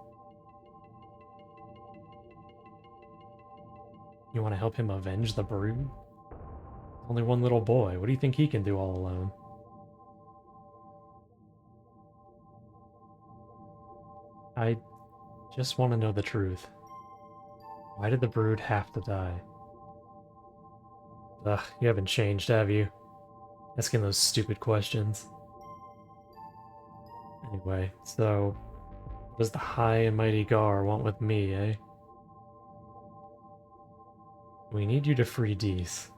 You want to help him avenge the Brood? Only one little boy. What do you think he can do all alone? I just want to know the truth. Why did the Brood have to die? Ugh, you haven't changed, have you? Asking those stupid questions. Anyway, so... what does the high and mighty Gar want with me, eh? We need you to free Dees.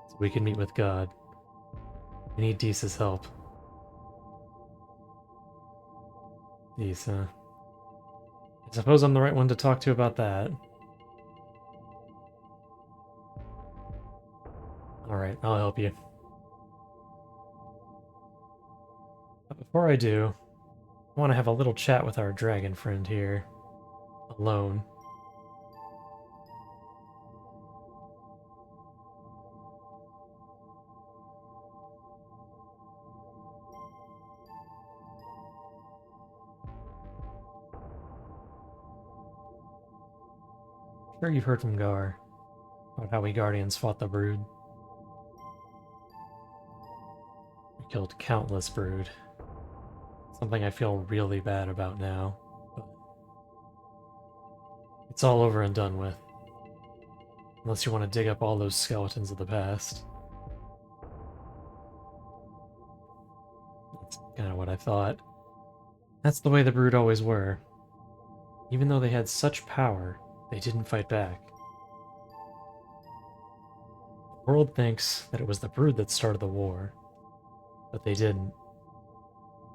So we can meet with God. We need Dees' help. Dees, huh? I suppose I'm the right one to talk to about that. Alright, I'll help you. But before I do, I want to have a little chat with our dragon friend here. Alone. Sure you've heard from Gar about how we Guardians fought the Brood. We killed countless Brood. Something I feel really bad about now, but it's all over and done with. Unless you want to dig up all those skeletons of the past. That's kind of what I thought. That's the way the Brood always were. Even though they had such power, they didn't fight back. The world thinks that it was the Brood that started the war, but they didn't.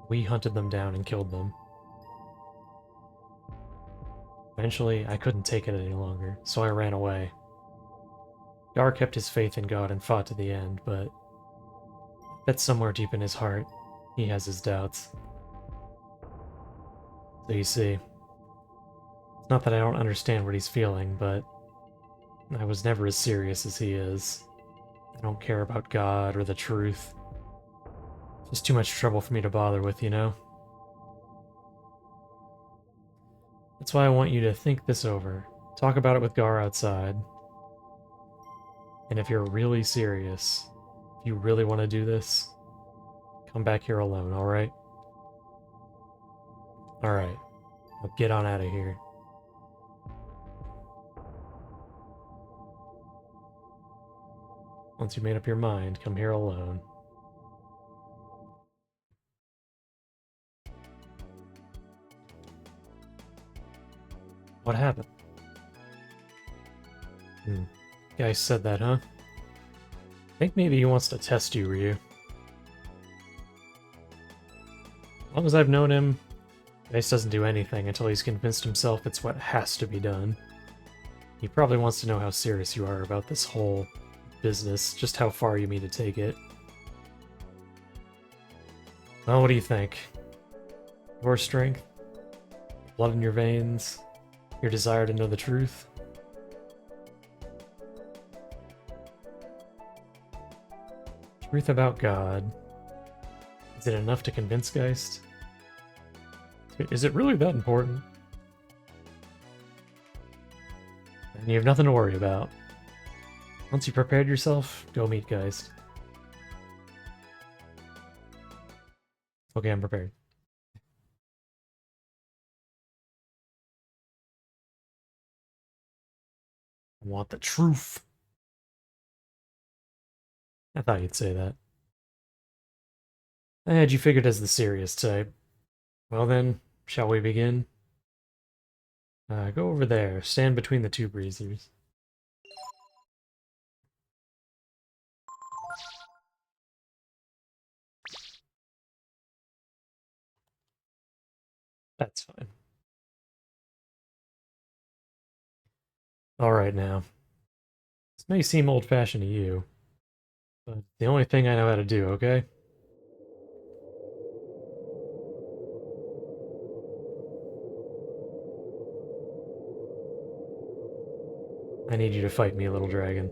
We hunted them down and killed them. Eventually, I couldn't take it any longer, so I ran away. Gar kept his faith in God and fought to the end, but Bet somewhere deep in his heart, he has his doubts. So you see, it's not that I don't understand what he's feeling, but I was never as serious as he is. I don't care about God or the truth. It's just too much trouble for me to bother with, you know? That's why I want you to think this over. Talk about it with Gar outside. And if you're really serious, if you really want to do this, come back here alone, alright? Alright. Now get on out of here. Once you made up your mind, come here alone. What happened? Guy said that, huh? I think maybe he wants to test you, Ryu. As long as I've known him, Dice doesn't do anything until he's convinced himself it's what has to be done. He probably wants to know how serious you are about this whole business, just how far you mean to take it. Well, what do you think? Your strength? Blood in your veins? Your desire to know the truth? Truth about God. Is it enough to convince Geist? Is it really that important? And you have nothing to worry about. Once you prepared yourself, go meet Geist. Okay, I'm prepared. I want the truth. I thought you'd say that. I had you figured as the serious type. Well then, shall we begin? Go over there. Stand between the two breezers. That's fine. Alright now. This may seem old-fashioned to you, but the only thing I know how to do, okay? I need you to fight me, little dragon.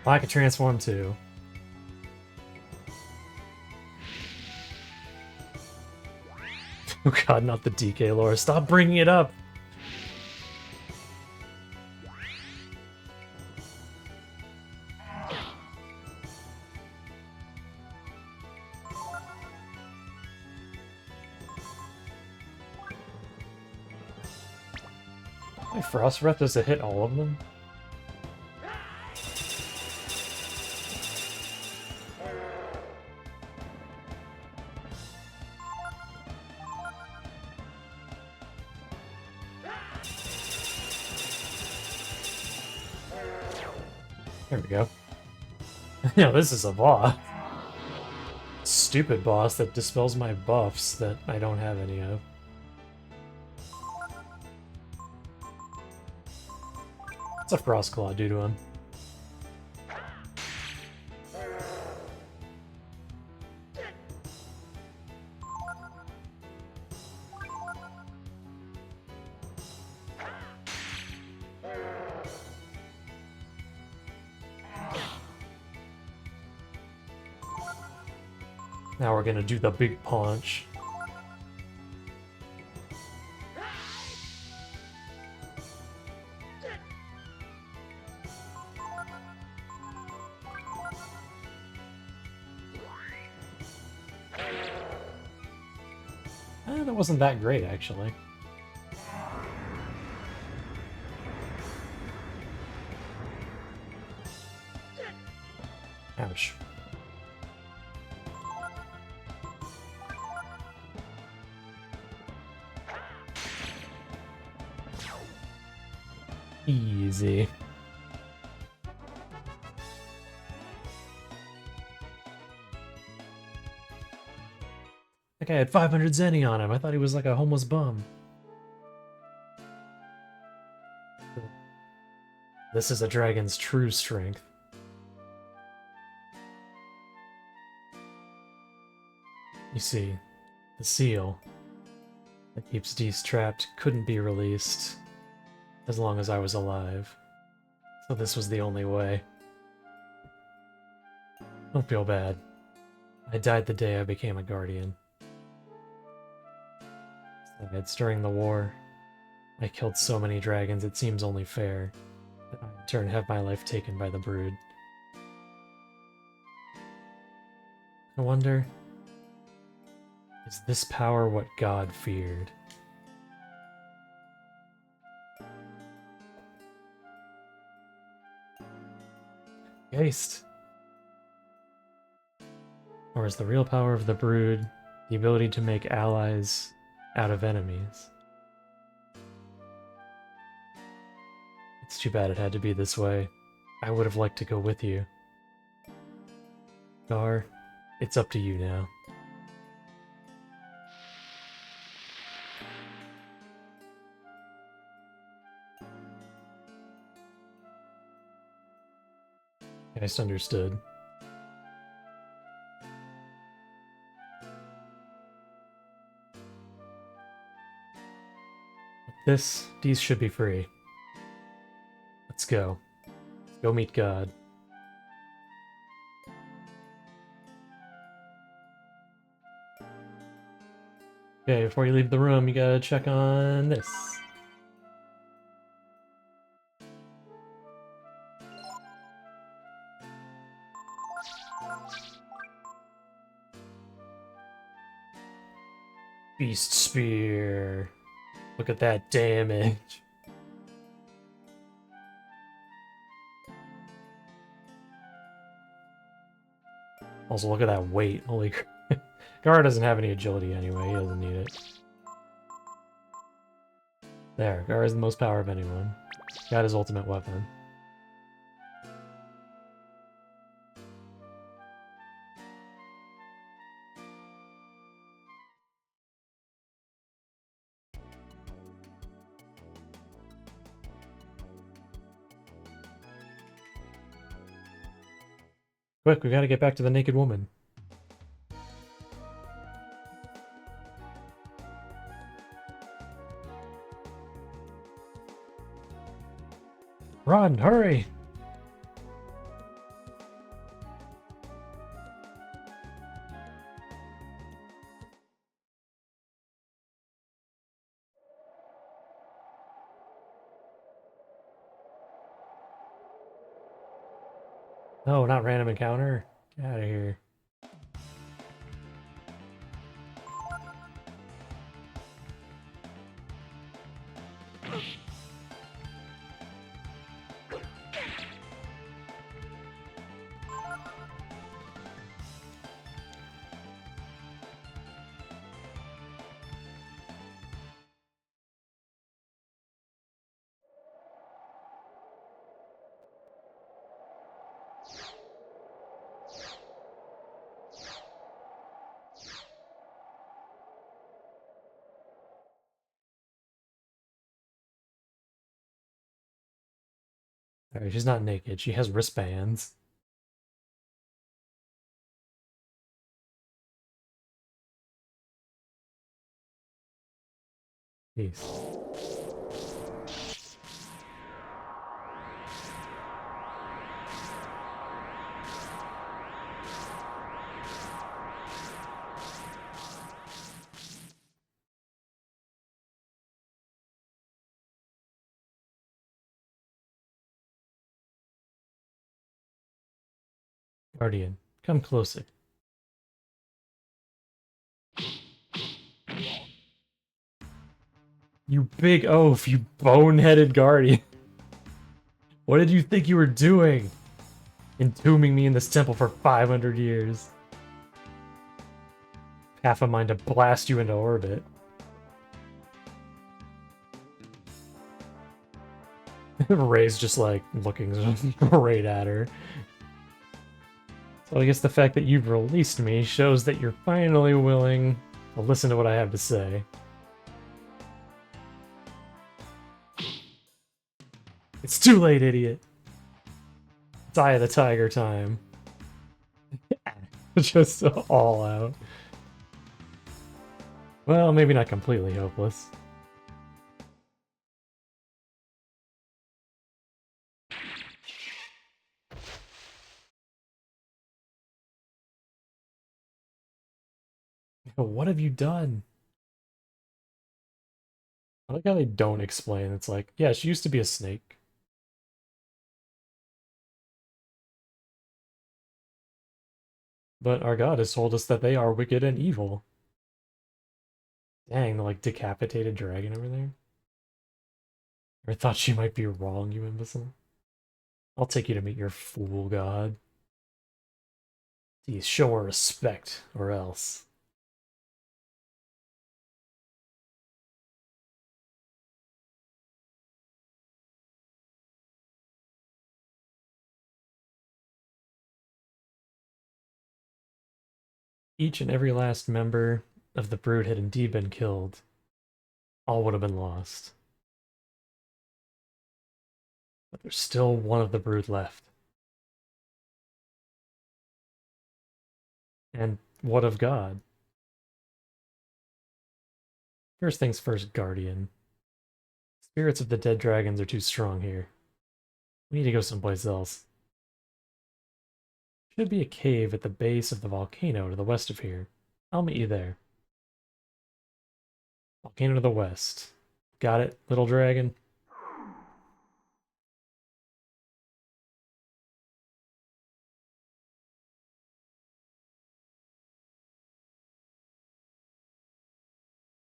I can transform too. Oh god, not the DK lore. Stop bringing it up! My Frost Breath does it hit all of them? There we go. Yeah, this is a boss. Stupid boss that dispels my buffs that I don't have any of. What's a Frost Claw do to him? Now we're gonna do the big punch. That wasn't that great, actually. Ouch. Easy. That guy had 500 zenny on him. I thought he was like a homeless bum. This is a dragon's true strength. You see, the seal that keeps Dees trapped couldn't be released as long as I was alive. So this was the only way. Don't feel bad. I died the day I became a guardian. It's during the war. I killed so many dragons, it seems only fair that I in turn have my life taken by the brood. I wonder, is this power what God feared? Geist! Or is the real power of the brood the ability to make allies out of enemies? It's too bad it had to be this way. I would have liked to go with you. Gar, it's up to you now. Geist understood. These should be free. Let's go. Let's go meet God. Okay, before you leave the room, you gotta check on this. Beast Spear. Look at that damage. Also, look at that weight. Holy crap. Gar doesn't have any agility anyway. He doesn't need it. There. Gar has the most power of anyone. Got his ultimate weapon. Quick, we gotta get back to the naked woman. Run, hurry! No, not random encounter. Get out of here. Alright, she's not naked. She has wristbands. Peace. Guardian, come closer. You big oaf, you boneheaded guardian. What did you think you were doing? Entombing me in this temple for 500 years. Half a mind to blast you into orbit. Ray's just like looking right at her. So I guess the fact that you've released me shows that you're finally willing to listen to what I have to say. It's too late, idiot. It's Eye of the Tiger time. Just all out. Well, maybe not completely hopeless. What have you done? I like how they don't explain. It's like, yeah, she used to be a snake. But our god has told us that they are wicked and evil. Dang, the like decapitated dragon over there. I thought she might be wrong, you imbecile. I'll take you to meet your fool god. Please show her respect, or else. Each and every last member of the brood had indeed been killed. All would have been lost. But there's still one of the brood left. And what of God? First things first, Guardian. Spirits of the dead dragons are too strong here. We need to go someplace else. Should be a cave at the base of the volcano to the west of here. I'll meet you there. Volcano to the west. Got it, little dragon?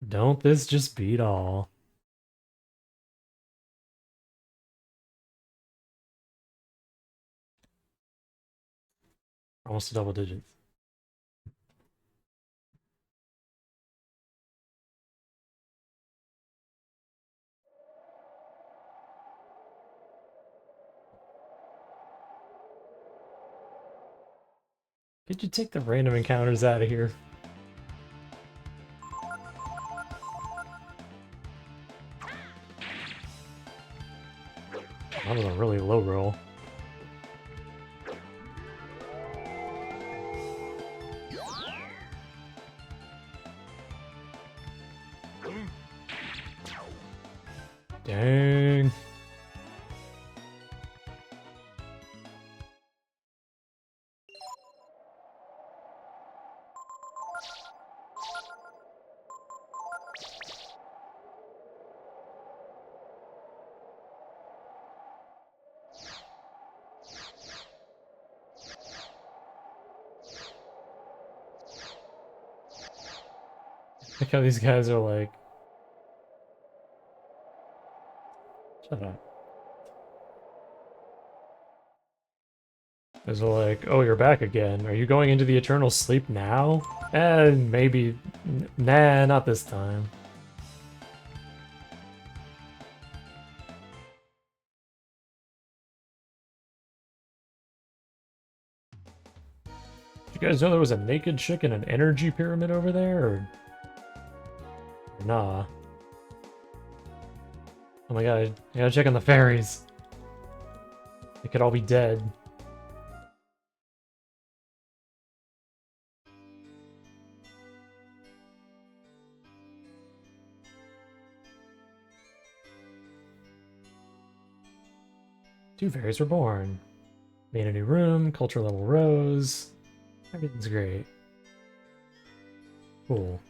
Don't this just beat all? Almost to double digits. Could you take the random encounters out of here? That was a really low roll. Dang. Look how these guys are like... Shut up. As they're like, oh, you're back again. Are you going into the eternal sleep now? Maybe... Nah, not this time. Did you guys know there was a naked chick in an energy pyramid over there, or nah? Oh my god, I gotta check on the fairies. They could all be dead. Two fairies were born. Made a new room, culture level rose. Everything's great. Cool.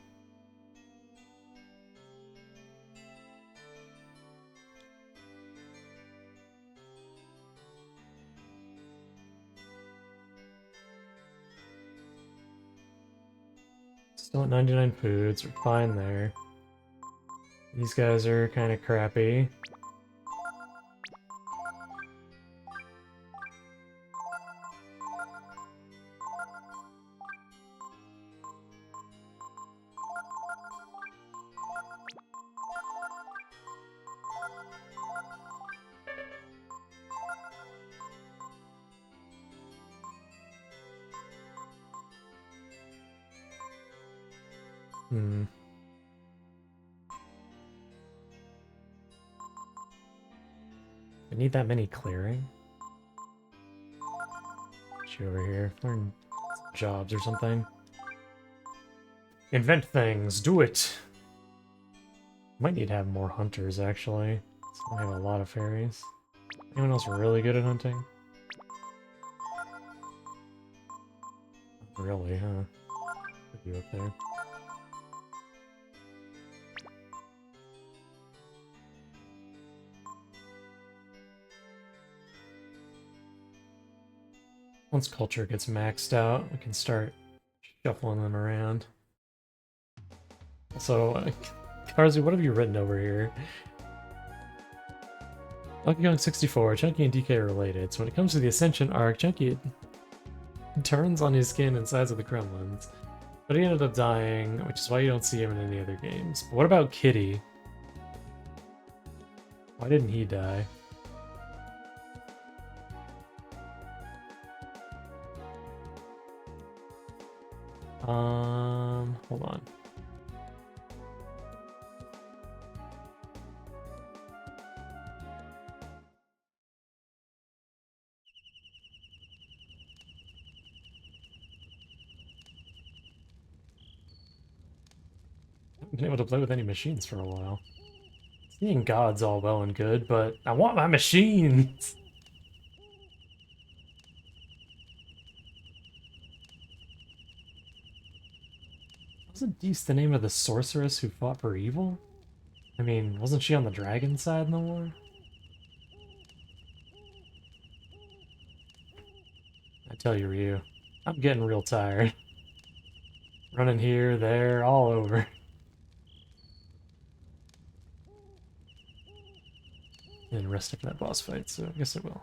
Still at 99 foods, we're fine there. These guys are kind of crappy. Hmm. I need that many clearing. Get you over here. Learn jobs or something. Invent things. Do it. Might need to have more hunters, actually. So I have a lot of fairies. Anyone else really good at hunting? Not really, huh? Put you up there. Once culture gets maxed out, we can start shuffling them around. Also, Karzu, what have you written over here? Donkey Kong 64, Chunky and DK are related, so when it comes to the Ascension arc, Chunky turns on his skin and sides of the Kremlins. But he ended up dying, which is why you don't see him in any other games. But what about Kitty? Why didn't he die? Hold on. I haven't been able to play with any machines for a while. Seeing gods all well and good, but I want my machines! Wasn't Dees the name of the sorceress who fought for evil? I mean, wasn't she on the dragon side in the war? I tell you, Ryu, I'm getting real tired. Running here, there, all over. And rest after that boss fight, so I guess I will.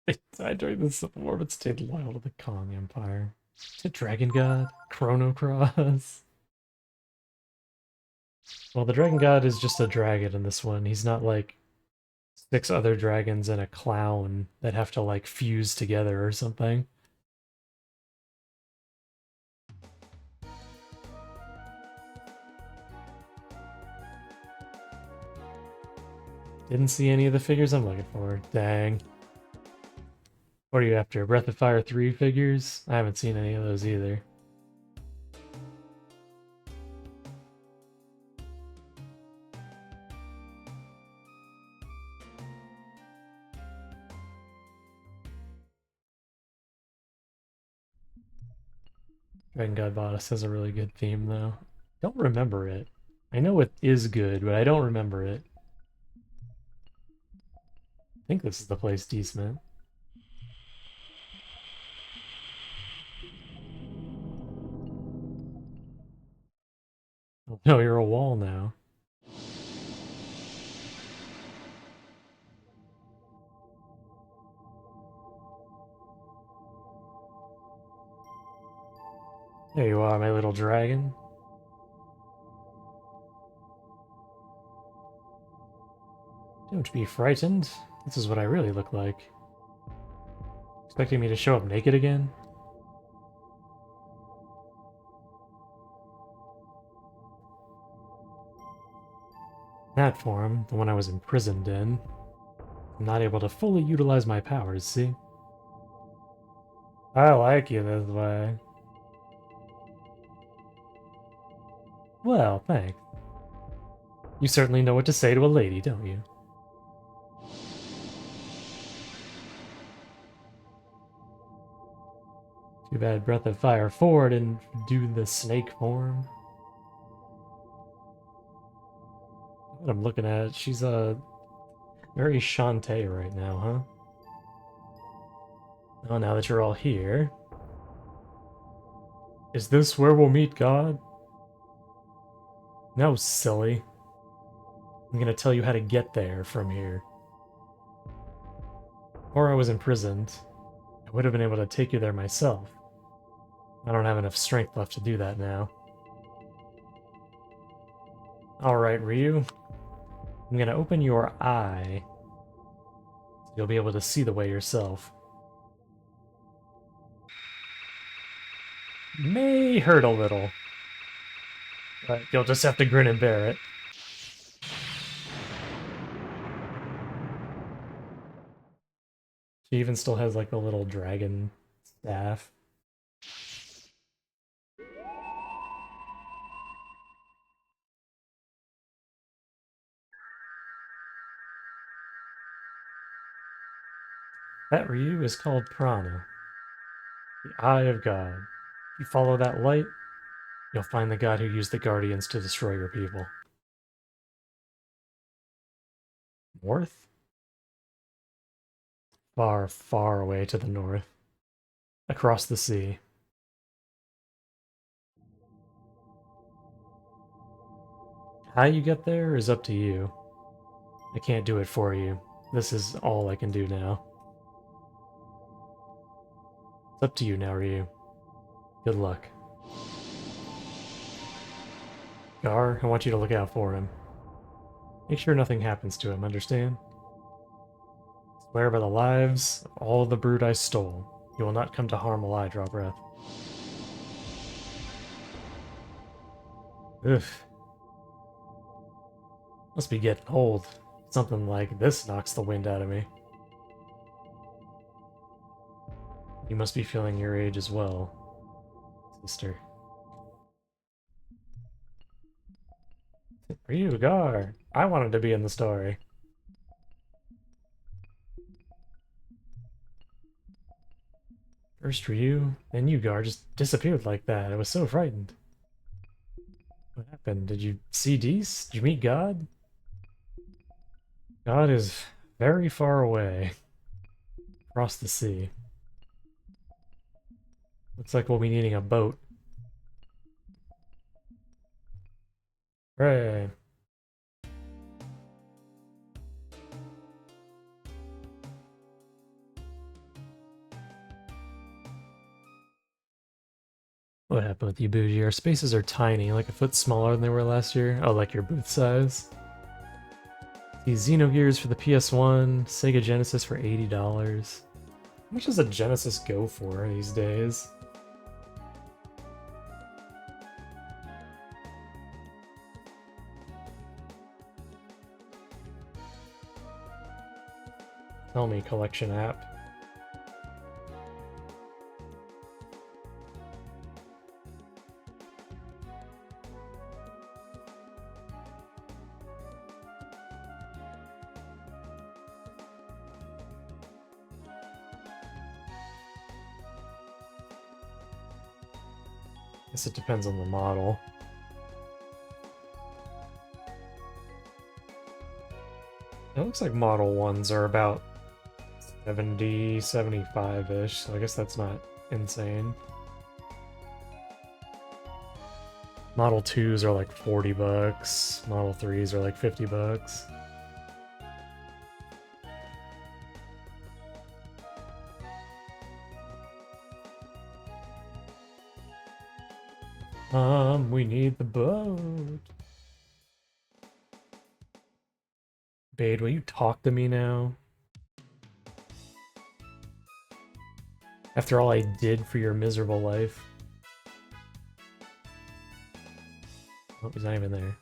It died during the Civil War, but stayed loyal to the Kong Empire. To Dragon God, Chrono Cross. Well, the Dragon God is just a dragon in this one. He's not like 6 other dragons and a clown that have to like fuse together or something. Didn't see any of the figures I'm looking for. Dang. What are you after? Breath of Fire 3 figures? I haven't seen any of those either. Dragon God Bodice has a really good theme, though. Don't remember it. I know it is good, but I don't remember it. I think this is the place Dees meant. Oh, no, you're a wall now. There you are, my little dragon. Don't be frightened. This is what I really look like. Expecting me to show up naked again? That form, the one I was imprisoned in, I'm not able to fully utilize my powers, see? I like you this way. Well, thanks. You certainly know what to say to a lady, don't you? Too bad Breath of Fire 4 didn't do the snake form. What I'm looking at, she's a very Shantae right now, huh? Oh, now that you're all here. Is this where we'll meet God? No, silly. I'm gonna tell you how to get there from here. Before I was imprisoned, I would have been able to take you there myself. I don't have enough strength left to do that now. Alright, Ryu. I'm gonna open your eye, so you'll be able to see the way yourself. May hurt a little, but you'll just have to grin and bear it. She even still has like a little dragon staff. That Ryu is called Prana, the Eye of God. If you follow that light, you'll find the god who used the Guardians to destroy your people. North? Far, far away to the north. Across the sea. How you get there is up to you. I can't do it for you. This is all I can do now. It's up to you now, Ryu. Good luck. Gar, I want you to look out for him. Make sure nothing happens to him, understand? Swear by the lives of all the brood I stole, you will not come to harm while I draw breath. Ugh. Must be getting old. Something like this knocks the wind out of me. You must be feeling your age as well, sister. Ryu, Gar, I wanted to be in the story. First Ryu, then you, Gar, just disappeared like that. I was so frightened. What happened? Did you see Dees? Did you meet God? God is very far away. Across the sea. Looks like we'll be needing a boat. Hooray. What happened with you, Bougie? Our spaces are tiny, like a foot smaller than they were last year. Oh, like your booth size. These Xenogears for the PS1, Sega Genesis for $80. How much does a Genesis go for these days? Tell me, collection app. Guess it depends on the model. It looks like Model 1s are about 70, 75-ish, so I guess that's not insane. Model 2s are like 40 bucks, Model 3s are like 50 bucks. We need the boat. Bade, will you talk to me now? After all I did for your miserable life. Oh, he's not even there.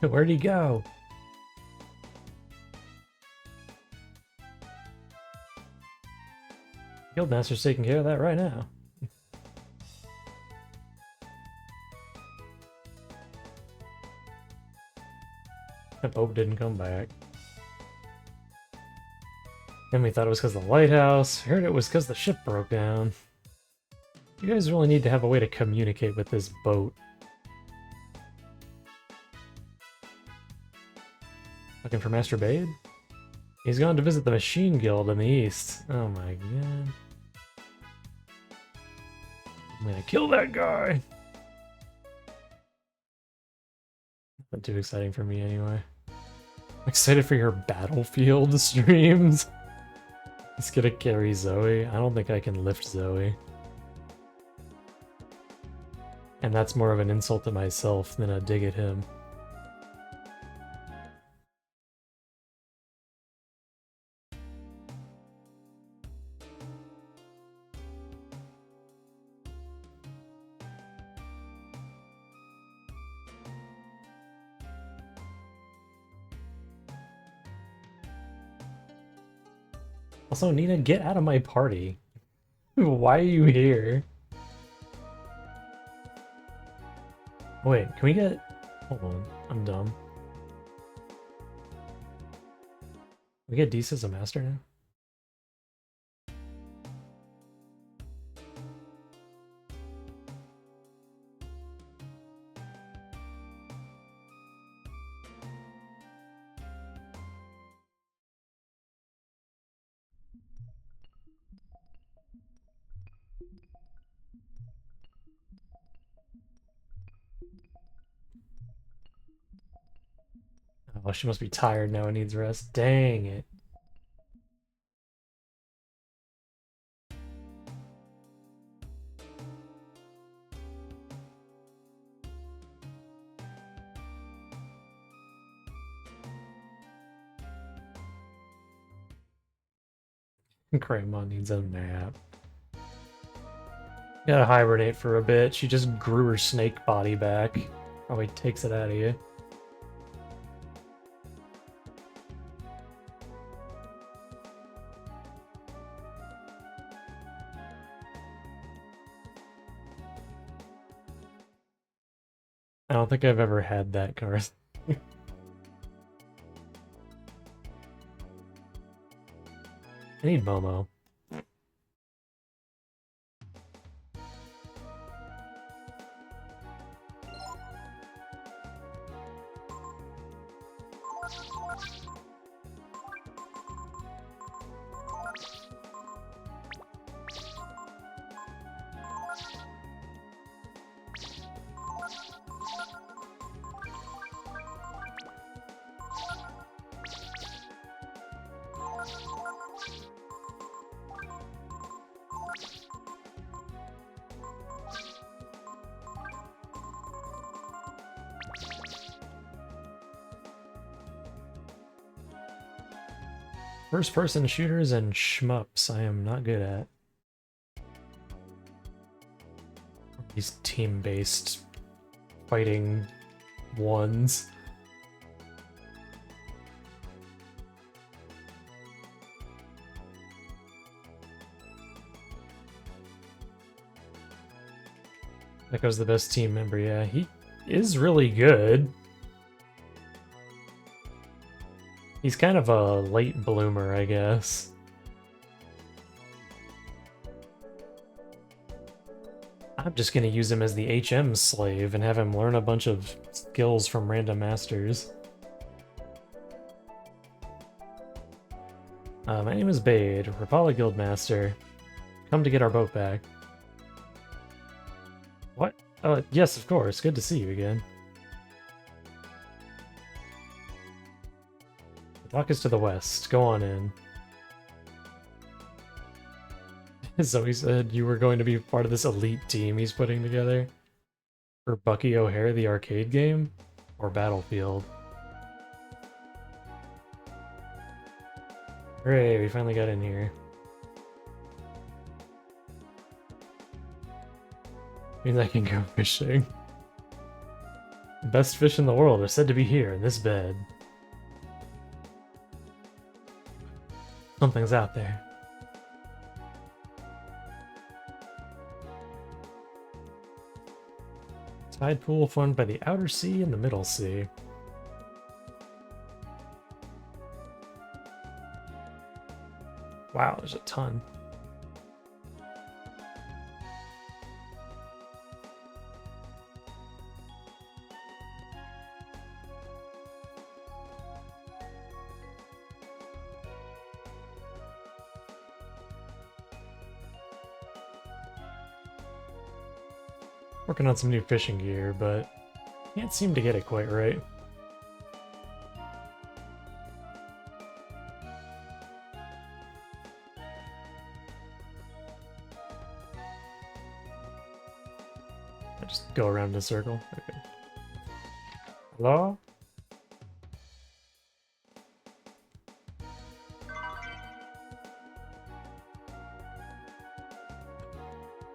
Where'd he go? Guildmaster's taking care of that right now. That boat didn't come back. Then we thought it was because of the lighthouse. Heard it was because the ship broke down. You guys really need to have a way to communicate with this boat. Looking for Master Bade? He's gone to visit the Machine Guild in the east. Oh my god. I'm gonna kill that guy! Not too exciting for me anyway. I'm excited for your Battlefield streams. Let's get a carry Zoe. I don't think I can lift Zoe. And that's more of an insult to myself than a dig at him. Also, Nina, get out of my party. Why are you here? Wait, can we get... Hold on, I'm dumb. We get Dees as a master now? Oh, she must be tired now and needs rest. Dang it. Grandma needs a nap. Gotta hibernate for a bit. She just grew her snake body back. Probably takes it out of you. I don't think I've ever had that, Garth. I need Momo. First-person shooters and shmups I am not good at. These team-based fighting ones. Echo's the best team member, yeah. He is really good. He's kind of a late bloomer, I guess. I'm just gonna use him as the HM slave and have him learn a bunch of skills from random masters. My name is Bade, Rapala Guild Master. Come to get our boat back. What? Oh, yes, of course. Good to see you again. The dock is to the west. Go on in. Zoe said you were going to be part of this elite team he's putting together. For Bucky O'Hare, the arcade game? Or Battlefield? Hooray, we finally got in here. Means I can go fishing. The best fish in the world are said to be here in this bed. Something's out there. Tide pool formed by the outer sea and the middle sea. Wow, there's a ton. Working on some new fishing gear, but can't seem to get it quite right. I just go around in a circle. Okay. Hello?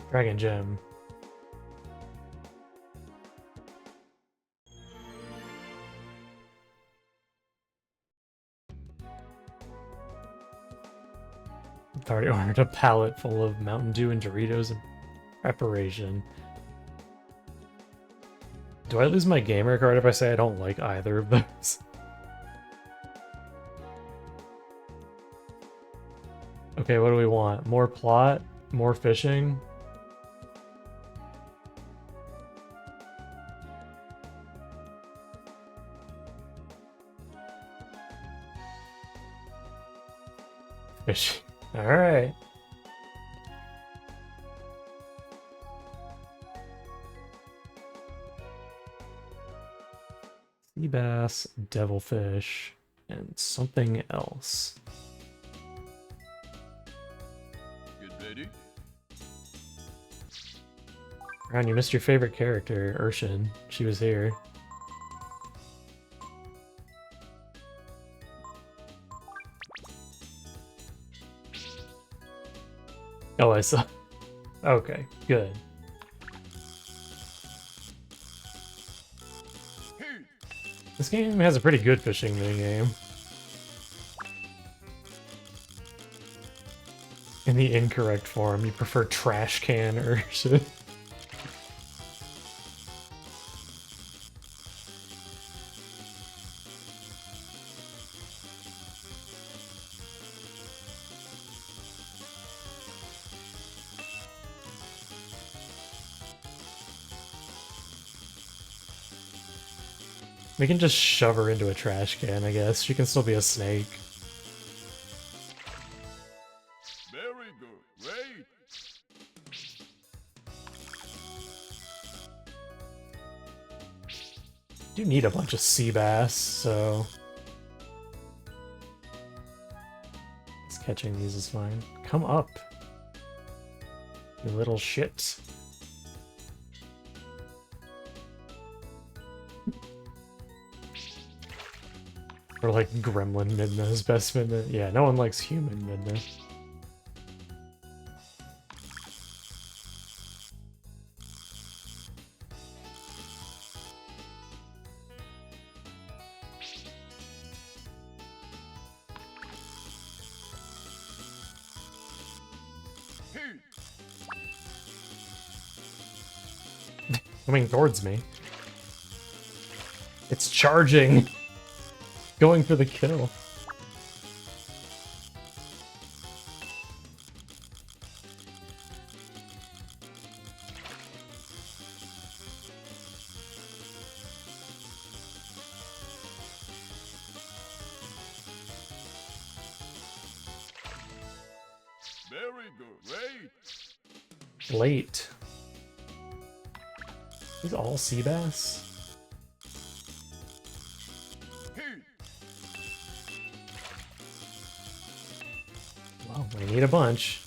Dragon Gem. I've already ordered a pallet full of Mountain Dew and Doritos in preparation. Do I lose my gamer card if I say I don't like either of those? Okay, what do we want? More plot? More fishing? Fishing. Alright. Sea bass, devilfish, and something else. Get ready. Ron, you missed your favorite character, Urshin. She was here. Oh, I saw. Okay, good. This game has a pretty good fishing minigame. In the incorrect form, you prefer trash can or shit. We can just shove her into a trash can, I guess. She can still be a snake. Very good. Great. Do need a bunch of sea bass, so just catching these is fine. Come up, you little shit. Or like Gremlin Midna's best Midna. Yeah, no one likes human Midna. Coming towards me. It's charging! Going for the kill. Very good. Great. Late. These all sea bass? Well, we need a bunch.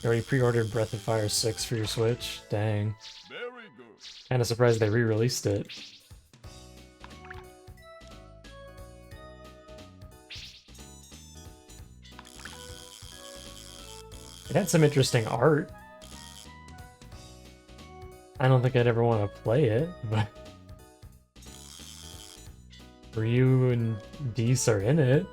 You already pre-ordered Breath of Fire 6 for your Switch? Dang. Very good. Kinda surprised they re-released it. It had some interesting art. I don't think I'd ever want to play it, but Ryu and Dees are in it.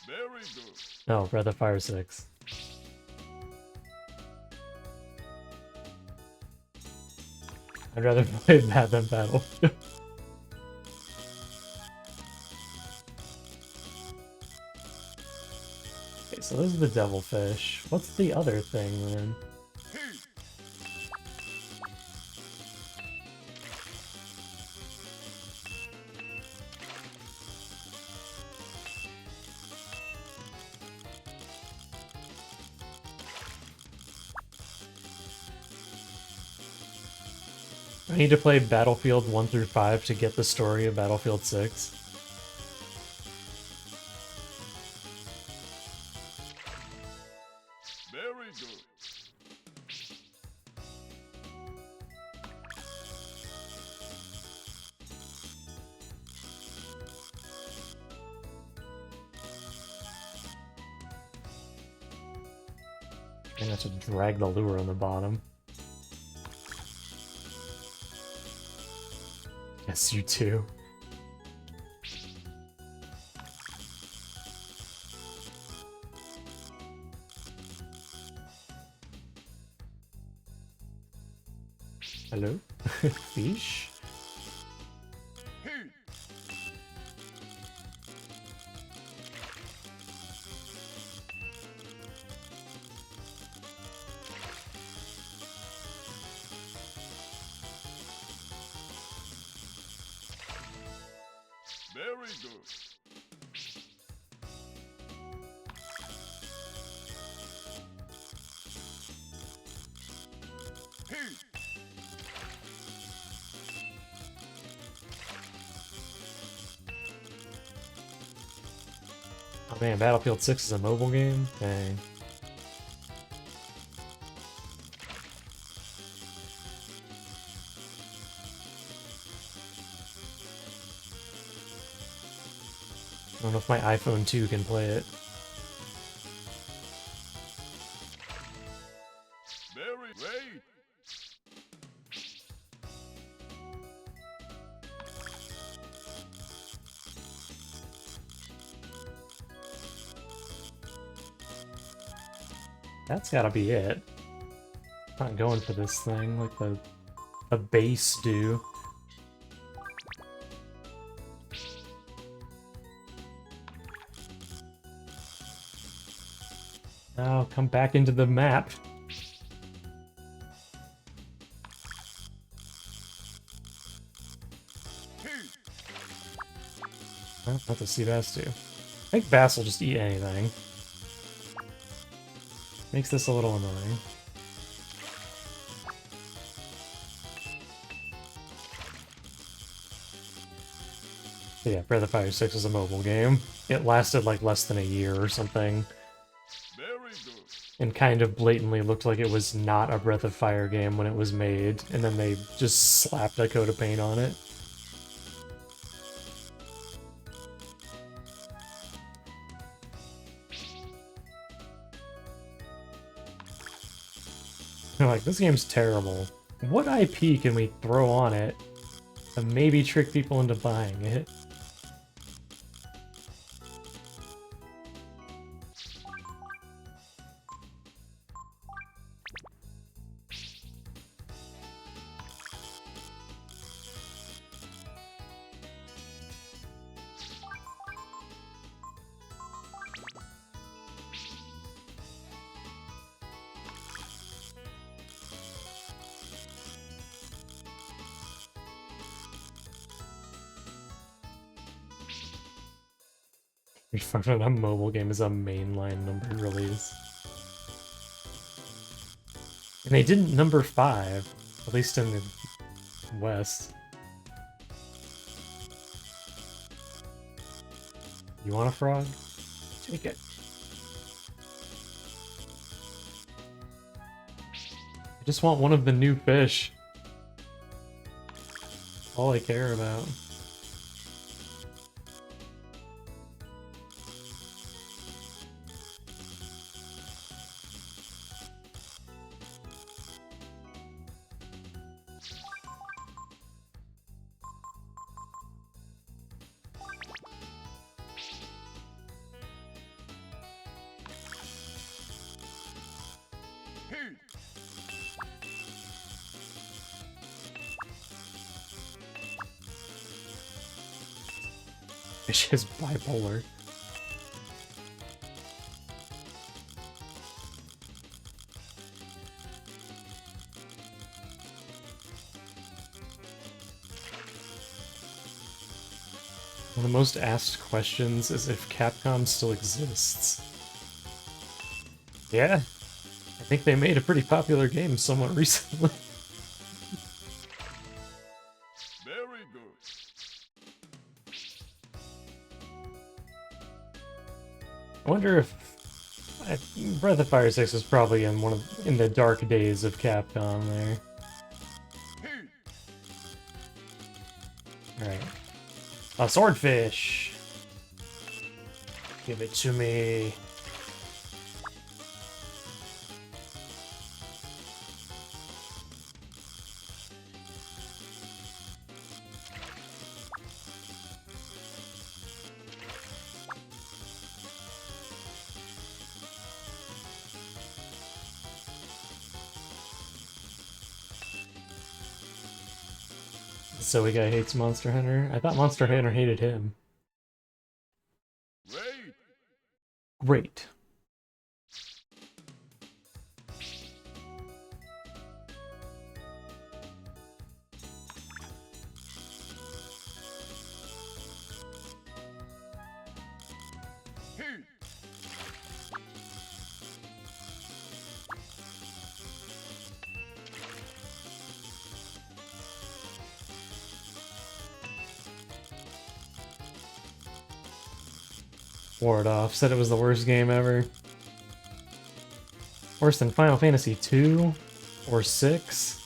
Very good. Oh, Breath of Fire 6. I'd rather play that than Battlefield. Okay, so those are the devilfish. What's the other thing then? I need to play Battlefield 1 through 5 to get the story of Battlefield 6. Very good. I have to drag the lure on the bottom. Yes, you too. Hello? Fish? Hey. Very good. Hey. Oh man, Battlefield 6 is a mobile game? Dang. I don't know if my iPhone 2 can play it. Very great. That's gotta be it. Not going for this thing like the base do. Now come back into the map. Hey. Well, not the sea bass too. I think bass will just eat anything. Makes this a little annoying. But yeah, Breath of Fire 6 is a mobile game. It lasted like less than a year or something, Very good. and kind of blatantly looked like it was not a Breath of Fire game when it was made, and then they just slapped a coat of paint on it. They're like, this game's terrible. What IP can we throw on it to maybe trick people into buying it? A mobile game is a mainline numbered release. And they didn't number 5, at least in the West. You want a frog? Take it. I just want one of the new fish. All I care about. Hey. Fish is bipolar. One of the most asked questions is if Capcom still exists. Yeah, I think they made a pretty popular game somewhat recently. I wonder if Breath of Fire 6 was probably in the dark days of Capcom there. He. Alright. A swordfish! Give it to me. So we guy hates Monster Hunter. I thought Monster Hunter hated him. Raid. Great. He. Ward off. Said it was the worst game ever. Worse than Final Fantasy 2 or 6.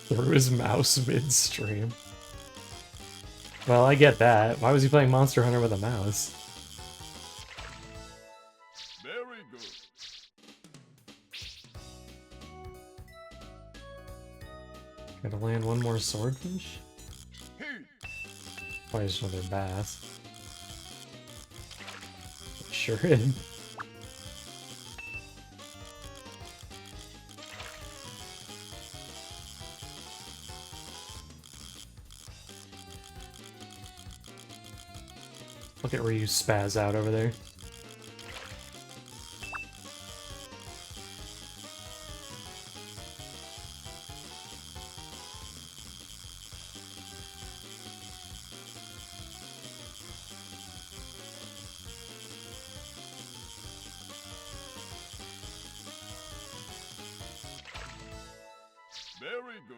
Threw his mouse midstream. Well, I get that. Why was he playing Monster Hunter with a mouse? Very good. Gotta land one more swordfish? He. Probably just another bass. Sure is. Look at where you spaz out over there. Very good.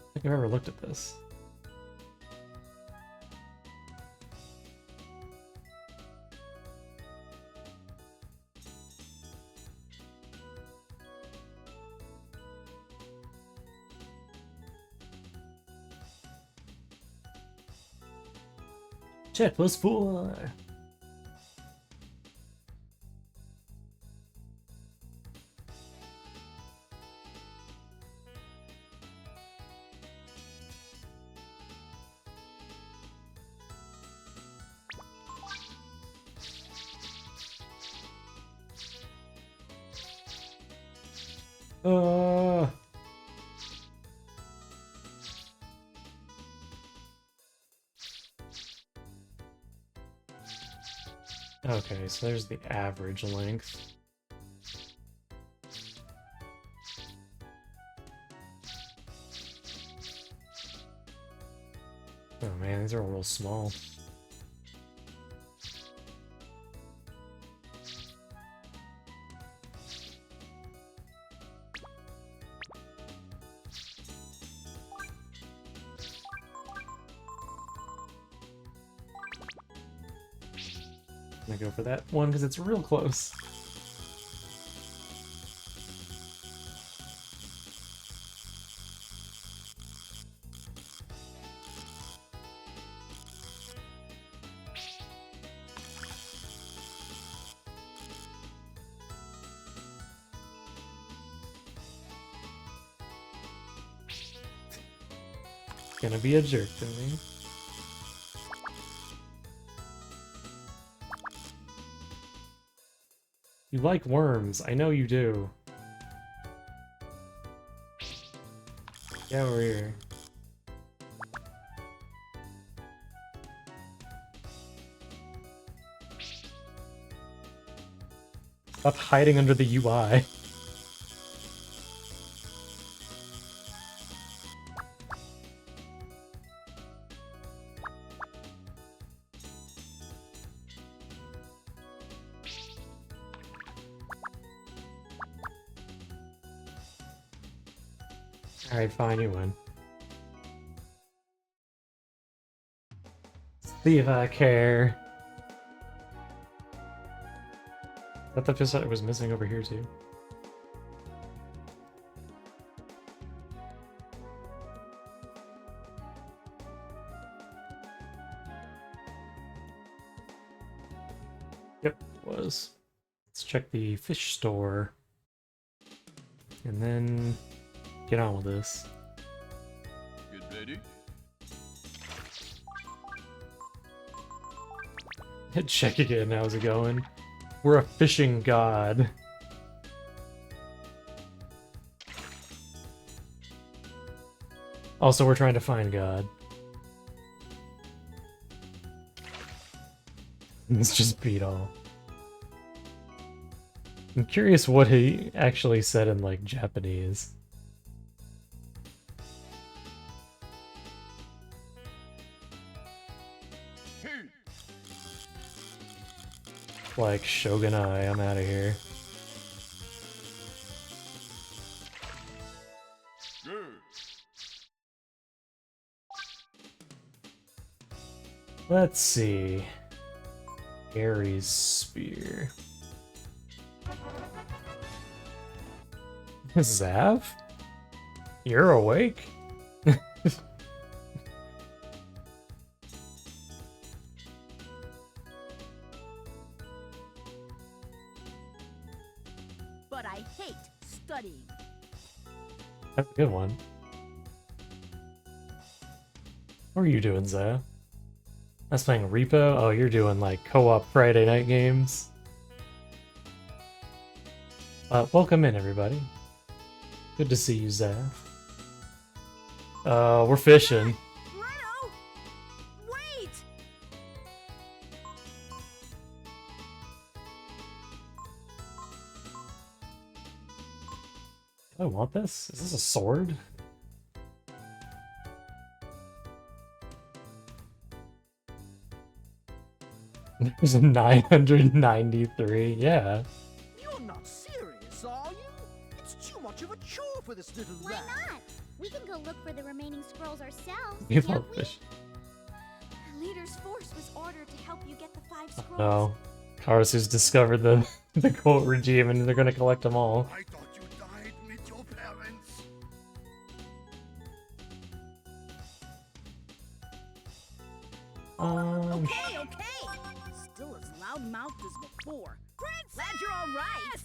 I think I've ever looked at this. Checklist 4. Okay, so there's the average length. Oh man, these are all real small. I'm gonna go for that one because it's real close. Gonna be a jerk to me. You like worms, I know you do. Get over here. Stop hiding under the UI. Alright, fine, you win. See if I care. Is that the piece that was missing over here too? Yep, it was. Let's check the fish store. And then get on with this. Get ready. Check again, how's it going? We're a fishing god. Also, we're trying to find God. Let's just beat all. I'm curious what he actually said in, like, Japanese. Hey. Like, Shogunai, I'm out of here. Good. Let's see. Ares Spear. Zav? You're awake? But I hate studying. That's a good one. What are you doing, Zav? I was playing Repo? Oh, you're doing like co-op Friday night games. Welcome in, everybody. Good to see you, Zav. We're fishing. Leno! Wait! Do I want this? Is this a sword? There's a 993, yeah. You're not serious, are you? It's too much of a chore for this little Why rat. not? We can go look for the remaining scrolls ourselves. We can't love we? fish. The leader's force was ordered to help you get the 5 scrolls. No. Karasu's discovered the, the quote regime and they're gonna collect them all. I thought you died with your parents. Okay, okay. Still as loud-mouthed as before. Glad you're all right.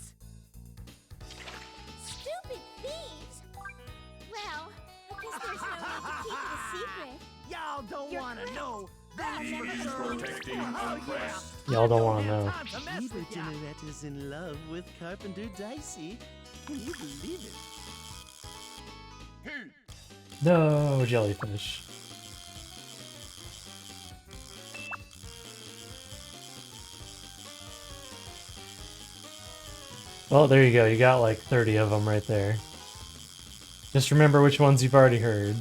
Stupid thieves! Well, I guess there's no need to keep it a secret. Y'all don't You're want to correct. know. I'll That's never for go sure. protecting Oh, yeah. Y'all don't I wanna have know. time to mess Evil with ya. Generette's in love with Carpenter Dicey. Can you believe it? Hey. No, jellyfish. Well, there you go. You got like 30 of them right there. Just remember which ones you've already heard.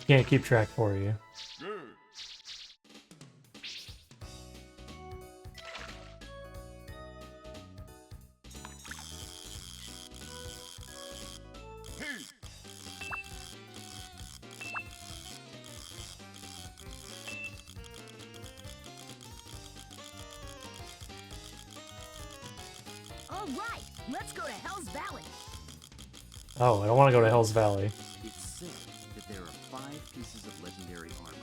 Can't keep track for you. Good. Hey. All right, let's go to Hell's Valley. Oh, I don't want to go to Hell's Valley. It's said that there are 5 pieces of legendary armor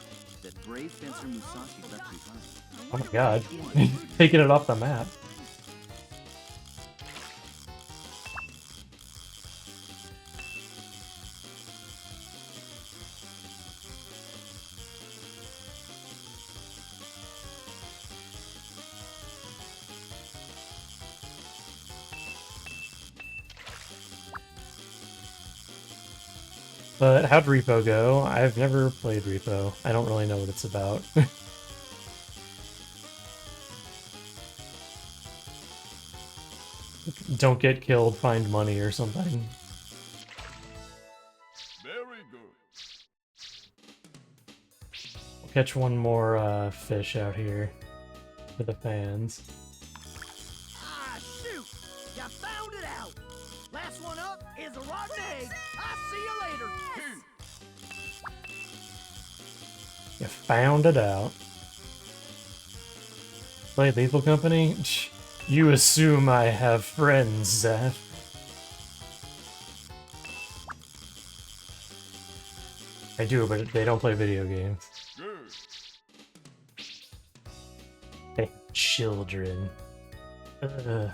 that brave fencer Musashi left behind. Oh my god. Taking it off the map. But how'd Repo go? I've never played Repo. I don't really know what it's about. Don't get killed, find money or something. Very good. We'll catch one more fish out here for the fans. Ah, shoot! You found it out. Last one up is a rotten egg. I'll see you later. You found it out. Play Lethal Company? You assume I have friends, Zeph. I do, but they don't play video games. Good. They have children. Ugh.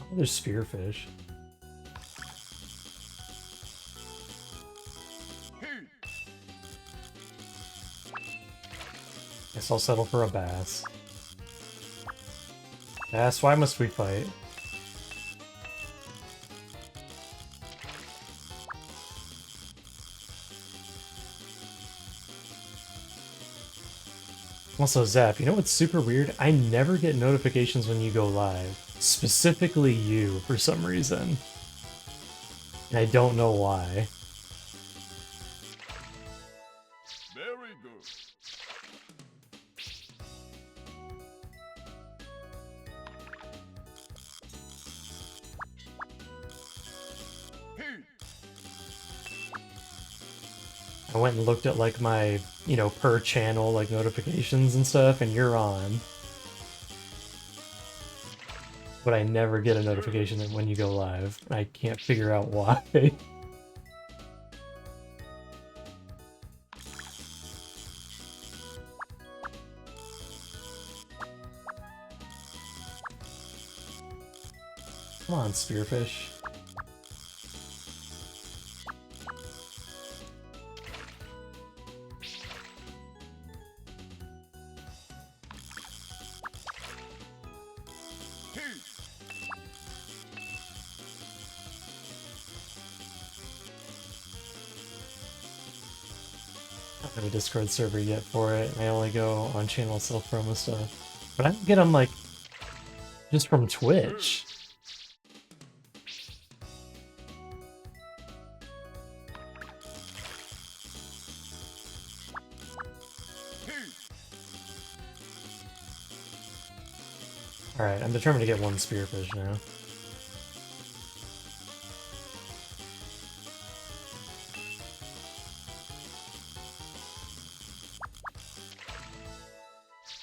Oh, there's spearfish. Guess I'll settle for a bass. Bass, why must we fight? Also, Zap, you know what's super weird? I never get notifications when you go live. Specifically you, for some reason. And I don't know why. Very good. I went and looked at like my, you know, per channel like notifications and stuff, and you're on. But I never get a notification that when you go live. I can't figure out why. Come on, spearfish. I don't have a Discord server yet for it. I only go on channel self-promo stuff. But I can get them like just from Twitch. Alright, I'm determined to get one spearfish now.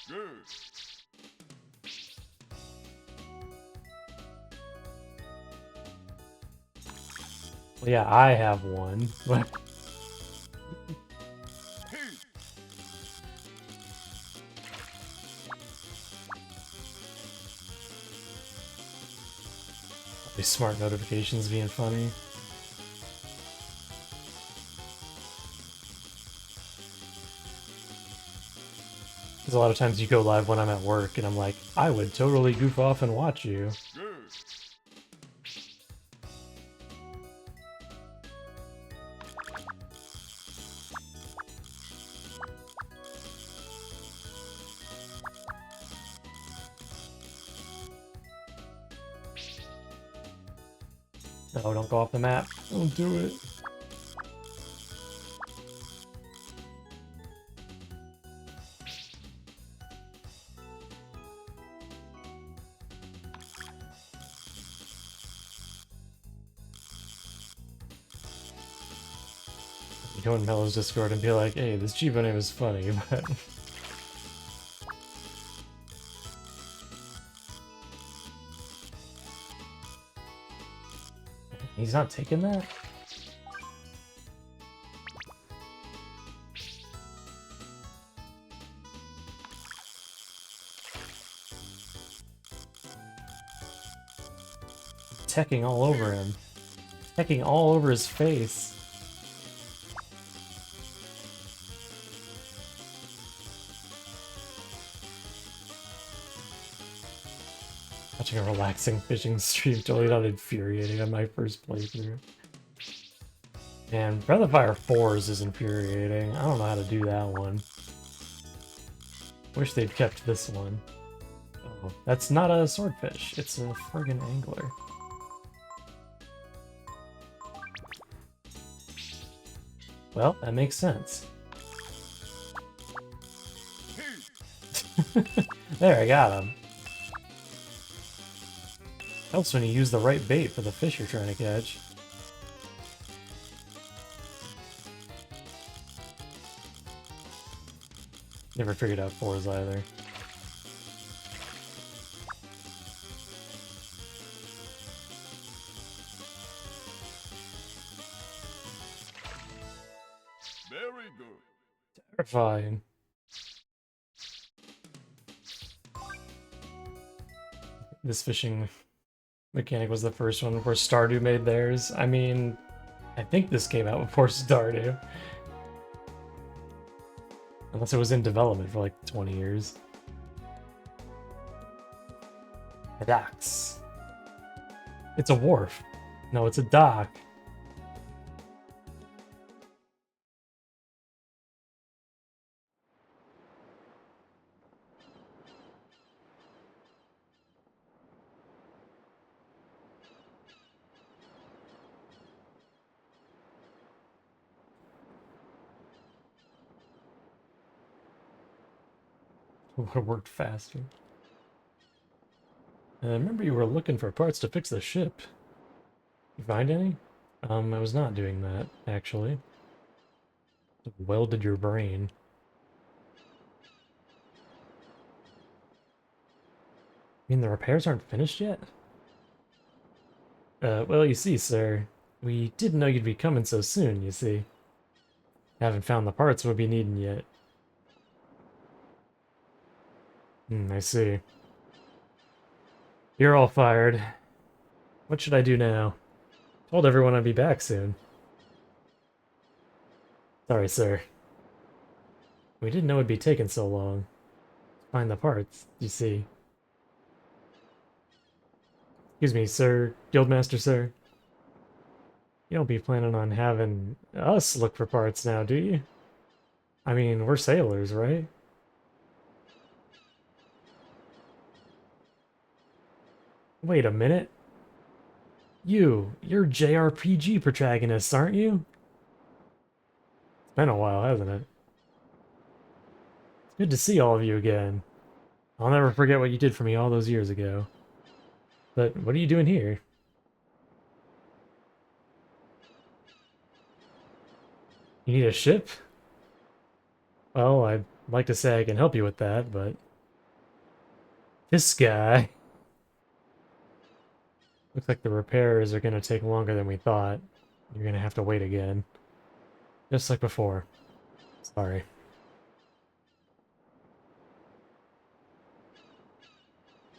Good. Well, yeah, I have one, but these smart notifications being funny. Because a lot of times you go live when I'm at work, and I'm like, I would totally goof off and watch you. Good. No, don't go off the map. Don't do it. You go in Mello's Discord and be like, hey, this Chiba name is funny, but... He's not taking that? Teching all over him. Teching all over his face. Watching a relaxing fishing stream totally not infuriating on my first playthrough. Man, Breath of Fire 4s is infuriating. I don't know how to do that one. Wish they'd kept this one. Oh, that's not a swordfish. It's a friggin' angler. Well, that makes sense. There, I got him. Helps when you use the right bait for the fish you're trying to catch. Never figured out fours either. Very good. Terrifying. This fishing mechanic was the first one before Stardew made theirs. I mean, I think this came out before Stardew. Unless it was in development for like 20 years. Docks. It's a wharf. No, it's a dock. Would have worked faster. I remember you were looking for parts to fix the ship. You find any? I was not doing that, actually. Welded your brain. I mean, the repairs aren't finished yet? Well, you see, sir, we didn't know you'd be coming so soon, you see. Haven't found the parts we'll be needing yet. I see. You're all fired. What should I do now? Told everyone I'd be back soon. Sorry, sir. We didn't know it'd be taking so long. To find the parts, you see. Excuse me, sir. Guildmaster, sir. You don't be planning on having us look for parts now, do you? I mean, we're sailors, right? Wait a minute. You're JRPG protagonists, aren't you? It's been a while, hasn't it? It's good to see all of you again. I'll never forget what you did for me all those years ago. But what are you doing here? You need a ship? Well, I'd like to say I can help you with that, but... This guy... Looks like the repairs are gonna take longer than we thought. You're gonna have to wait again. Just like before. Sorry.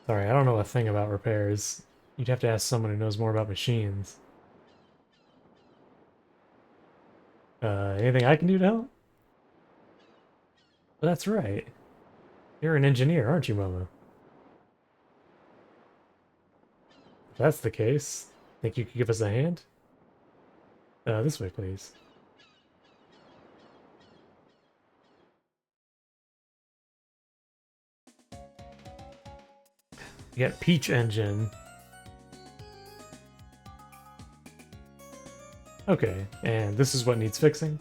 Sorry, I don't know a thing about repairs. You'd have to ask someone who knows more about machines. Anything I can do to help? Well, that's right. You're an engineer, aren't you, Momo? If that's the case, think you could give us a hand? This way, please. You got Peach Engine. Okay, and this is what needs fixing?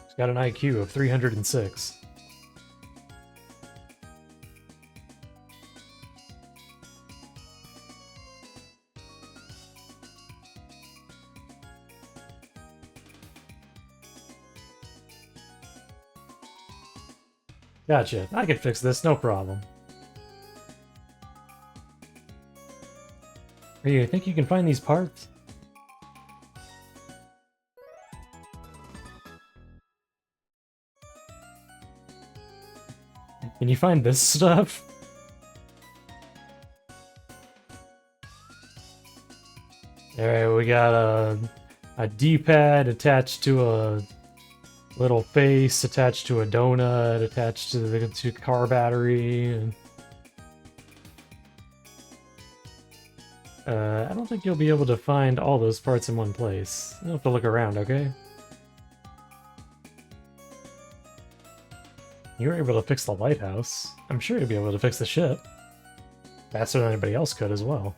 It's got an IQ of 306. Gotcha. I can fix this, no problem. You think you can find these parts? Can you find this stuff? Alright, we got a D-pad attached to a little face, attached to a donut, attached to the car battery. And, I don't think you'll be able to find all those parts in one place. You'll have to look around, okay? You were able to fix the lighthouse. I'm sure you'll be able to fix the ship. faster than anybody else could as well.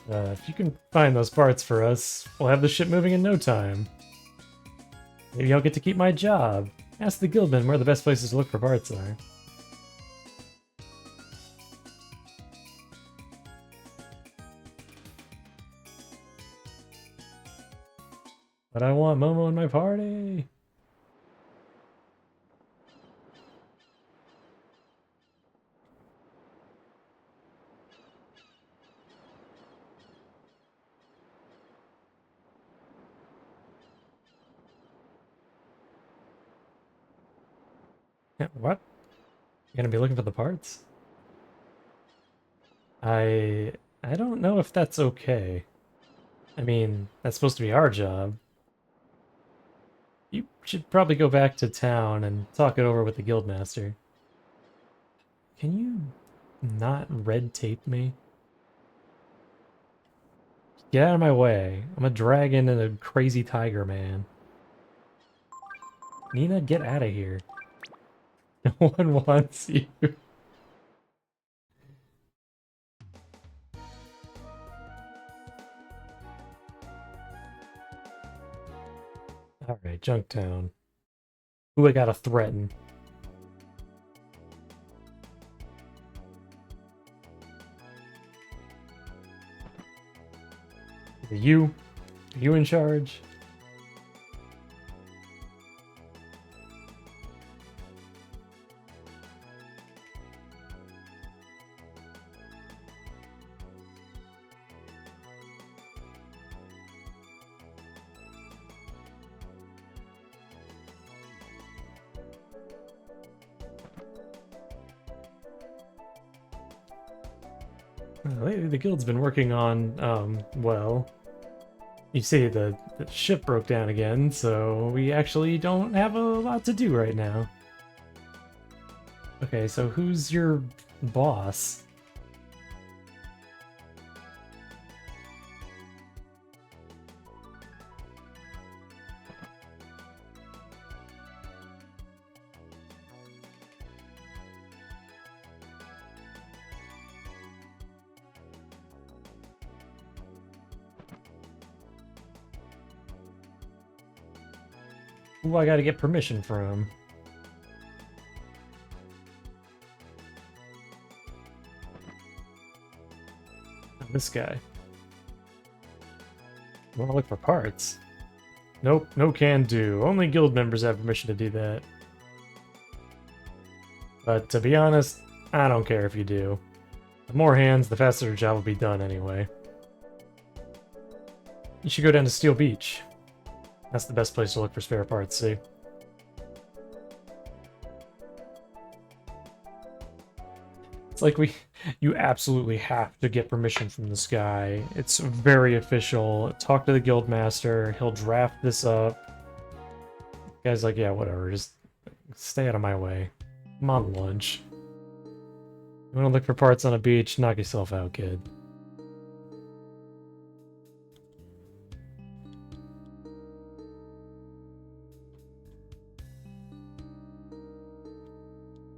If you can find those parts for us, we'll have the ship moving in no time. Maybe I'll get to keep my job. Ask the guildmen where the best places to look for parts are. But I want Momo in my party! Yeah, what? You gonna be looking for the parts? I don't know if that's okay. I mean, that's supposed to be our job. You should probably go back to town and talk it over with the guildmaster. Can you not red tape me? Get out of my way. I'm a dragon and a crazy tiger man. Nina, get out of here. No one wants you. Alright, Junktown. Who I gotta threaten? Are you? Are you in charge? Lately the guild's been working on, well... You see, the ship broke down again, so we actually don't have a lot to do right now. Okay, so who's your boss? Who I gotta get permission from? This guy. I wanna look for parts. Nope, no can do. Only guild members have permission to do that. But to be honest, I don't care if you do. The more hands, the faster your job will be done anyway. You should go down to Steel Beach. That's the best place to look for spare parts, see? It's like you absolutely have to get permission from this guy. It's very official. Talk to the guildmaster. He'll draft this up. The guy's like, yeah, whatever. Just stay out of my way. I'm on lunch. You want to look for parts on a beach? Knock yourself out, kid.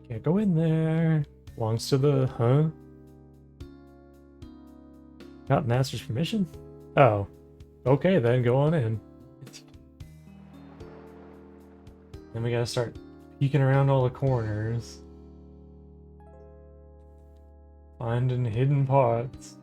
Can't go in there. Belongs to the... huh? Not master's permission? Oh. Okay, then go on in. Then we gotta start peeking around all the corners. Finding hidden parts.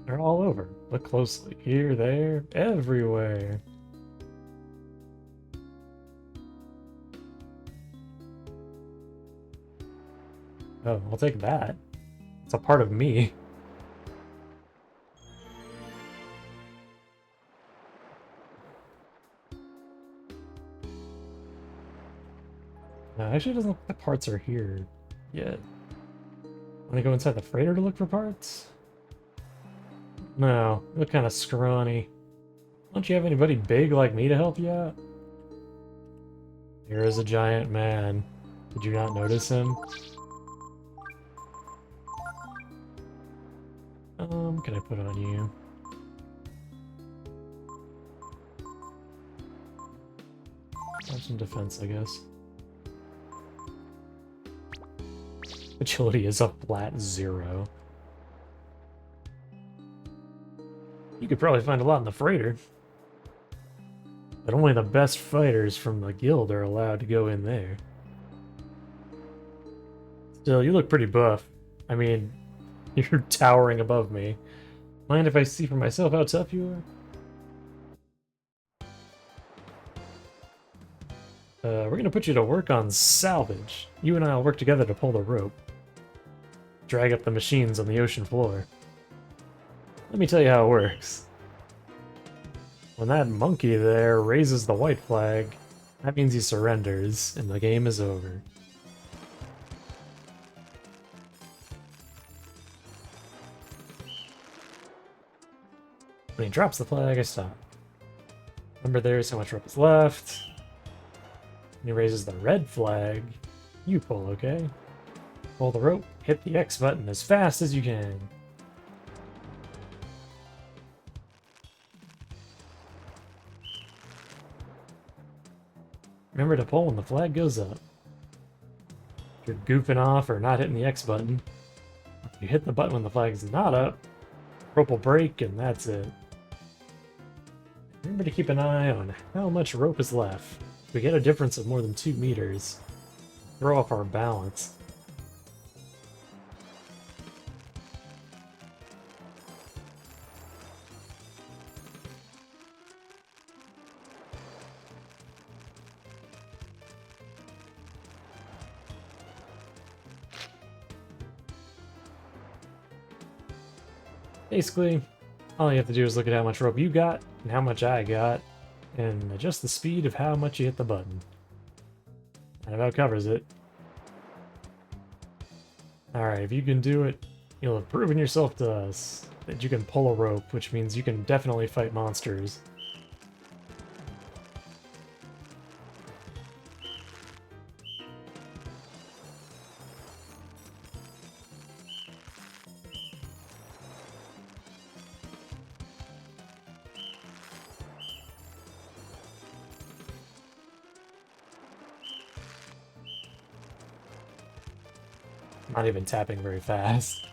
They're all over. Look closely. Here, there, everywhere. Oh, I'll take that. It's a part of me. No, actually, it doesn't look like the parts are here yet. Want to go inside the freighter to look for parts? No, you look kind of scrawny. Don't you have anybody big like me to help you out? Here is a giant man. Did you not notice him? Can I put on you? Have some defense, I guess. Agility is a flat 0. You could probably find a lot in the freighter. But only the best fighters from the guild are allowed to go in there. Still, you look pretty buff. I mean, you're towering above me. Mind if I see for myself how tough you are? We're gonna put you to work on salvage. You and I will work together to pull the rope. Drag up the machines on the ocean floor. Let me tell you how it works. When that monkey there raises the white flag, that means he surrenders, and the game is over. When he drops the flag, I stop. Remember, there's how much rope is left. When he raises the red flag, you pull, okay? Pull the rope, hit the X button as fast as you can. Remember to pull when the flag goes up. If you're goofing off or not hitting the X button, if you hit the button when the flag's not up, rope will break and that's it. Remember to keep an eye on how much rope is left. If we get a difference of more than 2 meters, throw off our balance. Basically, all you have to do is look at how much rope you got and how much I got, and adjust the speed of how much you hit the button. That about covers it. Alright, if you can do it, you'll have proven yourself to us that you can pull a rope, which means you can definitely fight monsters. Not even tapping very fast.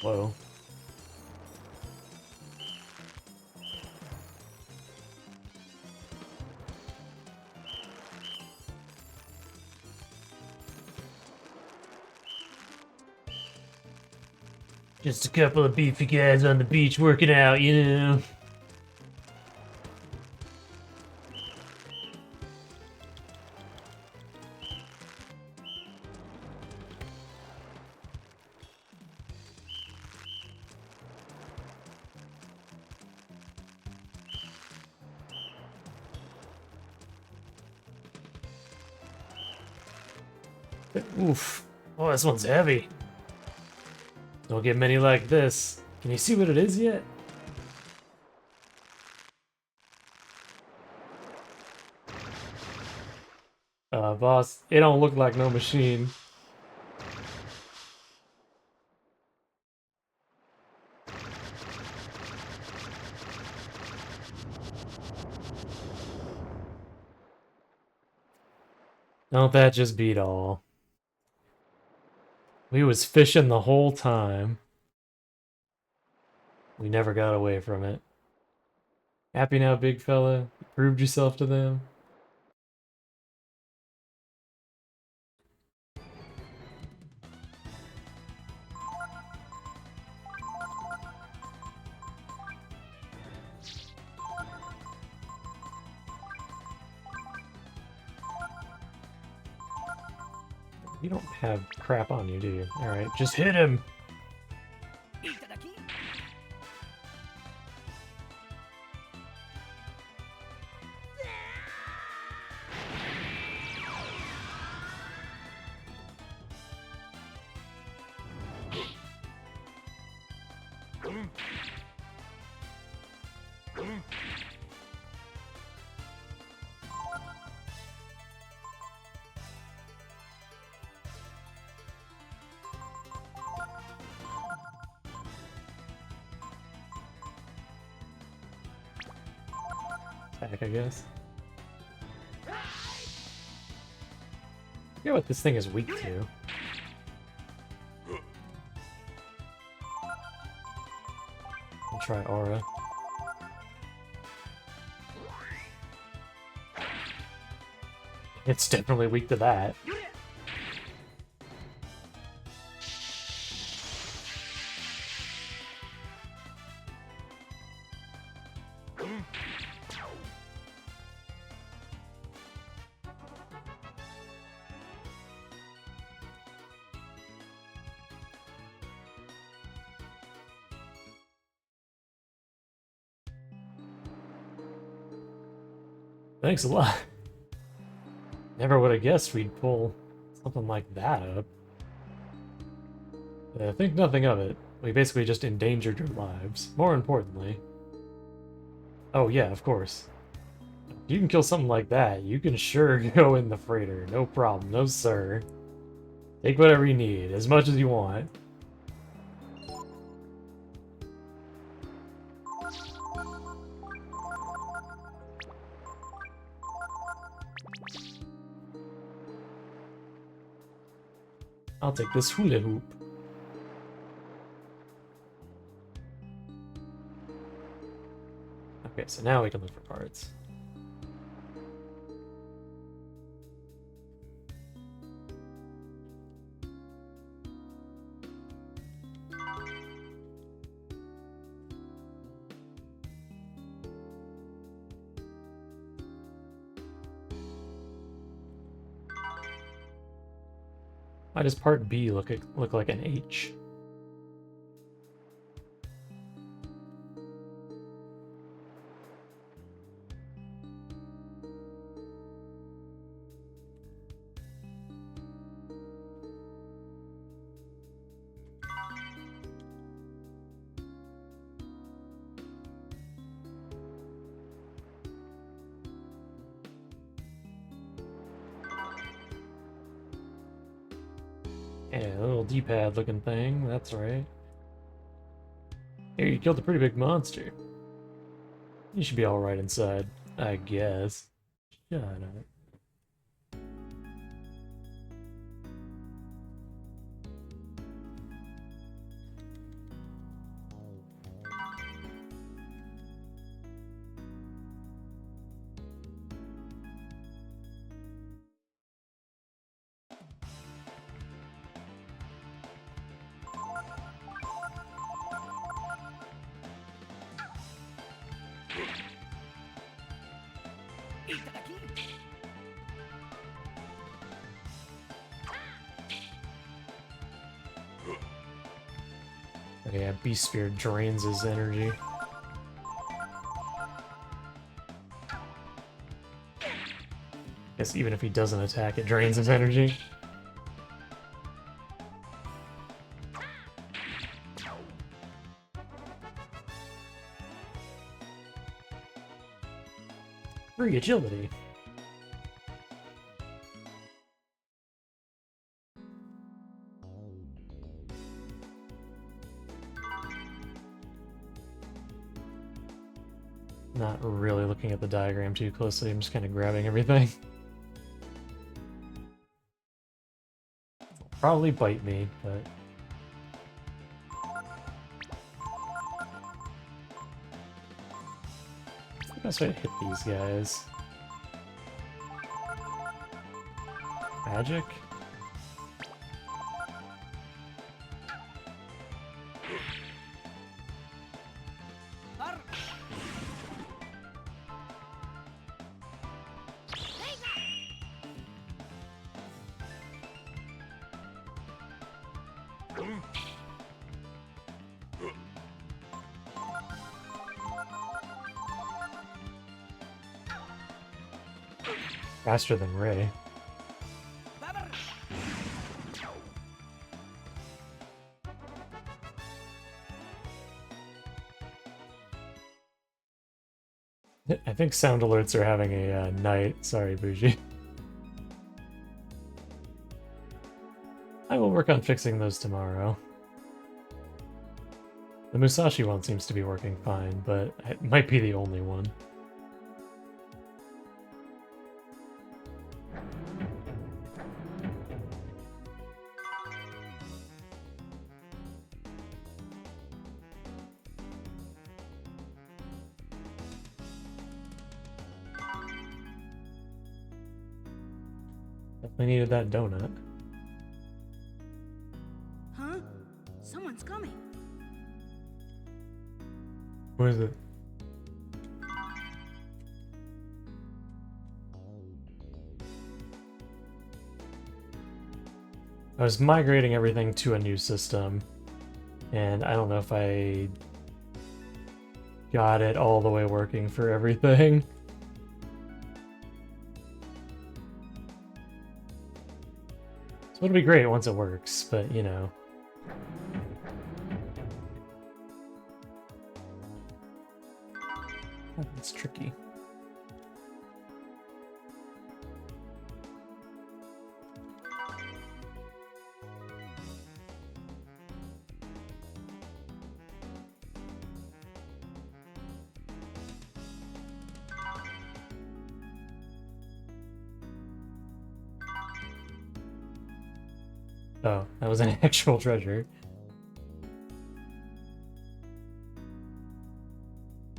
Whoa. Just a couple of beefy guys on the beach working out, you know. Oof. Oh, this one's heavy. Don't get many like this. Can you see what it is yet? Boss, it don't look like no machine. Don't that just beat all? We was fishing the whole time. We never got away from it. Happy now, big fella? You proved yourself to them? You don't have crap on you, do you? Alright, just hit him! Attack, I guess. I forget what this thing is weak to. I'll try Aura. It's definitely weak to that. Thanks a lot. Never would have guessed we'd pull something like that up. Think nothing of it. We basically just endangered your lives. More importantly... Oh yeah, of course. If you can kill something like that, you can sure go in the freighter. No problem. No sir. Take whatever you need, as much as you want. I'll take this hula hoop. Okay, so now we can look for parts. Why does part B look like an H? Yeah, a little D-pad looking thing, that's right. Here, you killed a pretty big monster. You should be alright inside, I guess. Shut up. Okay, yeah, Beast Sphere drains his energy. Guess even if he doesn't attack, it drains his energy. Free agility. Not really looking at the diagram too closely, I'm just kind of grabbing everything. It'll probably bite me, but... What's the best way to hit these guys? Magic? Faster than Ray. I think sound alerts are having a night. Sorry, Bougie. I will work on fixing those tomorrow. The Musashi one seems to be working fine, but it might be the only one. Definitely needed that donut. Huh? Someone's coming. Where is it? I was migrating everything to a new system, and I don't know if I got it all the way working for everything. So it'll be great once it works, but you know. Oh, it's tricky. Oh, that was an actual treasure.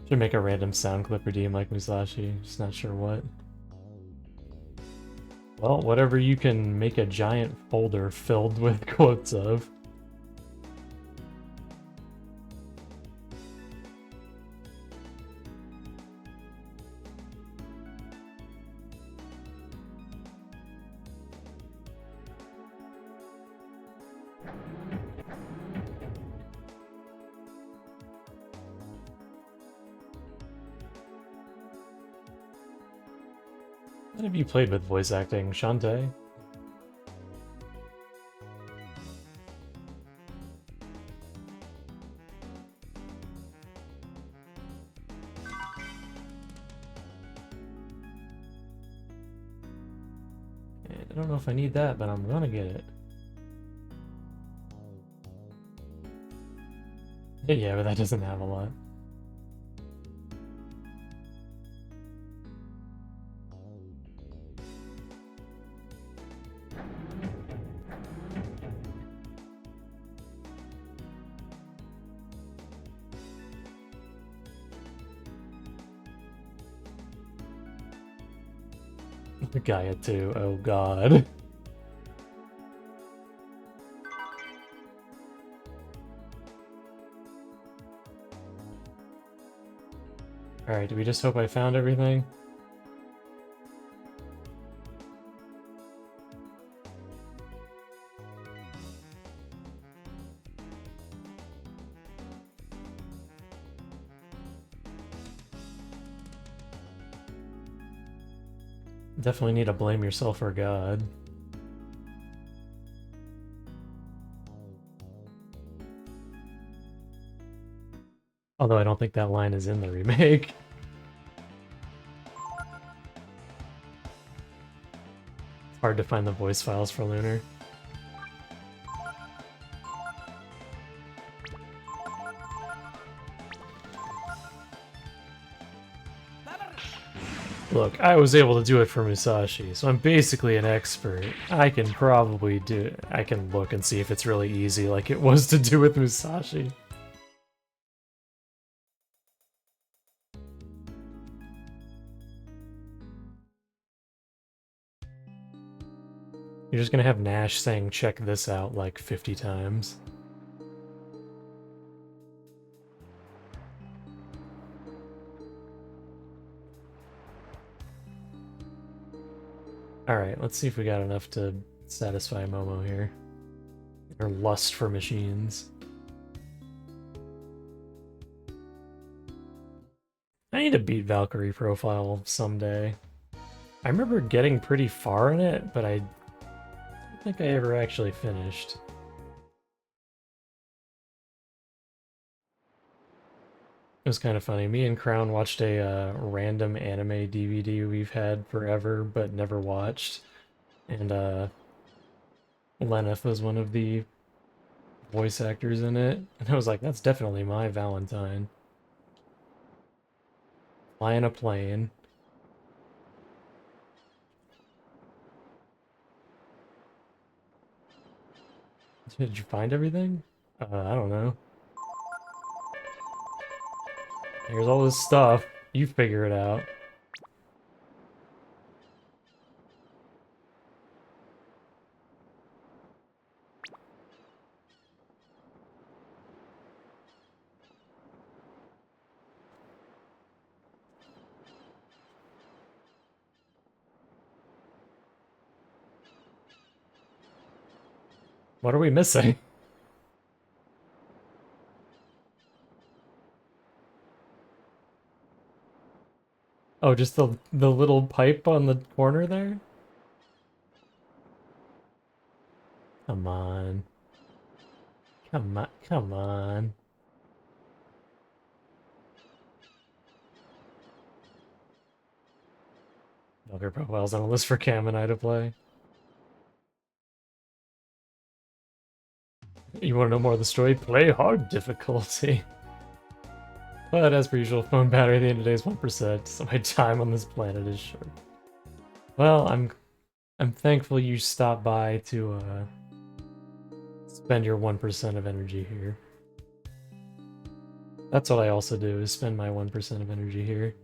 Should make a random sound clip redeem like Musashi, just not sure what. Well, whatever you can make a giant folder filled with quotes of. What have you played with voice acting, Shantae? I don't know if I need that, but I'm gonna get it. Yeah, but that doesn't have a lot. Gaia 2, oh god. Alright, do we just hope I found everything? Definitely need to blame yourself or God. Although I don't think that line is in the remake. It's hard to find the voice files for Lunar. Look, I was able to do it for Musashi, so I'm basically an expert. I can probably do it. I can look and see if it's really easy like it was to do with Musashi. You're just gonna have Nash saying check this out like 50 times. Alright, let's see if we got enough to satisfy Momo here. Her lust for machines. I need to beat Valkyrie Profile someday. I remember getting pretty far in it, but I don't think I ever actually finished. was kind of funny. Me and Crown watched a random anime DVD we've had forever but never watched, and Lenneth was one of the voice actors in it, and I was like, that's definitely my Valentine. Flying a plane. Did you find everything? I don't know. Here's all this stuff. You figure it out. What are we missing? Oh, just the little pipe on the corner there? Come on. Come on, come on. Other profiles on a list for Cam and I to play. You want to know more of the story? Play hard difficulty. But as per usual, phone battery at the end of the day is 1%, so my time on this planet is short. Well, I'm thankful you stopped by to spend your 1% of energy here. That's what I also do, is spend my 1% of energy here.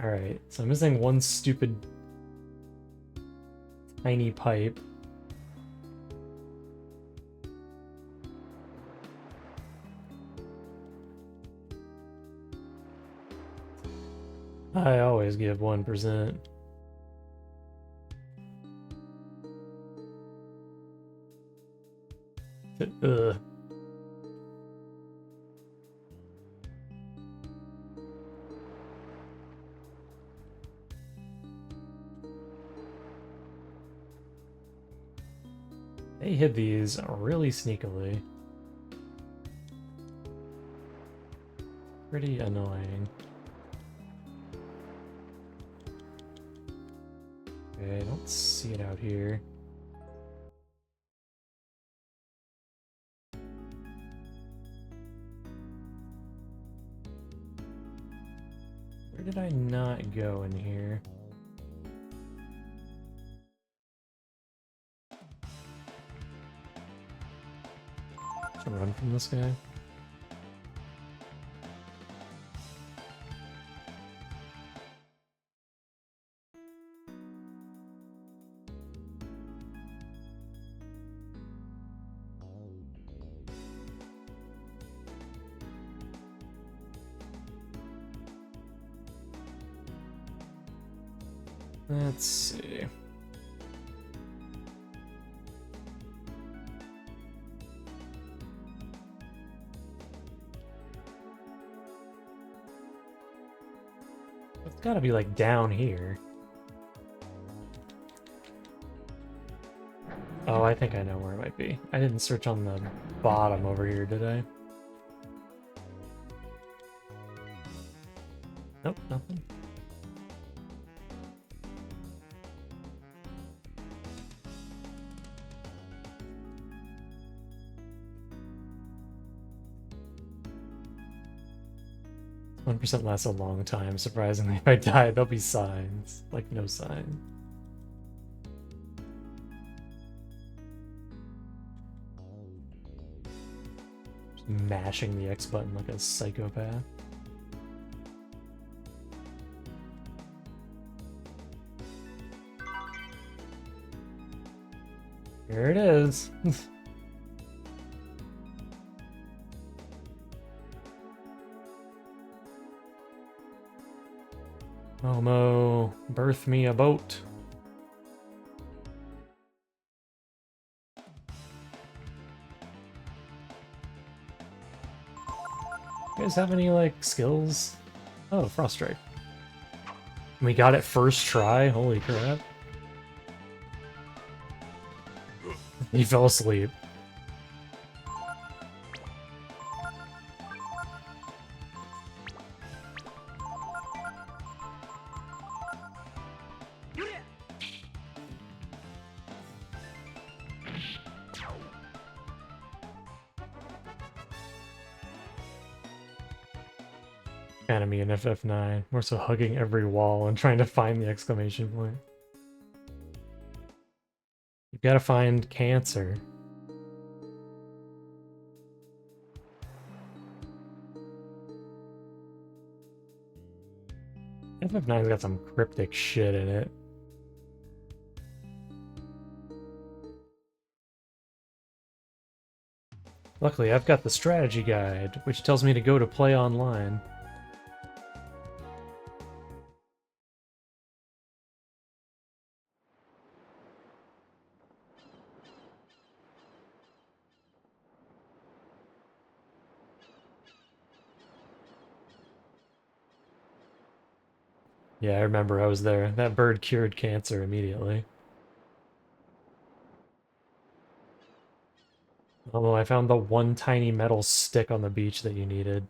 Alright, so I'm missing one stupid tiny pipe. I always give 1%. Ugh. They hid these really sneakily. Pretty annoying. Okay, I don't see it out here. Where did I not go in here? Should I run from this guy? Let's see. It's gotta be like down here. Oh, I think I know where it might be. I didn't search on the bottom over here, did I? Nope, nothing. %1% lasts a long time, surprisingly. If I die, there'll be signs. Like, no sign. Just mashing the X button like a psychopath. Here it is. Momo, birth me a boat. You guys have any, like, skills? Oh, Frost Strike. We got it first try? Holy crap. He fell asleep. Enemy in FF9. More so hugging every wall and trying to find the exclamation point. You've got to find cancer. FF9's got some cryptic shit in it. Luckily, I've got the strategy guide, which tells me to go to play online. Yeah, I remember I was there. That bird cured cancer immediately. Although I found the one tiny metal stick on the beach that you needed.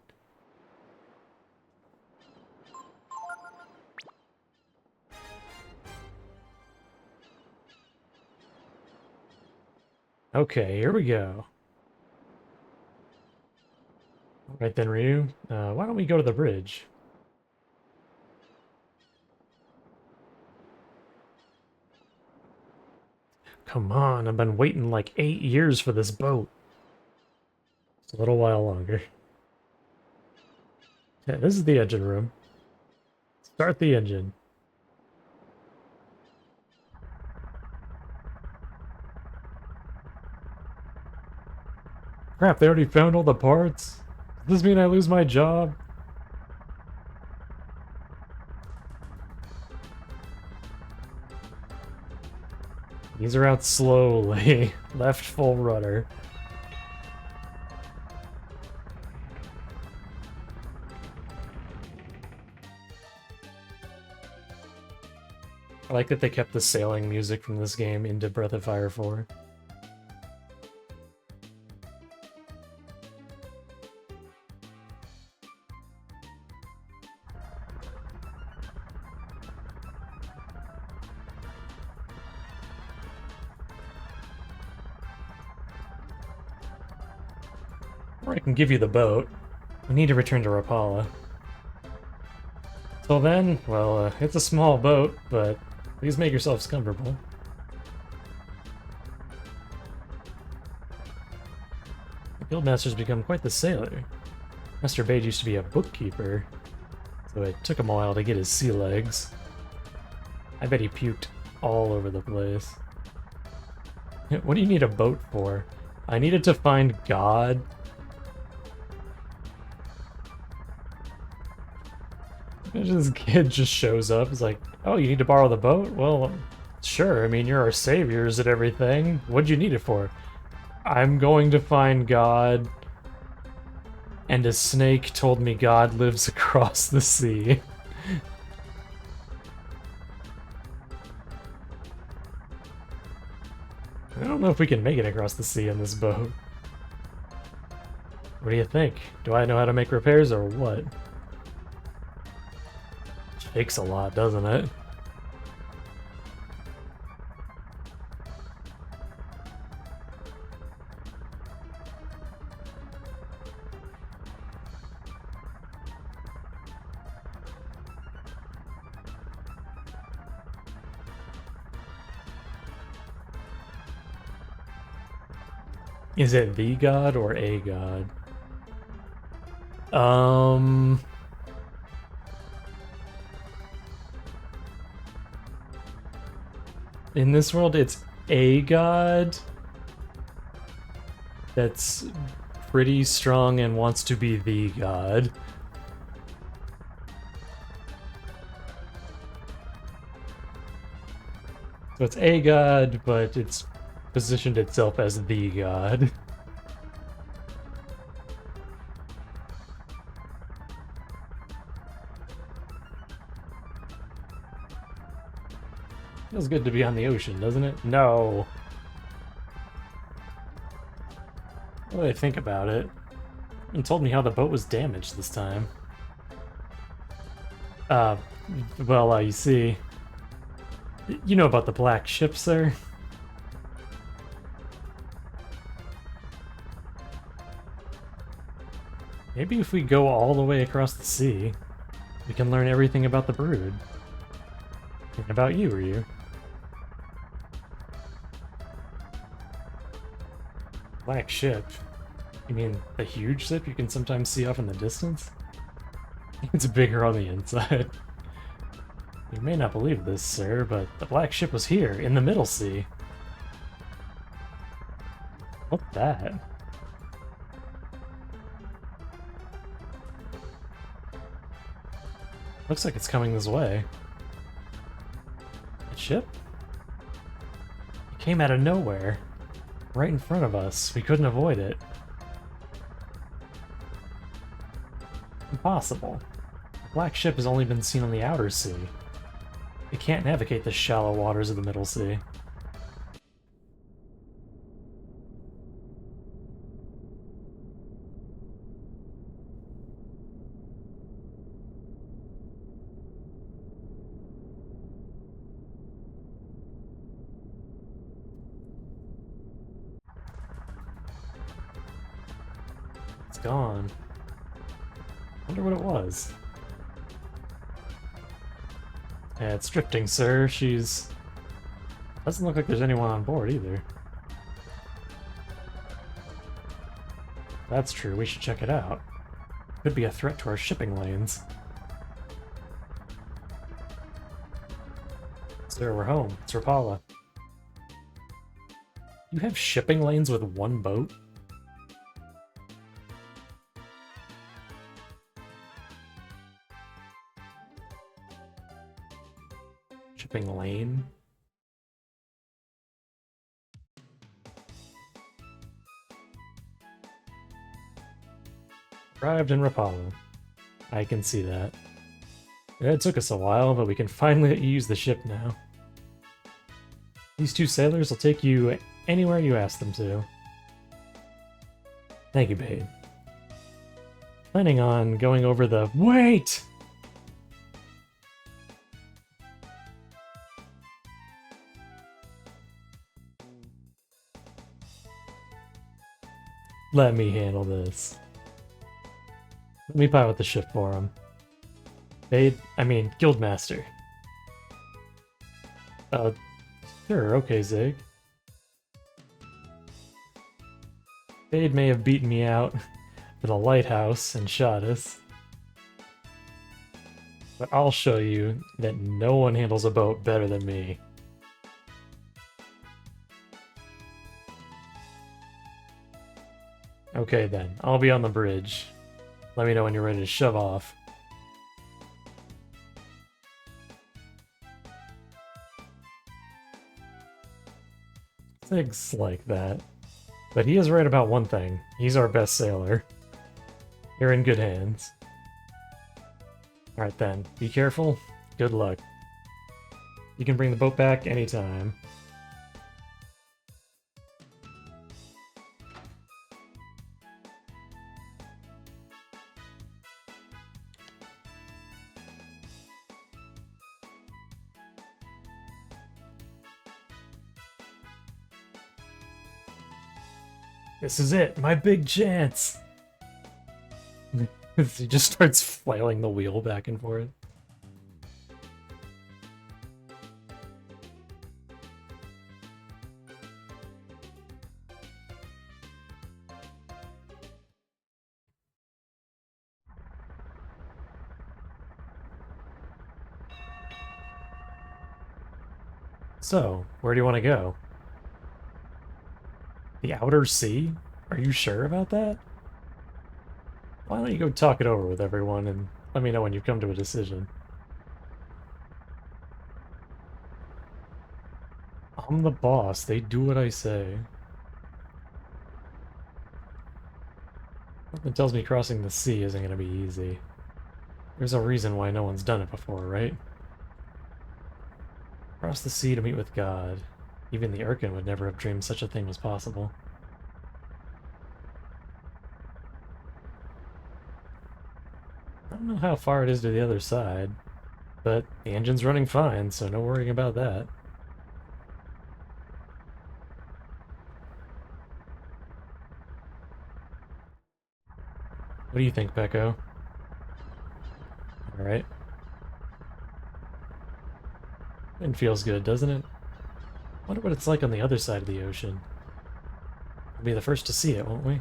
Okay, here we go. Right then, Ryu. Why don't we go to the bridge? Come on, I've been waiting like 8 years for this boat. It's a little while longer. Yeah, this is the engine room. Start the engine. Crap, they already found all the parts? Does this mean I lose my job? These are out slowly. Left full rudder. I like that they kept the sailing music from this game into Breath of Fire 4. Or I can give you the boat. We need to return to Rapala. Till then, well, it's a small boat, but please make yourselves comfortable. The Guildmaster's become quite the sailor. Master Bade used to be a bookkeeper, so it took him a while to get his sea legs. I bet he puked all over the place. What do you need a boat for? I needed to find God. This kid just shows up. He's like, oh, you need to borrow the boat? Well, sure. I mean, you're our saviors and everything. What'd you need it for? I'm going to find God. And a snake told me God lives across the sea. I don't know if we can make it across the sea on this boat. What do you think? Do I know how to make repairs or what? Shakes a lot, doesn't it? Is it the god or a god? In this world, it's a god that's pretty strong and wants to be the god. So it's a god, but it's positioned itself as the god. Feels good to be on the ocean, doesn't it? No. What do I think about it? And told me how the boat was damaged this time. Uh, well, you see... You know about the black ship, sir? Maybe if we go all the way across the sea, we can learn everything about the brood. And about you, Ryu. Black ship? You mean the huge ship you can sometimes see off in the distance? It's bigger on the inside. You may not believe this, sir, but the black ship was here, in the Middle Sea. What's that? Looks like it's coming this way. A ship? It came out of nowhere. Right in front of us. We couldn't avoid it. Impossible. The black ship has only been seen on the outer sea. It can't navigate the shallow waters of the Middle Sea. It's gone. Wonder what it was. Yeah, it's drifting, sir. She's... Doesn't look like there's anyone on board, either. That's true, we should check it out. Could be a threat to our shipping lanes. Sir, we're home. It's Rapala. You have shipping lanes with one boat? Shipping lane? Arrived in Rapala. I can see that. Yeah, it took us a while, but we can finally let you use the ship now. These two sailors will take you anywhere you ask them to. Thank you, babe. Planning on going over the— Wait! Let me handle this. Let me pilot the ship for him. Guildmaster. Sure, okay, Zig. Bade may have beaten me out for the lighthouse and shot us. But I'll show you that no one handles a boat better than me. Okay then, I'll be on the bridge. Let me know when you're ready to shove off. Things like that. But he is right about one thing. He's our best sailor. You're in good hands. Alright then, be careful. Good luck. You can bring the boat back anytime. This is it, my big chance! He just starts flailing the wheel back and forth. So, where do you want to go? The outer sea? Are you sure about that? Why don't you go talk it over with everyone and let me know when you've come to a decision. I'm the boss. They do what I say. Something tells me crossing the sea isn't going to be easy. There's a reason why no one's done it before, right? Cross the sea to meet with God. Even the Urkin would never have dreamed such a thing was possible. I don't know how far it is to the other side, but the engine's running fine, so no worrying about that. What do you think, Pecco? Alright. It feels good, doesn't it? Wonder what it's like on the other side of the ocean. We'll be the first to see it, won't we?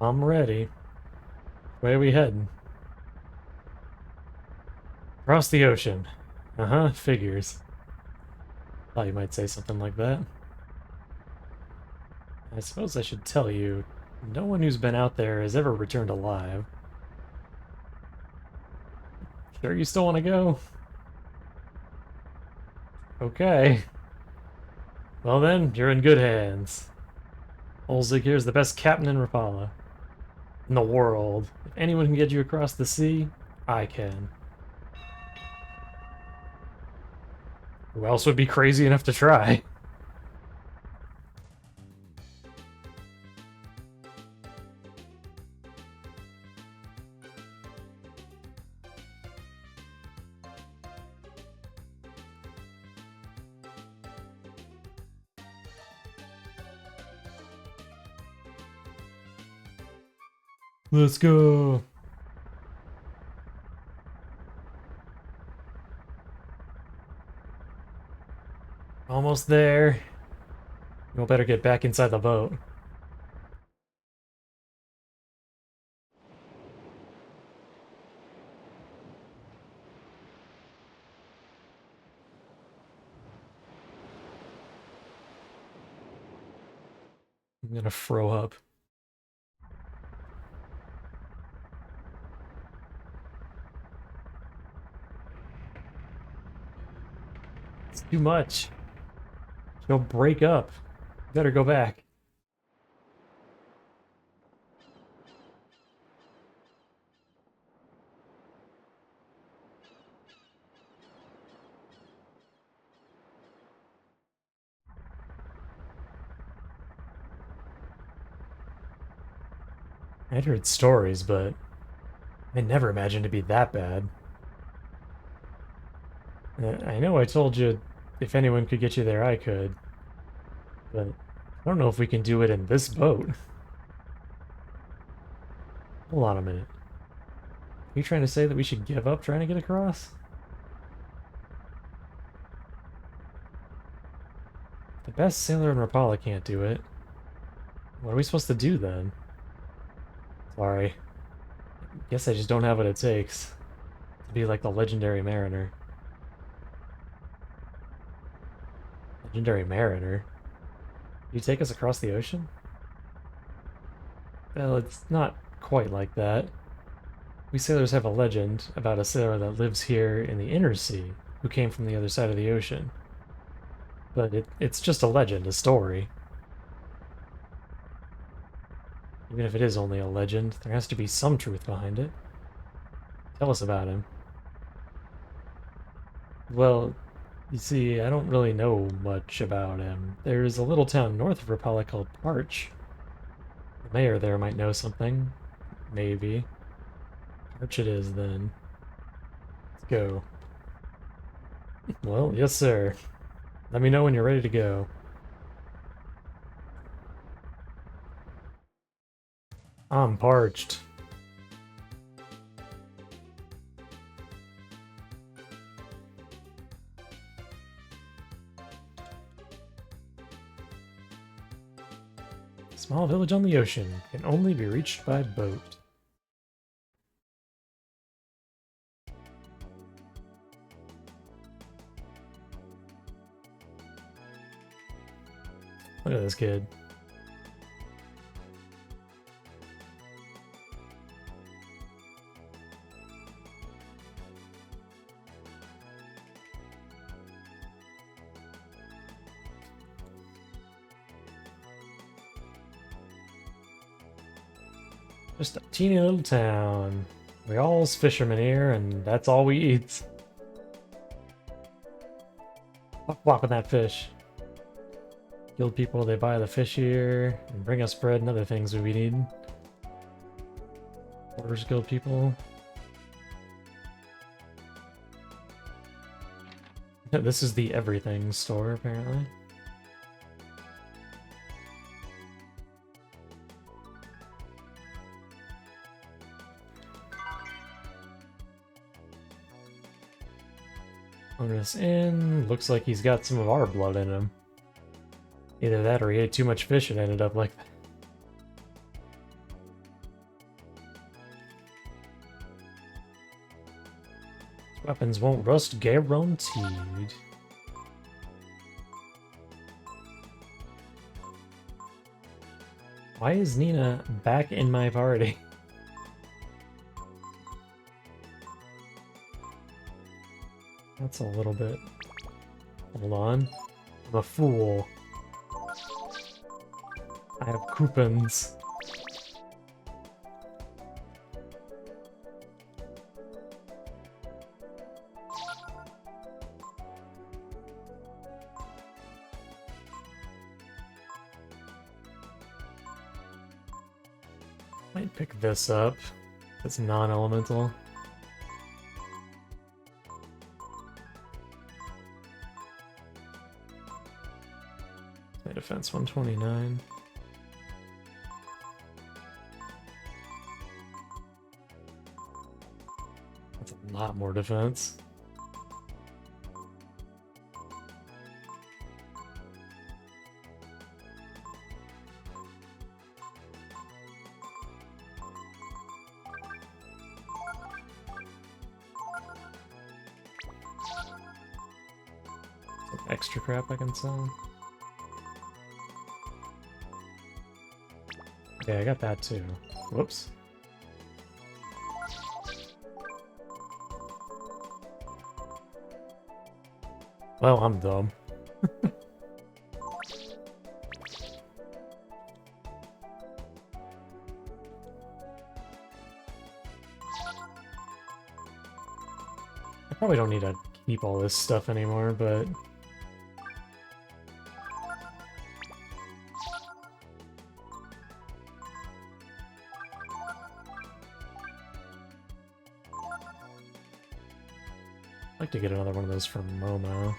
I'm ready. Where are we heading? Across the ocean. Uh-huh, figures. Thought you might say something like that. I suppose I should tell you, no one who's been out there has ever returned alive. Sure you still want to go? Okay. Well then, you're in good hands. Olzig here's the best captain in Rapala. In the world. If anyone can get you across the sea, I can. Who else would be crazy enough to try? Let's go. Almost there. You'll better get back inside the boat. I'm gonna throw up. It's too much. She'll break up. You better go back. I'd heard stories, but I never imagined it'd be that bad. I know I told you if anyone could get you there, I could. But I don't know if we can do it in this boat. Hold on a minute. Are you trying to say that we should give up trying to get across? The best sailor in Rapala can't do it. What are we supposed to do then? Sorry. Guess I just don't have what it takes to be like the legendary mariner. Legendary mariner? You take us across the ocean? Well, it's not quite like that. We sailors have a legend about a sailor that lives here in the inner sea who came from the other side of the ocean. But it's just a legend, a story. Even if it is only a legend, there has to be some truth behind it. Tell us about him. Well, you see, I don't really know much about him. There's a little town north of Rapala called Parch. The mayor there might know something. Maybe. Parch it is, then. Let's go. Well, yes, sir. Let me know when you're ready to go. I'm parched. Small village on the ocean can only be reached by boat. Look at this kid. Just a teeny little town. We all's fishermen here, and that's all we eat. Walk with that fish. Guild people, they buy the fish here and bring us bread and other things that we need. Orders guild people. This is the everything store, apparently. Bonus in. Looks like he's got some of our blood in him. Either that or he ate too much fish and ended up like that. Weapons won't rust, guaranteed. Why is Nina back in my party? That's a little bit... Hold on. I'm a fool. I have coupons. Might pick this up. It's non-elemental. My defense 129. That's a lot more defense. Some extra crap I can sell. Yeah, I got that too. Whoops. Well, I'm dumb. I probably don't need to keep all this stuff anymore, but... I'd like to get another one of those from Momo.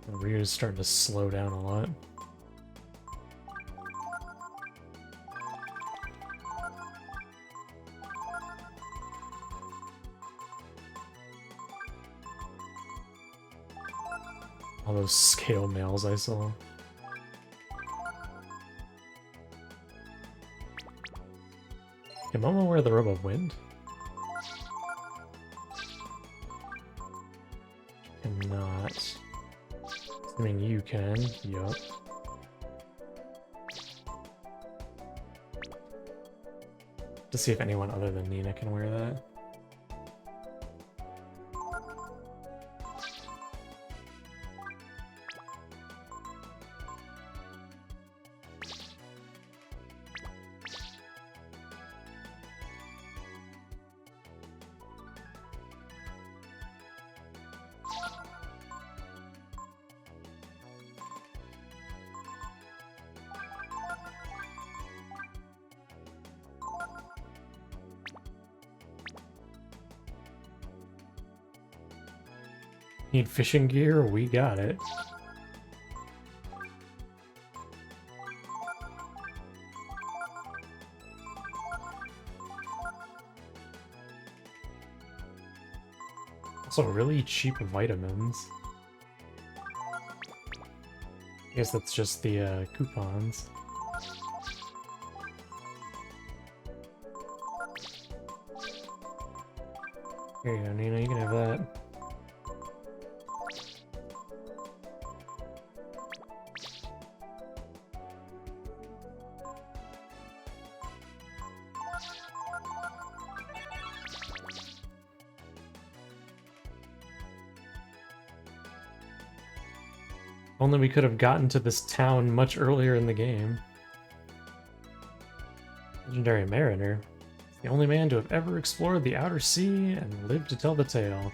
The rear is starting to slow down a lot. All those scale mails I saw. Can Momo wear the robe of wind? Cannot. Assuming you can. Yup. To see if anyone other than Nina can wear that. Need fishing gear? We got it. Also really cheap vitamins. I guess that's just the coupons. Here you go, Nina, you can have that. Only we could have gotten to this town much earlier in the game. Legendary Mariner. The only man to have ever explored the outer sea and lived to tell the tale.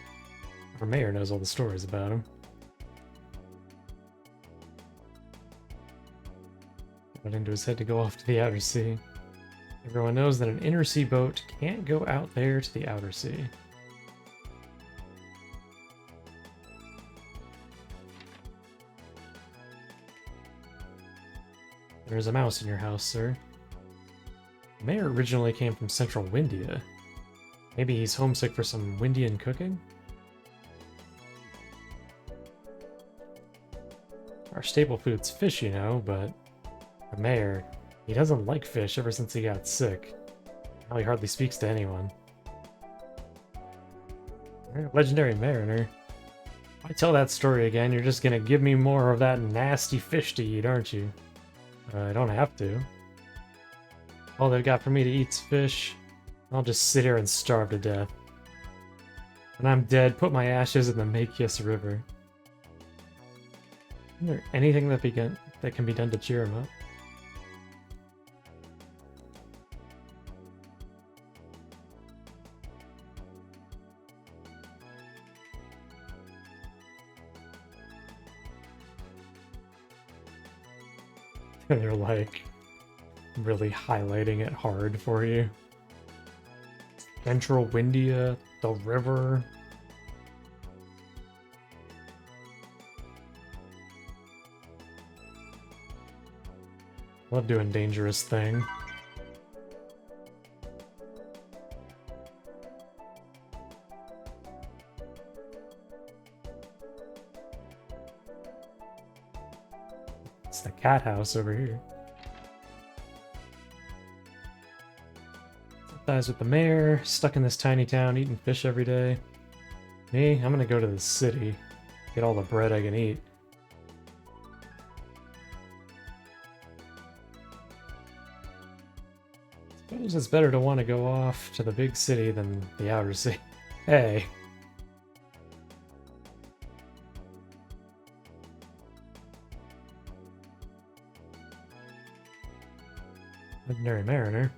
Our mayor knows all the stories about him. Got into his head to go off to the outer sea. Everyone knows that an inner sea boat can't go out there to the outer sea. There's a mouse in your house, sir. The mayor originally came from Central Windia. Maybe he's homesick for some Windian cooking? Our staple food's fish, you know, but the mayor, he doesn't like fish ever since he got sick. Now he hardly speaks to anyone. Legendary Mariner. If I tell that story again, you're just gonna give me more of that nasty fish to eat, aren't you? I don't have to. All they've got for me to eat's fish. I'll just sit here and starve to death. When I'm dead, put my ashes in the Makias River. Is there anything that can be done to cheer him up? And they're like really highlighting it hard for you. Central Windia, the river. Love doing dangerous thing. It's the cat house over here. Sympathize with the mayor, stuck in this tiny town, eating fish every day. Me, I'm gonna go to the city, get all the bread I can eat. Suppose it's better to want to go off to the big city than the outer sea. Hey. Legendary Mariner.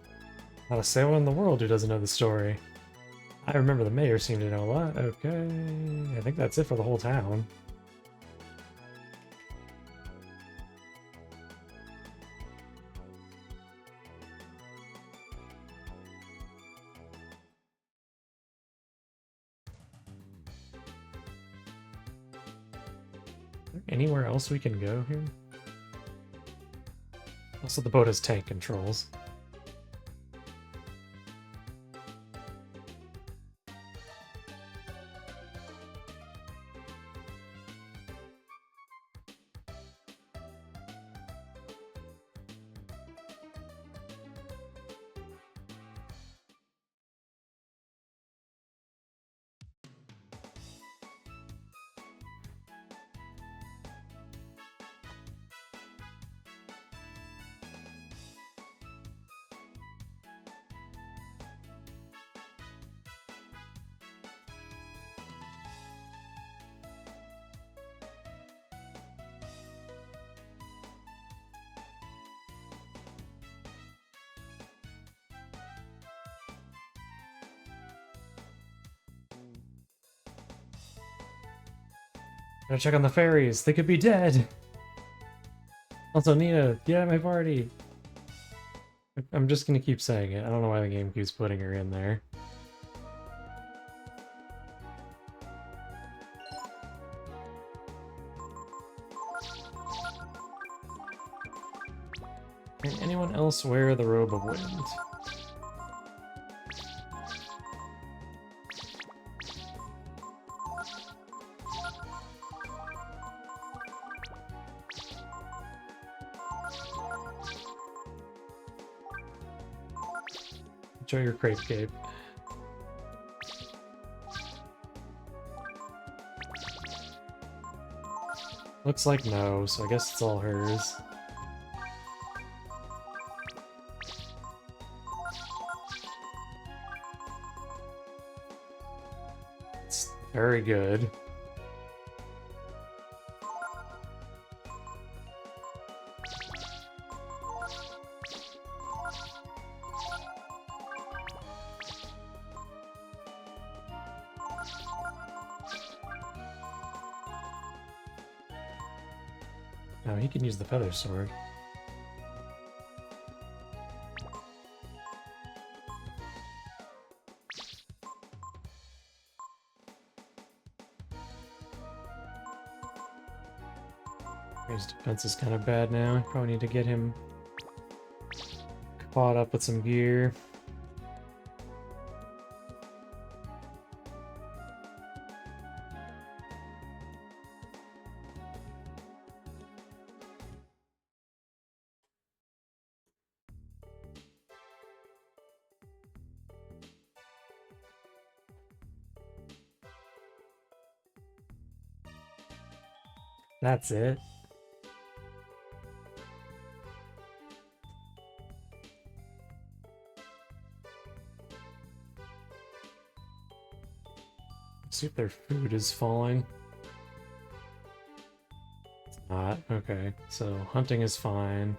Not a sailor in the world who doesn't know the story. I remember the mayor seemed to know a lot. Okay, I think that's it for the whole town. Is there anywhere else we can go here? Also, the boat has tank controls. Gotta check on the fairies. They could be dead. Also, Nina, get at my party. I'm just gonna keep saying it. I don't know why the game keeps putting her in there. Can anyone else wear the robe of wind? Enjoy your crepe cape. Looks like no, so I guess it's all hers. It's very good. Oh, he can use the feather sword. His defense is kind of bad now. Probably need to get him caught up with some gear. That's it. See if their food is falling. It's not. Okay, so hunting is fine.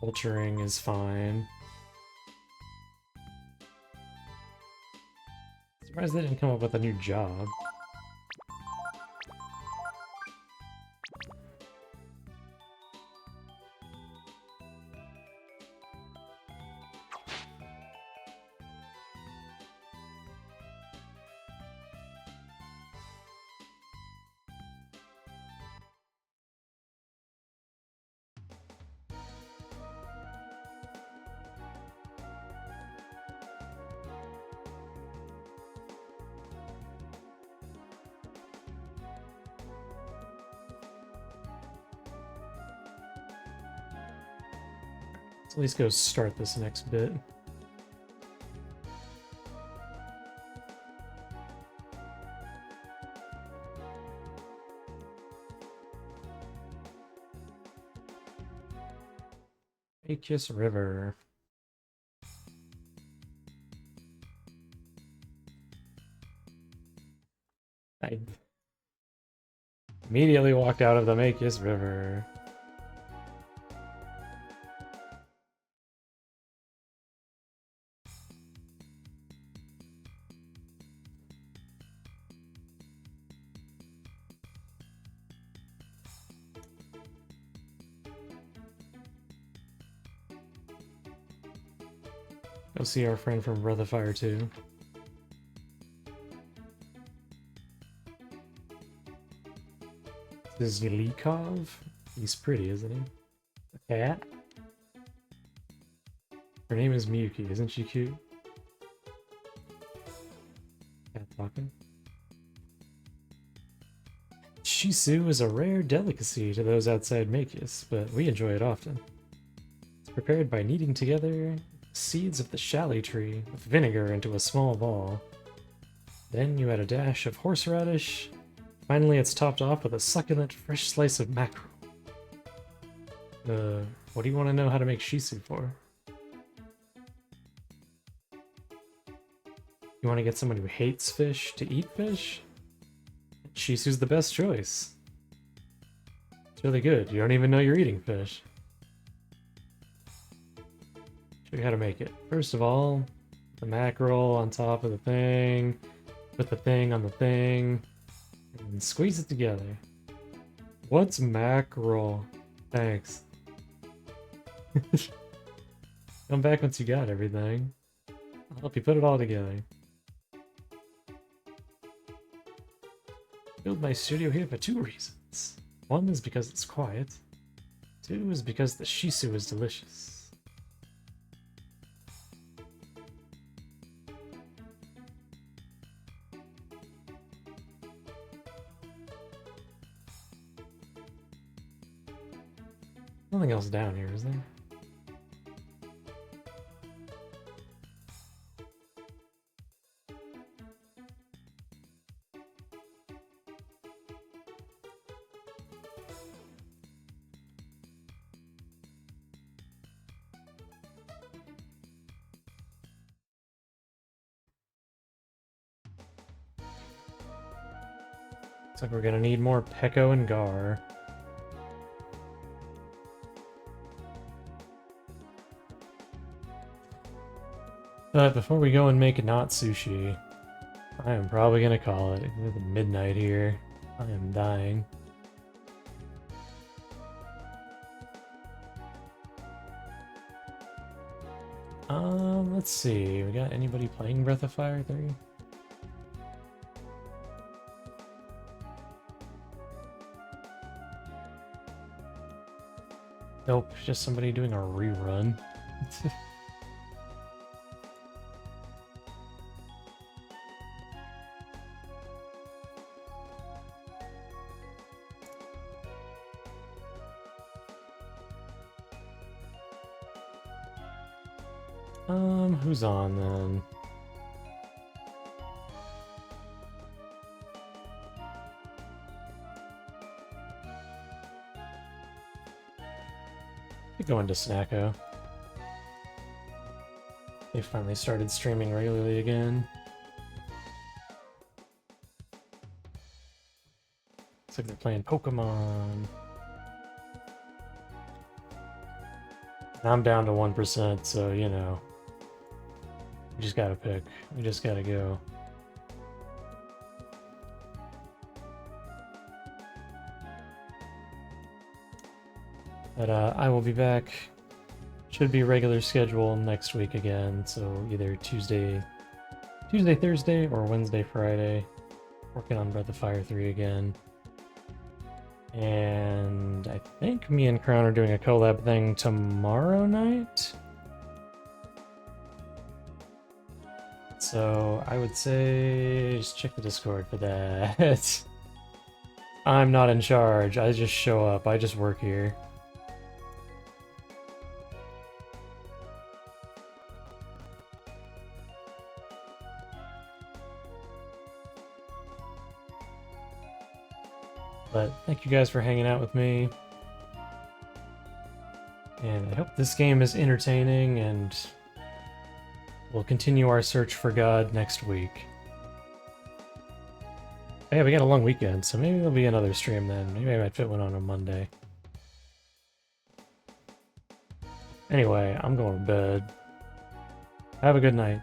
Culturing is fine. Surprised they didn't come up with a new job. Let's at least go start this next bit. Kiss River. I immediately walked out of the Makius River. Go see our friend from Breath of Fire 2. This is Yalikov. He's pretty, isn't he? A cat? Her name is Miyuki, isn't she cute? Cat talking. Shisu is a rare delicacy to those outside Makius, but we enjoy it often. It's prepared by kneading together seeds of the shally tree with vinegar into a small ball. Then you add a dash of horseradish. Finally, it's topped off with a succulent, fresh slice of mackerel. What do you want to know how to make shisu for? You want to get someone who hates fish to eat fish? Shisu's the best choice. It's really good. You don't even know you're eating fish. Show you how to make it. First of all, the mackerel on top of the thing, put the thing on the thing, and squeeze it together. What's mackerel? Thanks. Come back once you got everything. I'll help you put it all together. Build my studio here for 2 reasons. 1 is because it's quiet. 2 is because the shisu is delicious. Nothing else down here, is there? Looks like we're gonna need more Peko and Gar. But before we go and make not sushi, I am probably gonna call it. It's midnight here. I am dying. Let's see. We got anybody playing Breath of Fire 3? Nope, just somebody doing a rerun. Who's on then? Could go into Snacko. They finally started streaming regularly again. Looks like they're playing Pokemon. I'm down to 1%, so you know. We just gotta pick. We just gotta go. But I will be back. Should be regular schedule next week again, so either Tuesday, Thursday, or Wednesday, Friday. Working on Breath of Fire 3 again. And I think me and Crown are doing a collab thing tomorrow night. So I would say just check the Discord for that. I'm not in charge. I just show up. I just work here. But thank you guys for hanging out with me. And I hope this game is entertaining, and we'll continue our search for God next week. Oh yeah, we got a long weekend, so maybe there'll be another stream then. Maybe I might fit one on a Monday. Anyway, I'm going to bed. Have a good night.